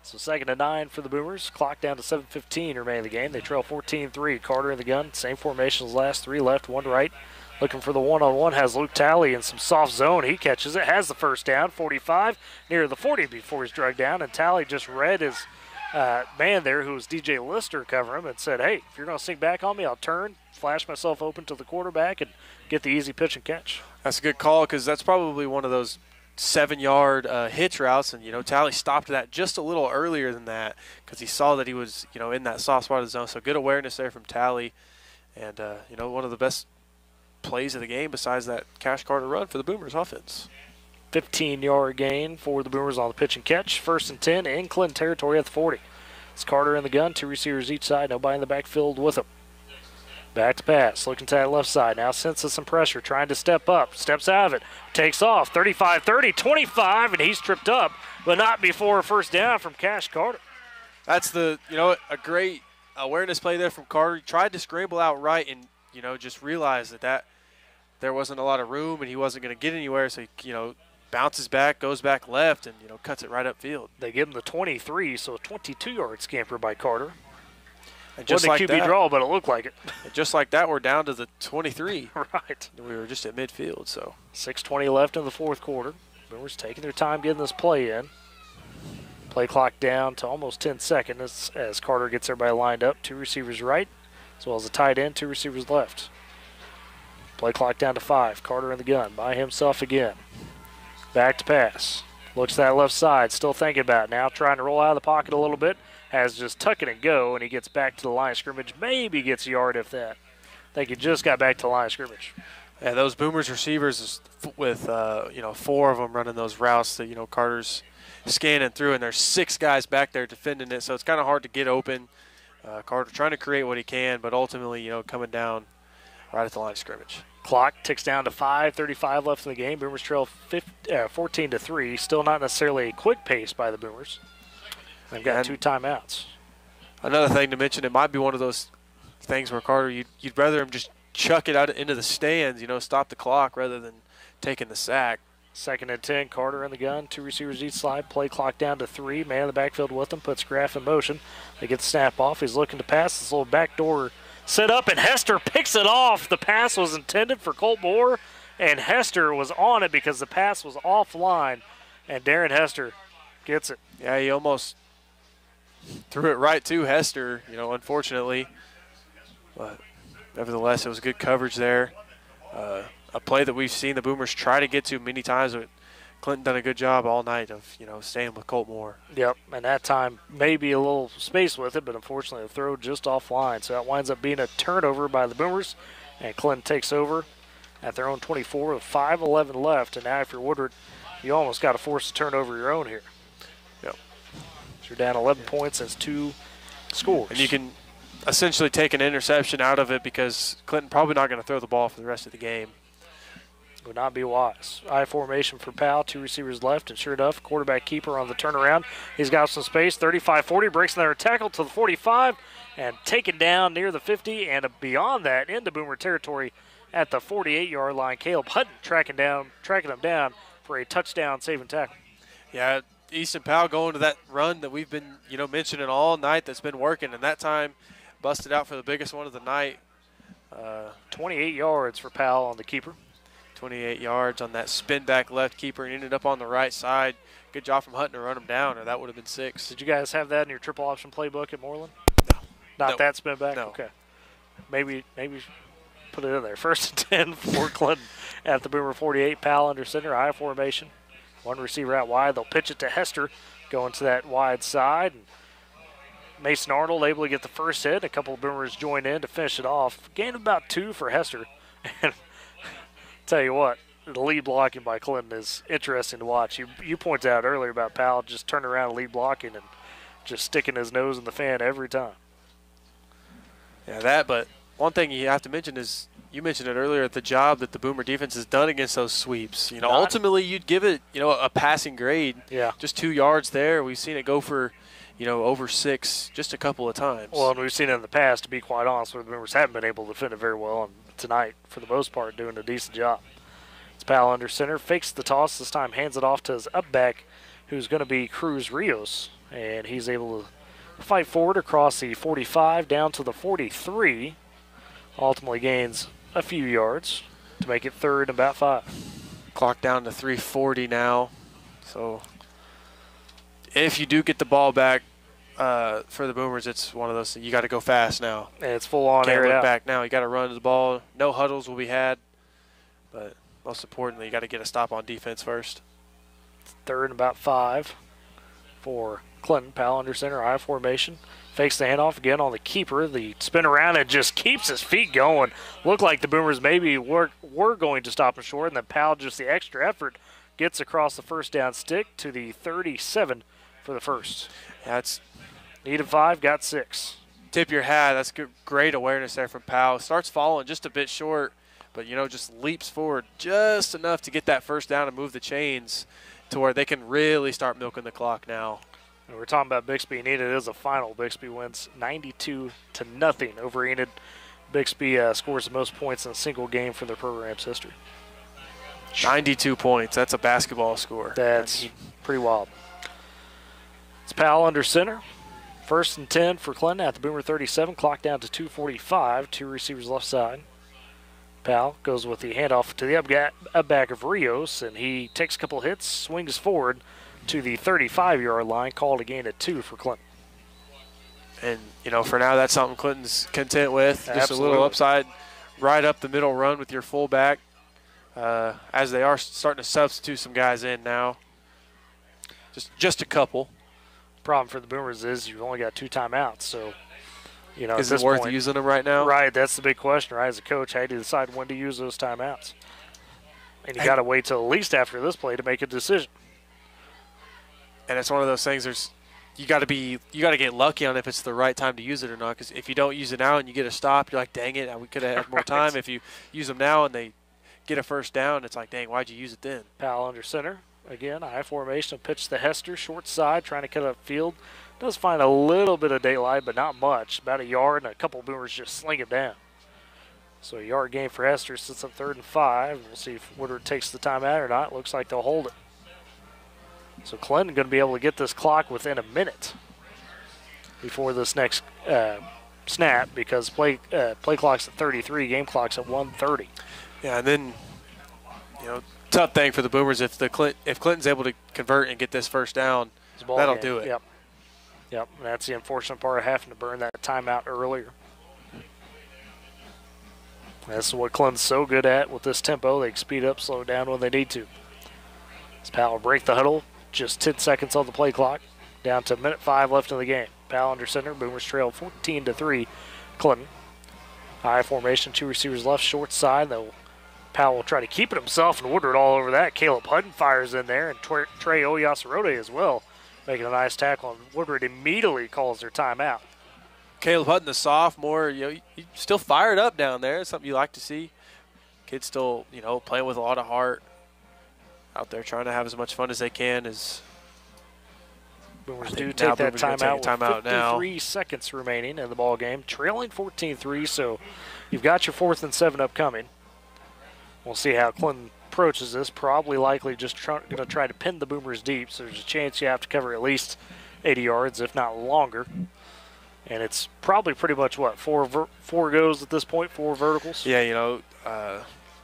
So 2nd and 9 for the Boomers. Clock down to 7:15 remaining in the game. They trail 14-3. Carter in the gun. Same formation as last. 3 left, 1 right. Looking for the one-on-one. Has Luke Talley in some soft zone. He catches it. Has the first down. 45 near the 40 before he's dragged down. And Talley just read his man there, who was DJ Lister, cover him and said, hey, if you're going to sink back on me, I'll turn, flash myself open to the quarterback, and get the easy pitch and catch. That's a good call, because that's probably one of those 7-yard hitch routes, and Talley stopped that just a little earlier than that because he saw that he was in that soft spot of the zone. So good awareness there from Talley, and one of the best plays of the game besides that Cash Carter run for the Boomers offense. 15-yard gain for the Boomers on the pitch and catch. 1st and 10 in Clinton territory at the 40. It's Carter in the gun, 2 receivers each side, nobody in the backfield with him. Back to pass, looking to that left side. Now senses some pressure, trying to step up. Steps out of it, takes off, 35-30, 25, and he's tripped up, but not before a first down from Cash Carter. That's a great awareness play there from Carter. He tried to scramble out right and, just realized that there wasn't a lot of room and he wasn't going to get anywhere, so he, bounces back, goes back left, and, cuts it right upfield. They give him the 23, so a 22-yard scamper by Carter. And just wasn't like a QB that, draw, but it looked like it. And just like that, we're down to the 23. Right. We were just at midfield, so. 6:20 left in the 4th quarter. Boomers taking their time getting this play in. Play clock down to almost 10 seconds as Carter gets everybody lined up. 2 receivers right, as well as a tight end, 2 receivers left. Play clock down to 5. Carter in the gun by himself again. Back to pass. Looks to that left side, still thinking about it. Now trying to roll out of the pocket a little bit. Has just tuck it and go, and he gets back to the line of scrimmage. Maybe gets a yard if that. I think he just got back to the line of scrimmage. Yeah, those Boomers receivers with 4 of them running those routes that Carter's scanning through, and there's 6 guys back there defending it, so it's kind of hard to get open. Carter trying to create what he can, but ultimately coming down right at the line of scrimmage. Clock ticks down to 5:35 left in the game. Boomers trail 14-3. Still not necessarily a quick pace by the Boomers. They've got 2 timeouts. Another thing to mention, it might be one of those things where Carter, you'd rather him just chuck it out into the stands, stop the clock rather than taking the sack. 2nd and 10, Carter in the gun, 2 receivers each side. Play clock down to 3. Man in the backfield with him, puts Graff in motion. They get the snap off. He's looking to pass. This little backdoor set up, and Hester picks it off. The pass was intended for Colt Moore, and Hester was on it because the pass was offline, and Darren Hester gets it. Yeah, he almost threw it right to Hester, unfortunately. But nevertheless, it was good coverage there. A play that we've seen the Boomers try to get to many times, but Clinton done a good job all night of, staying with Colt Moore. Yep, and that time maybe a little space with it, but unfortunately the throw just offline. So that winds up being a turnover by the Boomers, and Clinton takes over at their own 24 with 5:11 left. And now if you're Woodward, you almost got to force a turnover of your own here. Yep. So you're down 11 points as 2 scores. And you can essentially take an interception out of it because Clinton probably not going to throw the ball for the rest of the game. Would not be wise. I formation for Powell, 2 receivers left, and sure enough, quarterback keeper on the turnaround. He's got some space, 35-40, breaks another tackle to the 45, and taken down near the 50, and beyond that into Boomer territory at the 48-yard line. Caleb Hutton tracking him down for a touchdown saving tackle. Yeah, Easton Powell going to that run that we've been, mentioning all night that's been working, and that time busted out for the biggest one of the night. 28 yards for Powell on the keeper. 28 yards on that spin back left keeper and ended up on the right side. Good job from Hutton to run him down, or that would have been 6. Did you guys have that in your triple option playbook at Moreland? No. Not that spin back? No. Okay. Maybe put it in there. 1st and 10 for Clinton at the Boomer 48. Powell under center, I formation. 1 receiver out wide. They'll pitch it to Hester going to that wide side. And Mason Arnold able to get the first hit. A couple of Boomers join in to finish it off. Gain of about 2 for Hester. And tell you what, the lead blocking by Clinton is interesting to watch. You pointed out earlier about Powell just turning around and lead blocking and just sticking his nose in the fan every time. Yeah, but one thing you have to mention is, you mentioned it earlier, the job that the Boomer defense has done against those sweeps. Ultimately you'd give it, a passing grade. Yeah. Just 2 yards there. We've seen it go for, over 6 just a couple of times. Well, and we've seen it in the past, to be quite honest, where the Boomers haven't been able to defend it very well, and tonight, for the most part, doing a decent job. It's Powell under center, fakes the toss, this time hands it off to his up back, who's going to be Cruz Rios, and he's able to fight forward across the 45 down to the 43. Ultimately gains a few yards to make it 3rd and about 5. Clock down to 3:40 now. So if you do get the ball back for the Boomers, it's one of those things. You got to go fast now. And it's full on Can't air look out. back now. You got to run the ball. No huddles will be had. But most importantly, you got to get a stop on defense first. 3rd and about 5 for Clinton. Powell under center, I formation. Fakes the handoff again on the keeper. The spin around and just keeps his feet going. Looked like the Boomers maybe were going to stop him short, and then Powell, just the extra effort, gets across the first down stick to the 37 for the first. That's needed 5, got 6. Tip your hat. That's great awareness there from Powell. Starts falling just a bit short, but, just leaps forward just enough to get that first down and move the chains to where they can really start milking the clock now. And we're talking about Bixby and Enid. It is a final. Bixby wins 92-0 over Enid. Bixby scores the most points in a single game for their program's history. 92 points. That's a basketball score. That's pretty wild. It's Powell under center. 1st and 10 for Clinton at the Boomer 37. Clock down to 2:45. 2 receivers left side. Powell goes with the handoff to the up back of Rios, and he takes a couple hits, swings forward to the 35-yard line, called a gain at 2 for Clinton. And, for now, that's something Clinton's content with. Just Absolutely. a little upside right up the middle run with your fullback, as they are starting to substitute some guys in now. Just a couple. Problem for the Boomers is you've only got 2 timeouts, so, is it worth using them right now? Right, that's the big question, right? As a coach, how do you decide when to use those timeouts? And you got to wait till at least after this play to make a decision. And it's one of those things. You got to get lucky on if it's the right time to use it or not. Because if you don't use it now and you get a stop, you're like, dang it, we could have had more time. If you use them now and they get a first down, it's like, dang, why'd you use it then? Powell under center again, I formation, pitch to Hester, short side, trying to cut up field. Does find a little bit of daylight, but not much. About a yard, and a couple of Boomers just sling it down. So a yard gain for Hester, sits up 3rd and 5. We'll see if Woodward takes the timeout or not. Looks like they'll hold it. So Clinton going to be able to get this clock within a minute before this next snap, because play clock's at 33, game clock's at 1:30. Yeah, and then tough thing for the Boomers if Clinton's able to convert and get this first down, that'll do it. Yep. And that's the unfortunate part of having to burn that timeout earlier. That's what Clinton's so good at with this tempo. They can speed up, slow down when they need to. As Powell break the huddle. Just 10 seconds on the play clock. Down to 1:05 left in the game. Powell under center. Boomers trail 14-3. Clinton. High formation. 2 receivers left. Short side. Though Powell will try to keep it himself, and Woodward all over that. Caleb Hutton fires in there, and Trey Oyasarode as well, making a nice tackle. And Woodward immediately calls their timeout. Caleb Hutton, the sophomore, he's still fired up down there. It's something you like to see. Kid's still, playing with a lot of heart. Out there trying to have as much fun as they can. Boomers do take that timeout with 53 seconds remaining in the ball game, trailing 14-3. So you've got your 4th and 7 upcoming. We'll see how Clinton approaches this. Probably likely just going to try to pin the Boomers deep. So there's a chance you have to cover at least 80 yards, if not longer. And it's probably pretty much four goes at this point, 4 verticals. Yeah,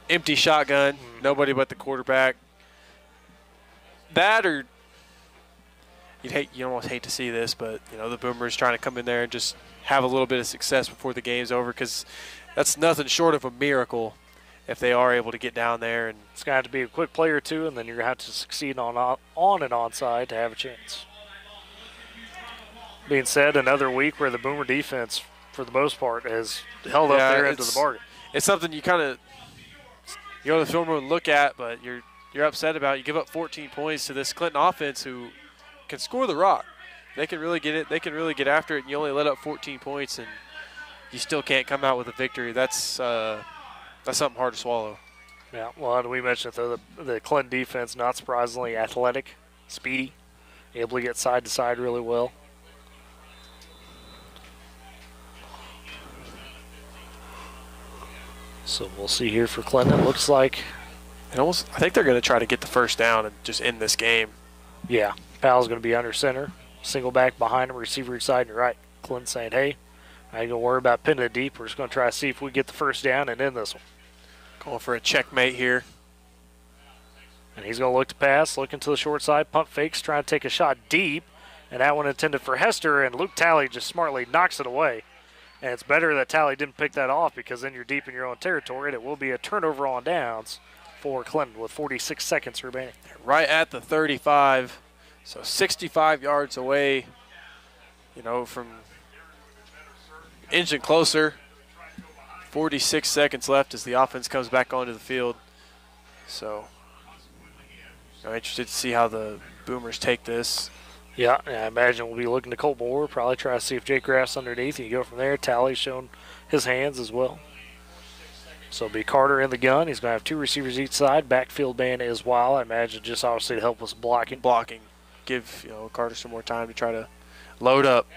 empty shotgun, nobody but the quarterback. That, or you almost hate to see this, but the Boomers trying to come in there and just have a little bit of success before the game's over, because that's nothing short of a miracle if they are able to get down there. And it's going to have to be a quick play or two, and then you're going to have to succeed on and onside to have a chance. Being said, another week where the Boomer defense, for the most part, has held up their end of the bargain. It's something you kind of you go to the film room and look at, but you're upset about. You give up 14 points to this Clinton offense who can score the rock. They can really get it. They can really get after it, and you only let up 14 points, and you still can't come out with a victory. That's something hard to swallow. Yeah, well, we mentioned though the Clinton defense, not surprisingly, athletic, speedy, able to get side to side really well. So we'll see here for Clinton. It looks like I think they're going to try to get the first down and just end this game. Yeah, Powell's going to be under center, single back behind him, receiver each side and right. Clinton saying, "Hey, I ain't gonna worry about pinning it deep. We're just going to try to see if we get the first down and end this one." Going for a checkmate here. And he's going to look to pass, looking to the short side, pump fakes, trying to take a shot deep. And that one intended for Hester, and Luke Talley just smartly knocks it away. And it's better that Talley didn't pick that off because then you're deep in your own territory, and it will be a turnover on downs for Clinton with 46 seconds remaining. Right at the 35, so 65 yards away, from inching closer. 46 seconds left as the offense comes back onto the field. So I'm interested to see how the Boomers take this. Yeah, I imagine we'll be looking to Colt Moore, probably try to see if Jake Graff's underneath. You go from there. Talley's showing his hands as well. So it'll be Carter in the gun. He's going to have two receivers each side. Backfield man as well. I imagine just obviously to help us blocking. Give Carter some more time to try to load up.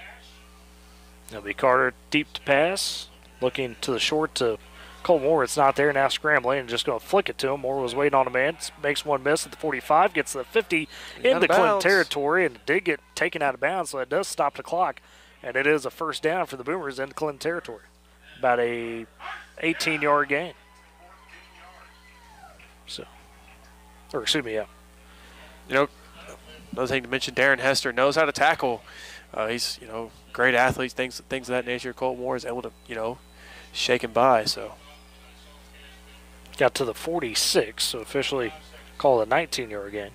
It'll be Carter deep to pass. Looking to the short to Colt Moore. It's not there. Now scrambling and just going to flick it to him. Moore was waiting on a man. Makes one miss at the 45. Gets to the 50 into Clinton territory and did get taken out of bounds, so it does stop the clock. And it is a first down for the Boomers into Clinton territory. About a 18-yard gain. So, or excuse me, yeah. Another thing to mention, Darren Hester knows how to tackle. He's, great athlete, things of that nature. Colt Moore is able to, shake him by. So got to the 46, so officially called a 19-yard gain.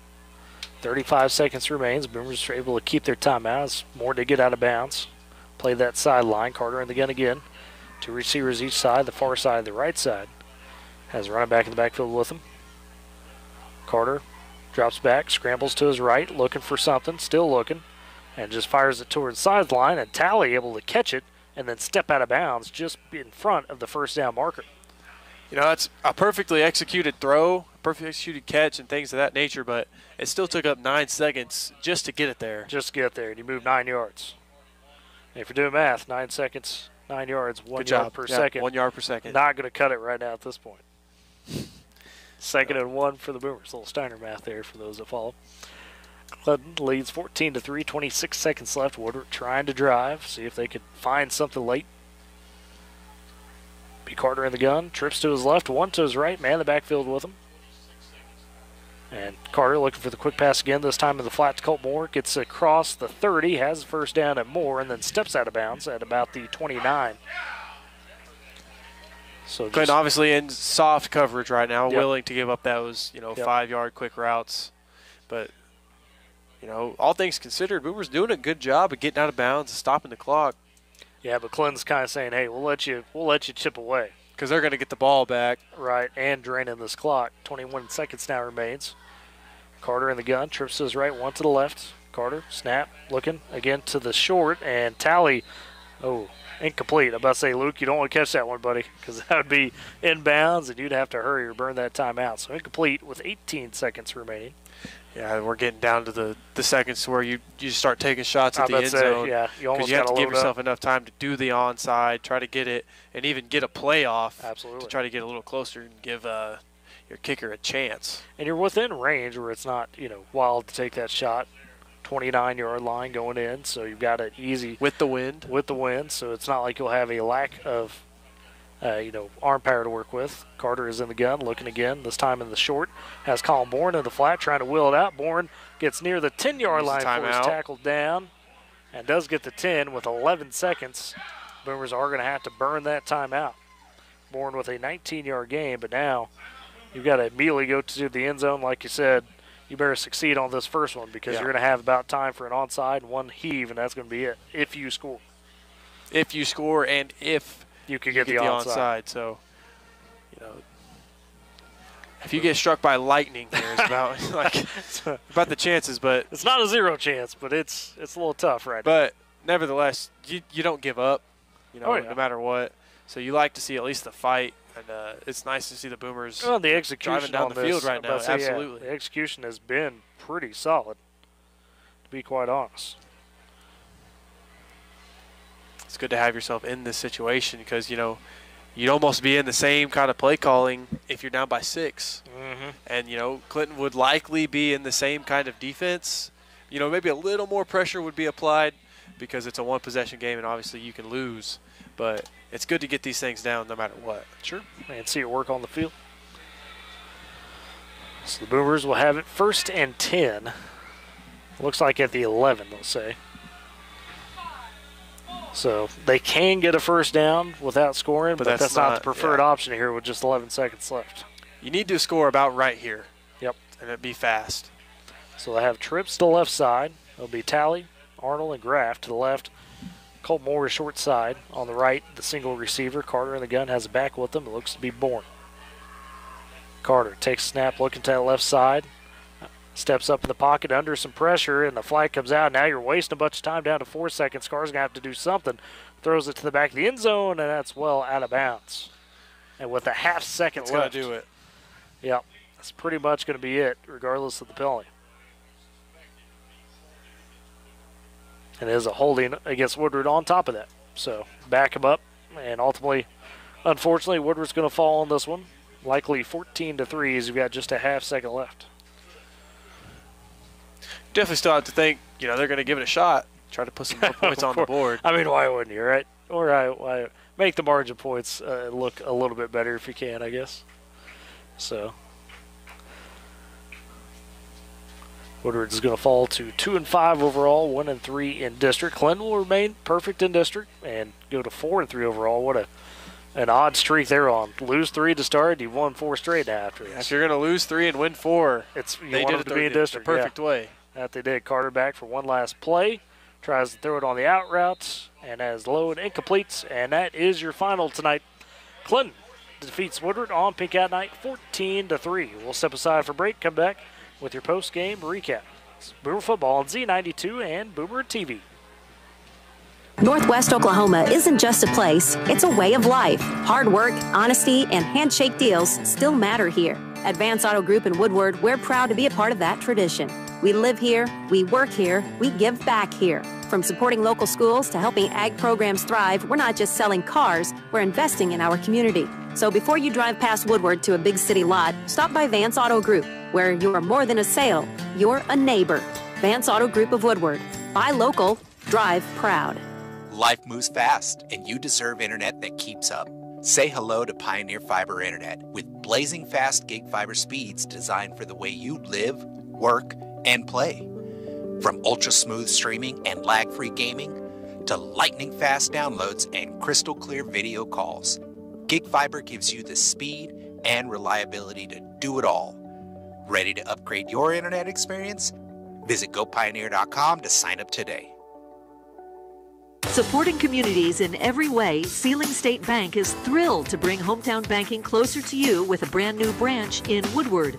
35 seconds remains. Boomers are able to keep their timeouts. Moore to get out of bounds. Play that sideline. Carter in the gun again. Two receivers each side, the far side, the right side. Has a running back in the backfield with him. Carter drops back, scrambles to his right, looking for something, still looking, and just fires it towards the sideline, and Talley able to catch it and then step out of bounds just in front of the first down marker. That's a perfectly executed throw, perfectly executed catch and things of that nature, but it still took up 9 seconds just to get it there. Just to get there, and you move 9 yards. And if you're doing math, 9 seconds, 9 yards, 1 yard per second. 1 yard per second. Not going to cut it right now at this point. 2nd and 1 for the Boomers. A little Steiner math there for those that follow. Clinton leads 14-3, 26 seconds left. Woodward trying to drive, see if they could find something late. Be Carter in the gun, trips to his left, one to his right, man in the backfield with him. And Carter looking for the quick pass again, this time in the flat to Colt Moore. Gets across the 30, has the first down at Moore, and then steps out of bounds at about the 29. So Clinton obviously in soft coverage right now, Yep. willing to give up those, 5-yard quick routes. But, all things considered, Boomer's doing a good job of getting out of bounds and stopping the clock. Yeah, but Clinton's kind of saying, hey, we'll let you chip away. Because they're going to get the ball back. Right, and draining this clock. 21 seconds now remains. Carter in the gun, trips to his right, one to the left. Carter, snap, looking, again to the short, and Talley, incomplete. I'm about to say, Luke, you don't want to catch that one, buddy, because that would be inbounds, and you'd have to hurry or burn that timeout. So incomplete with 18 seconds remaining. Yeah, we're getting down to the seconds where you start taking shots at the end zone. Yeah, you almost you have to give yourself up. enough time to do the onside, try to get it, and even get a playoff. Absolutely. To try to get a little closer and give your kicker a chance. And you're within range where it's not, wild to take that shot. 29-yard line going in, so you've got it easy. With the wind. So it's not like you'll have a lack of arm power to work with. Carter is in the gun, looking again, this time in the short. Has Colin Bourne in the flat, trying to wheel it out. Bourne gets near the 10-yard line before he's tackled down and does get the 10 with 11 seconds. Boomers are going to have to burn that timeout. Bourne with a 19-yard gain, but now you've got to immediately go to the end zone. Like you said, you better succeed on this first one because you're going to have about time for an onside and one heave, and that's going to be it if you score. If you score and if you can get the onside. So, If you get struck by lightning here, it's about the chances, but it's not a zero chance, but it's a little tough right now. But nevertheless, you don't give up, no matter what. So you like to see at least the fight, and it's nice to see the Boomers the execution driving down on the field right now. Absolutely. The execution has been pretty solid, to be quite honest. It's good to have yourself in this situation because, you'd almost be in the same kind of play calling if you're down by 6. Mm-hmm. And, Clinton would likely be in the same kind of defense. Maybe a little more pressure would be applied because it's a one-possession game and obviously you can lose. But it's good to get these things down no matter what. Sure, and see it work on the field. So the Boomers will have it 1st and 10. Looks like at the 11, let's say. So they can get a first down without scoring, but that's not the preferred option here with just 11 seconds left. You need to score about right here. Yep. And it'd be fast. So they have trips to the left side. It'll be Talley, Arnold, and Graff to the left. Colt Moore short side. On the right, the single receiver. Carter in the gun has a back with him. It looks to be Bourne. Carter takes a snap looking to the left side. Steps up in the pocket under some pressure, and the flag comes out. Now you're wasting a bunch of time down to 4 seconds. Carr's going to have to do something. Throws it to the back of the end zone, and that's well out of bounds. And with a half second left. It's going to do it. Yep. That's pretty much going to be it, regardless of the penalty. And it is a holding against Woodward on top of that. So back him up, and ultimately, unfortunately, Woodward's going to fall on this one. Likely 14-3 as you've got just a half second left. Definitely still have to think, they're going to give it a shot, try to put some more points on the board. I mean, why wouldn't you, right? Or why make the margin points look a little bit better if you can, I guess. So Woodward is going to fall to 2-5 overall, 1-3 in district. Clinton will remain perfect in district and go to 4-3 overall. What an odd streak they're on. Lose 3 to start, you won 4 straight after this. If you're going to lose 3 and win 4, they did it to be in district. The perfect way. That they did. Carter back for one last play. Tries to throw it on the out route and has low and incomplete. And that is your final tonight. Clinton defeats Woodward on Pink Out Night 14-3. We'll step aside for break. Come back with your post-game recap. It's Boomer Football on Z92 and Boomer TV. Northwest Oklahoma isn't just a place, it's a way of life. Hard work, honesty, and handshake deals still matter here. At Vance Auto Group in Woodward, we're proud to be a part of that tradition. We live here, we work here, we give back here. From supporting local schools to helping ag programs thrive, we're not just selling cars, we're investing in our community. So before you drive past Woodward to a big city lot, stop by Vance Auto Group, where you're more than a sale, you're a neighbor. Vance Auto Group of Woodward. Buy local, drive proud. Life moves fast, and you deserve internet that keeps up. Say hello to Pioneer Fiber Internet with blazing fast gig fiber speeds designed for the way you live, work, and play. From ultra-smooth streaming and lag-free gaming to lightning-fast downloads and crystal-clear video calls, Gig Fiber gives you the speed and reliability to do it all. Ready to upgrade your internet experience? Visit GoPioneer.com to sign up today. Supporting communities in every way, Sealing State Bank is thrilled to bring hometown banking closer to you with a brand new branch in Woodward.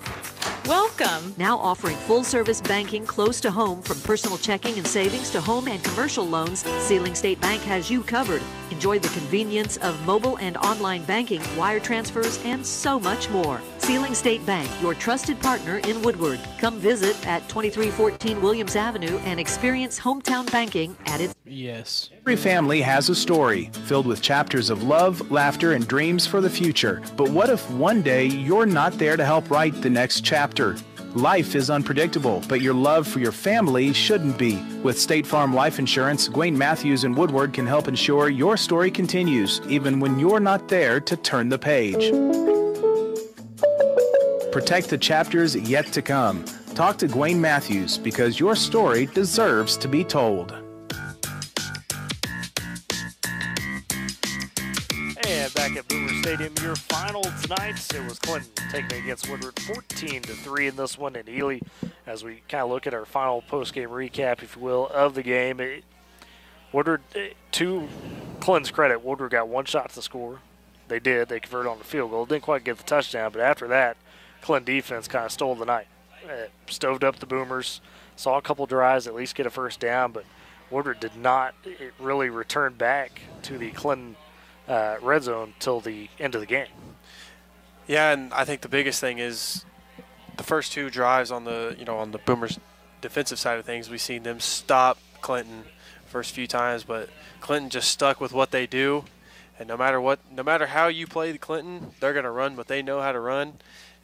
Welcome. Now offering full-service banking close to home, from personal checking and savings to home and commercial loans, Sealing State Bank has you covered. Enjoy the convenience of mobile and online banking, wire transfers, and so much more. Sealing State Bank, your trusted partner in Woodward. Come visit at 2314 Williams Avenue and experience hometown banking at its... Yes. Every family has a story filled with chapters of love, laughter, and dreams for the future. But what if one day you're not there to help write the next chapter? Life is unpredictable, but your love for your family shouldn't be. With State Farm Life Insurance, Gwayne Matthews and Woodward can help ensure your story continues, even when you're not there to turn the page. Protect the chapters yet to come. Talk to Gwayne Matthews, because your story deserves to be told. And back at Boomer Stadium, your final tonight, it was Clinton taking it against Woodward 14-3 in this one. And Ely, as we kind of look at our final post-game recap, if you will, of the game, Woodward, to Clinton's credit, Woodward got one shot to score. They did. They converted on the field goal. Didn't quite get the touchdown, but after that, Clinton defense kind of stole the night. Stoved up the Boomers, saw a couple drives, at least get a first down, but Woodward did not really return back to the Clinton red zone till the end of the game. Yeah, and I think the biggest thing is the first 2 drives on the Boomers' defensive side of things. We've seen them stop Clinton first few times, but Clinton just stuck with what they do. And no matter how you play the Clinton, they're going to run what they know how to run,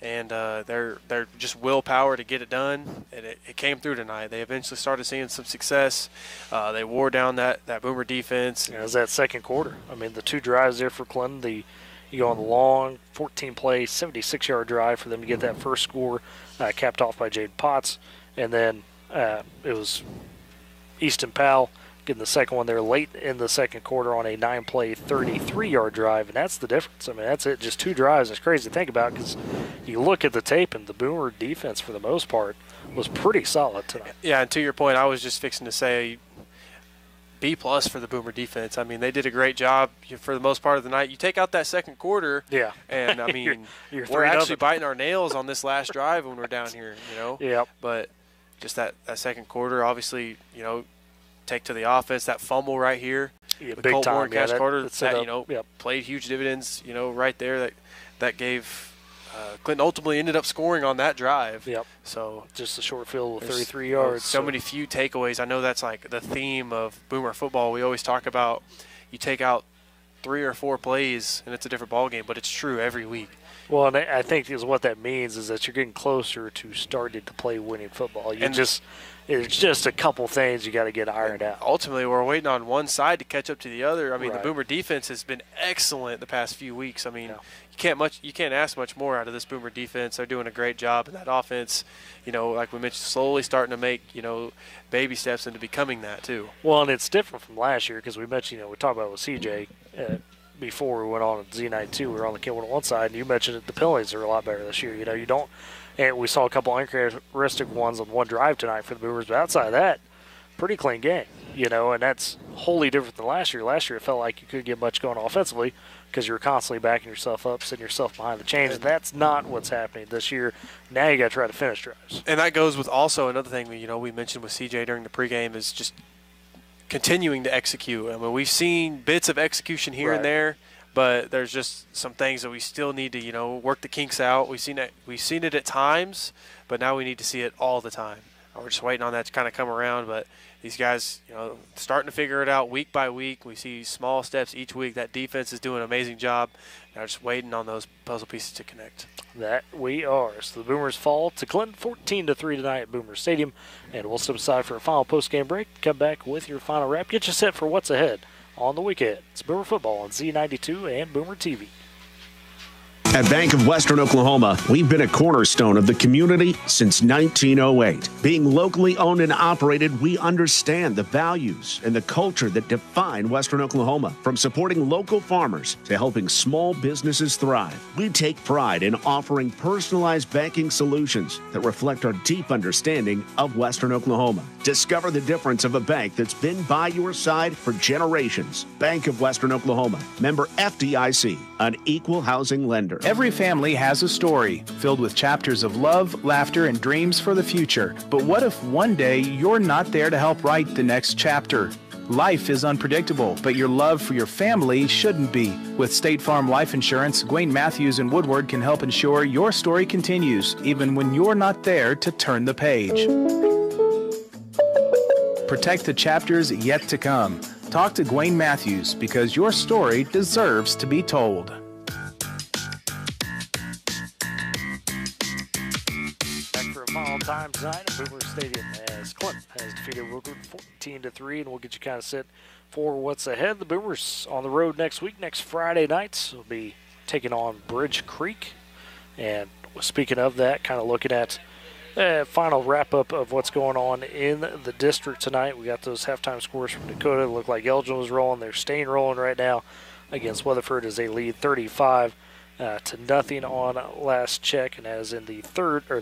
and they're just willpower to get it done. And it came through tonight. They eventually started seeing some success. They wore down that Boomer defense. It was that second quarter. I mean, the 2 drives there for Clinton. You go on the long 14-play, 76-yard drive for them to get that first score, capped off by Jade Potts, and then it was Easton Powell getting the second one there late in the second quarter on a 9-play, 33-yard drive, and that's the difference. I mean, that's it, just 2 drives. It's crazy to think about because you look at the tape, and the Boomer defense, for the most part, was pretty solid tonight. Yeah, and to your point, I was just fixing to say B+ for the Boomer defense. I mean, they did a great job for the most part of the night. You take out that second quarter, yeah, and I mean, you're we're actually biting our nails on this last drive when we're down here, Yep. But just that second quarter, obviously, take to the offense, that fumble right here. Yeah, big time. Warren, Cash Carter, that, yep. played huge dividends, right there. That gave Clinton ultimately ended up scoring on that drive. Yep. So just a short field with 33 yards. So many few takeaways. I know that's like the theme of Boomer football. We always talk about you take out 3 or 4 plays and it's a different ball game, but it's true every week. Well, and I think is what that means is that you're getting closer to starting to play winning football. It's just a couple things you got to get ironed out. Ultimately, we're waiting on one side to catch up to the other. I mean, Right. The Boomer defense has been excellent the past few weeks. I mean, Yeah. you can't ask much more out of this Boomer defense. They're doing a great job, and that offense, like we mentioned, slowly starting to make baby steps into becoming that too. Well, and it's different from last year because we mentioned we talked about it with CJ before we went on at Z92. We were on the Kent on one side, and you mentioned that the penalties are a lot better this year. You don't. And we saw a couple uncharacteristic ones on one drive tonight for the Boomers, but outside of that, pretty clean game, and that's wholly different than last year. Last year it felt like you couldn't get much going offensively because you were constantly backing yourself up, setting yourself behind the chains, and that's not what's happening this year. Now you got to try to finish drives. And that goes with also another thing we mentioned with CJ during the pregame is just continuing to execute. I mean, we've seen bits of execution here Right. and there, but there's just some things that we still need to, work the kinks out. We've seen it at times, but now we need to see it all the time. We're just waiting on that to kind of come around, but these guys, starting to figure it out week by week. We see small steps each week. That defense is doing an amazing job. Now just waiting on those puzzle pieces to connect. That we are. So the Boomers fall to Clinton 14-3 tonight at Boomer Stadium, and we'll step aside for a final post-game break. Come back with your final wrap. Get you set for what's ahead on the weekend. It's Boomer Football on Z92 and Boomer TV. At Bank of Western Oklahoma, we've been a cornerstone of the community since 1908. Being locally owned and operated, we understand the values and the culture that define Western Oklahoma. From supporting local farmers to helping small businesses thrive, we take pride in offering personalized banking solutions that reflect our deep understanding of Western Oklahoma. Discover the difference of a bank that's been by your side for generations. Bank of Western Oklahoma, member FDIC, an equal housing lender. Every family has a story filled with chapters of love, laughter, and dreams for the future. But what if one day you're not there to help write the next chapter? Life is unpredictable, but your love for your family shouldn't be. With State Farm Life Insurance, Gwayne Matthews and Woodward can help ensure your story continues, even when you're not there to turn the page. Protect the chapters yet to come. Talk to Gwayne Matthews because your story deserves to be told. Back for a final time tonight at Boomer Stadium as Clinton has defeated Woodward 14-3, and we'll get you kind of set for what's ahead. The Boomers on the road next week, next Friday nights, will be taking on Bridge Creek. And speaking of that, kind of looking at final wrap-up of what's going on in the district tonight. We got those halftime scores from Dakota. It looked like Elgin was rolling. They're staying rolling right now against Weatherford as they lead 35-0 on last check. And as in the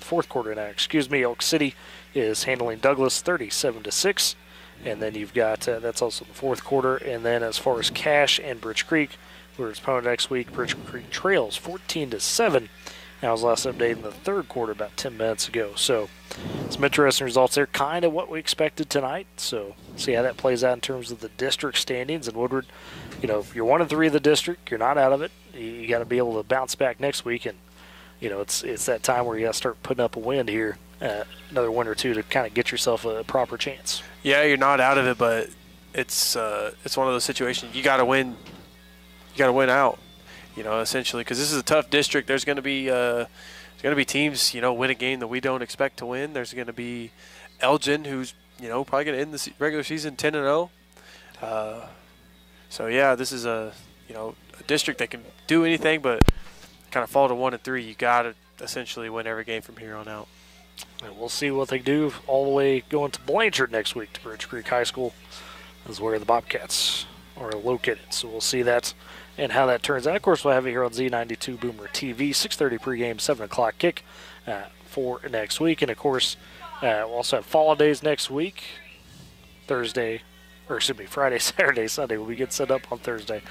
fourth quarter now, Elk City is handling Douglas 37-6. And then you've got, that's also the fourth quarter. And then as far as Cache and Bridge Creek, who are opponent next week, Bridge Creek trails 14-7. That was last updated in the third quarter about 10 minutes ago. So some interesting results there, kind of what we expected tonight. So see how that plays out in terms of the district standings. And Woodward, if you're 1-3 of the district, you're not out of it. You got to be able to bounce back next week. And, it's that time where you got to start putting up a win here, another win or two to kind of get yourself a proper chance. Yeah, you're not out of it, but it's one of those situations you got to win. You got to win out, essentially, because this is a tough district. There's going to be teams, win a game that we don't expect to win. There's going to be Elgin, who's probably going to end the regular season 10-0. So yeah, this is a district that can do anything, but kind of fall to 1-3. You got to essentially win every game from here on out. And we'll see what they do all the way going to Blanchard next week to Bridge Creek High School. This is where the Bobcats are located. So we'll see that and how that turns out. Of course, we'll have it here on Z92 Boomer TV, 6:30 pregame, 7 o'clock kick for next week. And, of course, we'll also have fall days next week, Friday, Saturday, Sunday. We'll be getting set up on Thursday,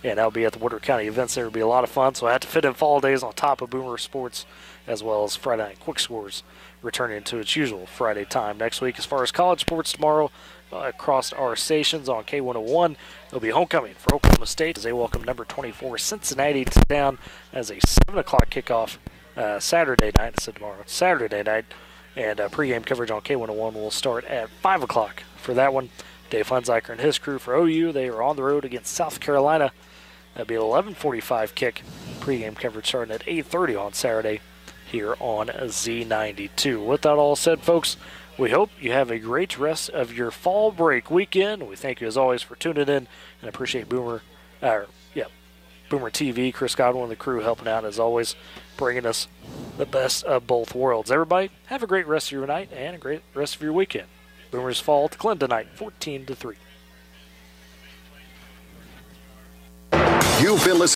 and I'll be at the Woodward County events there. It'll be a lot of fun, so I have to fit in fall days on top of Boomer Sports, as well as Friday Night Quick Scores returning to its usual Friday time next week. As far as college sports tomorrow, across our stations on K101, it'll be homecoming for Oklahoma State as they welcome number 24 Cincinnati to town as a 7 o'clock kickoff Saturday night. I said tomorrow, Saturday night, and pregame coverage on K101 will start at 5 o'clock for that one. Dave Hunziker and his crew for OU, they are on the road against South Carolina. That'll be an 11:45 kick. Pregame coverage starting at 8:30 on Saturday here on Z92. With that all said, folks, we hope you have a great rest of your fall break weekend. We thank you as always for tuning in and appreciate Boomer TV, Chris Godwin and the crew helping out as always, bringing us the best of both worlds. Everybody, have a great rest of your night and a great rest of your weekend. Boomers fall to Clinton tonight, 14-3. You've been listening.